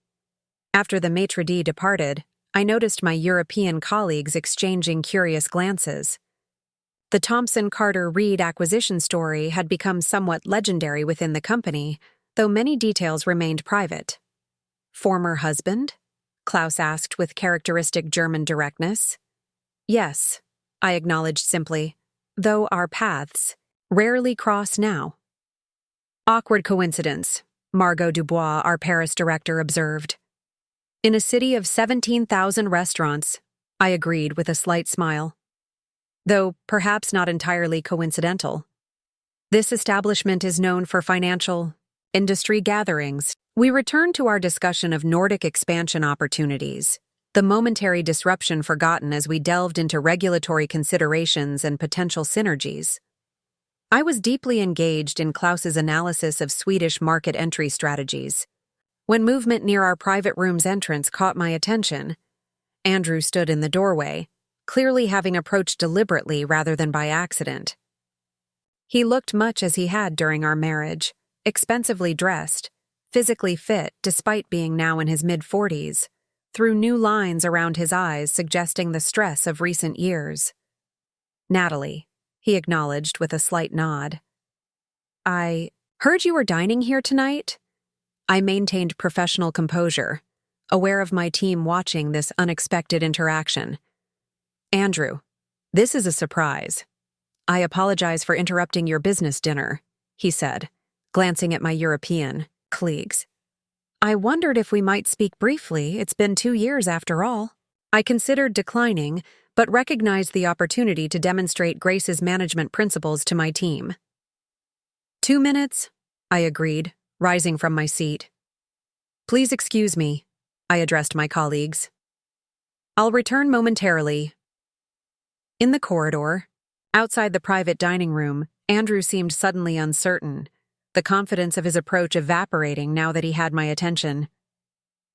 After the maitre d' departed, I noticed my European colleagues exchanging curious glances. The Thomson Carter Reed acquisition story had become somewhat legendary within the company, though many details remained private. "Former husband?" Klaus asked with characteristic German directness. "Yes," I acknowledged simply, though our paths rarely cross now. "Awkward coincidence," Margot Dubois, our Paris director, observed. "In a city of 17,000 restaurants," I agreed with a slight smile. "Though perhaps not entirely coincidental. This establishment is known for financial industry gatherings." We returned to our discussion of Nordic expansion opportunities, the momentary disruption forgotten as we delved into regulatory considerations and potential synergies. I was deeply engaged in Klaus's analysis of Swedish market entry strategies. When movement near our private room's entrance caught my attention, Andrew stood in the doorway, clearly having approached deliberately rather than by accident. He looked much as he had during our marriage, expensively dressed, physically fit despite being now in his mid-40s, through new lines around his eyes suggesting the stress of recent years. "Natalie," he acknowledged with a slight nod. "I heard you were dining here tonight?" I maintained professional composure, aware of my team watching this unexpected interaction. Andrew, this is a surprise. I apologize for interrupting your business dinner, he said, glancing at my European colleagues. I wondered if we might speak briefly. It's been 2 years after all. I considered declining, but recognized the opportunity to demonstrate Grace's management principles to my team. 2 minutes, I agreed, rising from my seat. Please excuse me, I addressed my colleagues. I'll return momentarily. In the corridor, outside the private dining room, Andrew seemed suddenly uncertain, the confidence of his approach evaporating now that he had my attention.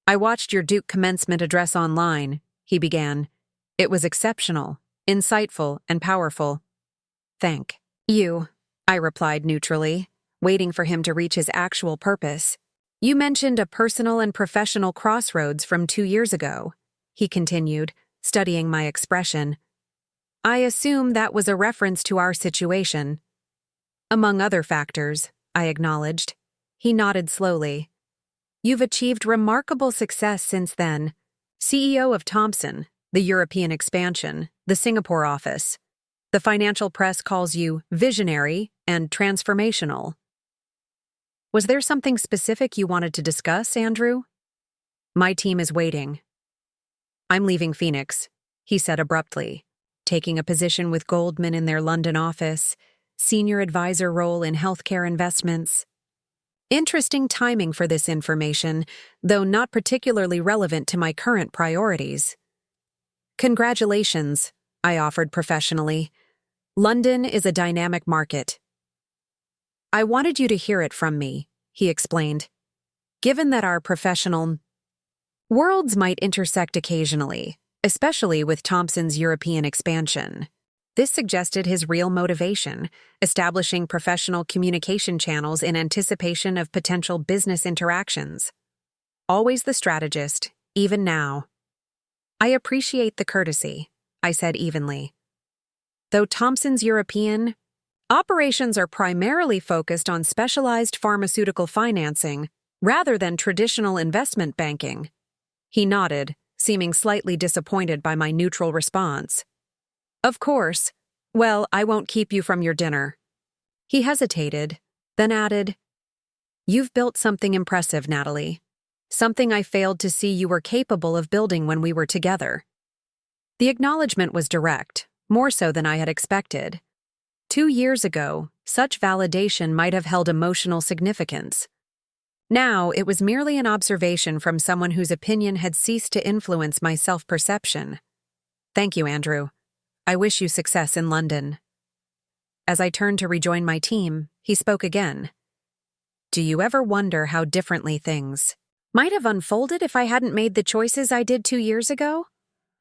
I watched your Duke commencement address online, he began. It was exceptional, insightful, and powerful. Thank you, I replied neutrally, waiting for him to reach his actual purpose. You mentioned a personal and professional crossroads from 2 years ago, he continued, studying my expression. I assume that was a reference to our situation. Among other factors, I acknowledged. He nodded slowly. You've achieved remarkable success since then. CEO of Thomson, the European expansion, the Singapore office. The financial press calls you visionary and transformational. Was there something specific you wanted to discuss, Andrew? My team is waiting. I'm leaving Phoenix, he said abruptly, taking a position with Goldman in their London office, senior advisor role in healthcare investments. Interesting timing for this information, though not particularly relevant to my current priorities. Congratulations, I offered professionally. London is a dynamic market. I wanted you to hear it from me, he explained. Given that our professional worlds might intersect occasionally, especially with Thomson's European expansion. This suggested his real motivation, establishing professional communication channels in anticipation of potential business interactions. Always the strategist, even now. I appreciate the courtesy, I said evenly. Though Thomson's European operations are primarily focused on specialized pharmaceutical financing rather than traditional investment banking. He nodded, seeming slightly disappointed by my neutral response. Of course. Well, I won't keep you from your dinner. He hesitated, then added, You've built something impressive, Natalie. Something I failed to see you were capable of building when we were together. The acknowledgement was direct, more so than I had expected. 2 years ago, such validation might have held emotional significance. Now, it was merely an observation from someone whose opinion had ceased to influence my self-perception. Thank you, Andrew. I wish you success in London. As I turned to rejoin my team, he spoke again. Do you ever wonder how differently things might have unfolded if I hadn't made the choices I did 2 years ago?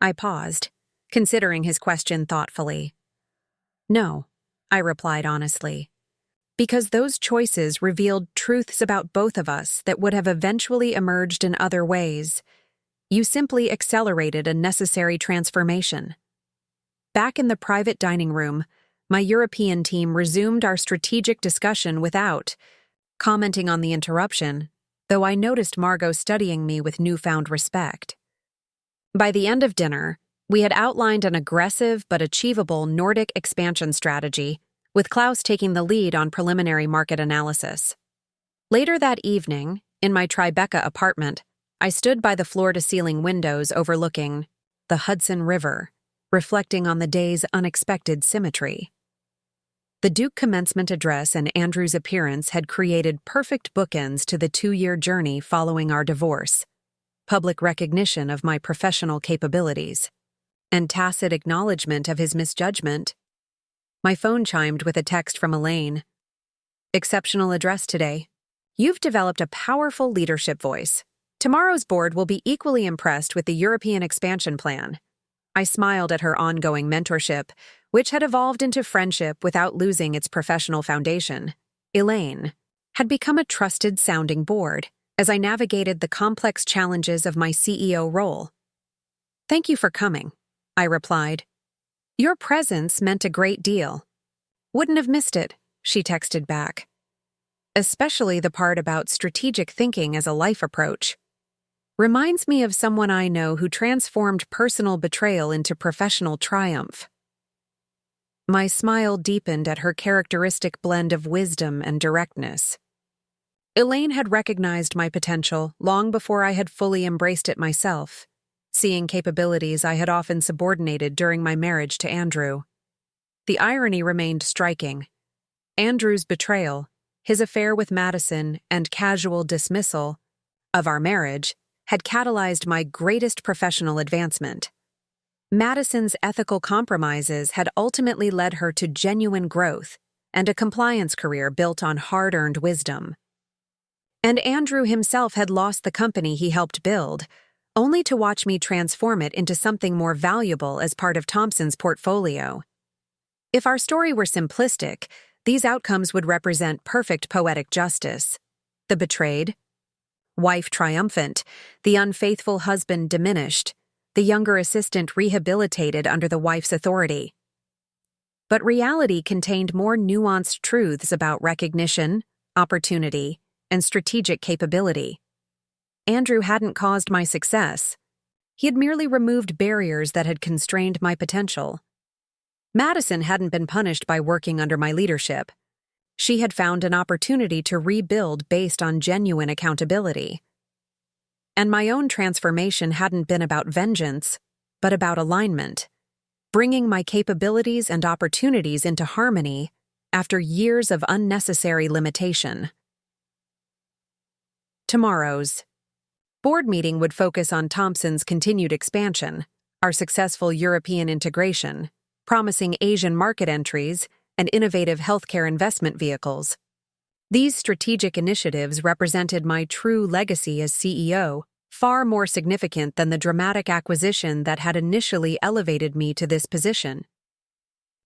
I paused, considering his question thoughtfully. No, I replied honestly. Because those choices revealed truths about both of us that would have eventually emerged in other ways. You simply accelerated a necessary transformation. Back in the private dining room, my European team resumed our strategic discussion without commenting on the interruption, though I noticed Margot studying me with newfound respect. By the end of dinner, we had outlined an aggressive but achievable Nordic expansion strategy, with Klaus taking the lead on preliminary market analysis. Later that evening, in my Tribeca apartment, I stood by the floor-to-ceiling windows overlooking the Hudson River, reflecting on the day's unexpected symmetry. The Duke commencement address and Andrew's appearance had created perfect bookends to the 2-year journey following our divorce, public recognition of my professional capabilities, and tacit acknowledgement of his misjudgment. My phone chimed with a text from Elaine. Exceptional address today. You've developed a powerful leadership voice. Tomorrow's board will be equally impressed with the European expansion plan. I smiled at her ongoing mentorship, which had evolved into friendship without losing its professional foundation. Elaine had become a trusted sounding board as I navigated the complex challenges of my CEO role. Thank you for coming, I replied. Your presence meant a great deal. Wouldn't have missed it, she texted back. Especially the part about strategic thinking as a life approach. reminds me of someone I know who transformed personal betrayal into professional triumph. My smile deepened at her characteristic blend of wisdom and directness. Elaine had recognized my potential long before I had fully embraced it myself, seeing capabilities I had often subordinated during my marriage to Andrew. The irony remained striking. Andrew's betrayal, his affair with Madison, and casual dismissal of our marriage had catalyzed my greatest professional advancement. Madison's ethical compromises had ultimately led her to genuine growth and a compliance career built on hard-earned wisdom. And Andrew himself had lost the company he helped build, only to watch me transform it into something more valuable as part of Thompson's portfolio. If our story were simplistic, these outcomes would represent perfect poetic justice. The betrayed, wife triumphant, the unfaithful husband diminished, the younger assistant rehabilitated under the wife's authority. But reality contained more nuanced truths about recognition, opportunity, and strategic capability. Andrew hadn't caused my success. He had merely removed barriers that had constrained my potential. Madison hadn't been punished by working under my leadership. She had found an opportunity to rebuild based on genuine accountability. And my own transformation hadn't been about vengeance, but about alignment, bringing my capabilities and opportunities into harmony after years of unnecessary limitation. Tomorrow's board meeting would focus on Thompson's continued expansion, our successful European integration, promising Asian market entries, and innovative healthcare investment vehicles. These strategic initiatives represented my true legacy as CEO, far more significant than the dramatic acquisition that had initially elevated me to this position.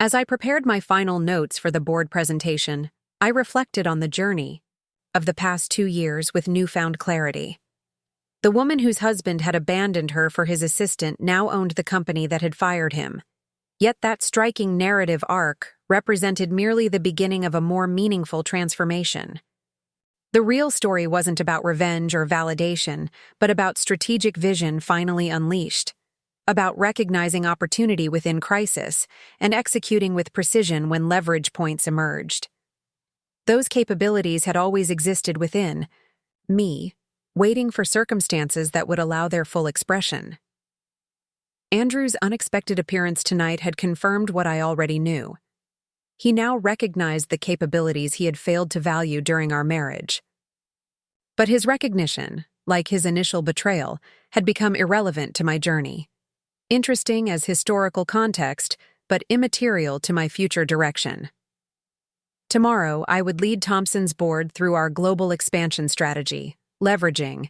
As I prepared my final notes for the board presentation, I reflected on the journey of the past 2 years with newfound clarity. The woman whose husband had abandoned her for his assistant now owned the company that had fired him. Yet that striking narrative arc represented merely the beginning of a more meaningful transformation. The real story wasn't about revenge or validation, but about strategic vision finally unleashed, about recognizing opportunity within crisis and executing with precision when leverage points emerged. Those capabilities had always existed within me, waiting for circumstances that would allow their full expression. Andrew's unexpected appearance tonight had confirmed what I already knew. He now recognized the capabilities he had failed to value during our marriage. But his recognition, like his initial betrayal, had become irrelevant to my journey. Interesting as historical context, but immaterial to my future direction. Tomorrow, I would lead Thompson's board through our global expansion strategy, leveraging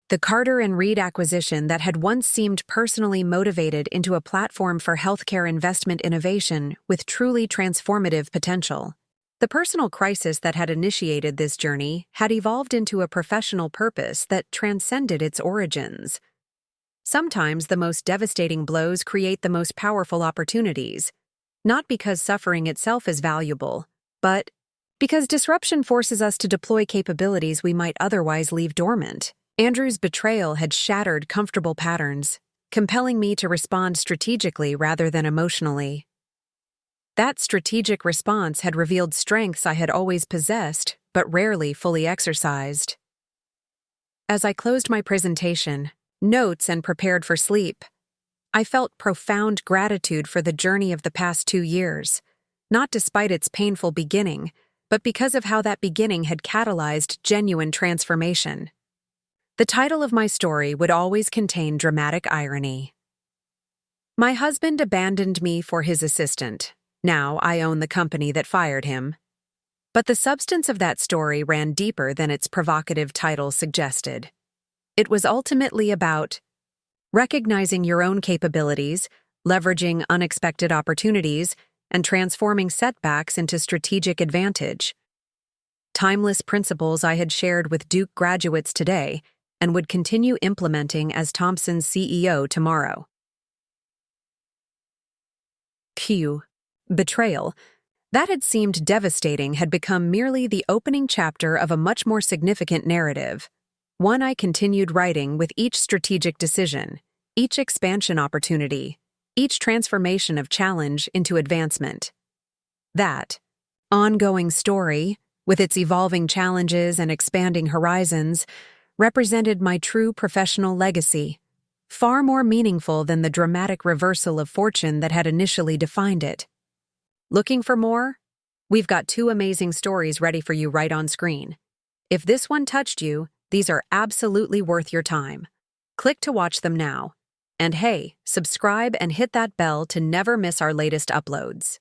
the Carter and Reed acquisition that had once seemed personally motivated into a platform for healthcare investment innovation with truly transformative potential. The personal crisis that had initiated this journey had evolved into a professional purpose that transcended its origins. Sometimes the most devastating blows create the most powerful opportunities, not because suffering itself is valuable, but because disruption forces us to deploy capabilities we might otherwise leave dormant. Andrew's betrayal had shattered comfortable patterns, compelling me to respond strategically rather than emotionally. That strategic response had revealed strengths I had always possessed, but rarely fully exercised. As I closed my presentation, notes, and prepared for sleep, I felt profound gratitude for the journey of the past 2 years, not despite its painful beginning, but because of how that beginning had catalyzed genuine transformation. The title of my story would always contain dramatic irony. My husband abandoned me for his assistant. Now I own the company that fired him. But the substance of that story ran deeper than its provocative title suggested. It was ultimately about recognizing your own capabilities, leveraging unexpected opportunities, and transforming setbacks into strategic advantage. Timeless principles I had shared with Duke graduates today and would continue implementing as Thompson's CEO tomorrow. Q. Betrayal. That had seemed devastating had become merely the opening chapter of a much more significant narrative, One I continued writing with each strategic decision, each expansion opportunity, each transformation of challenge into advancement. That ongoing story, with its evolving challenges and expanding horizons, represented my true professional legacy, far more meaningful than the dramatic reversal of fortune that had initially defined it. Looking for more? We've got 2 amazing stories ready for you right on screen. If this one touched you, these are absolutely worth your time. Click to watch them now. And hey, subscribe and hit that bell to never miss our latest uploads.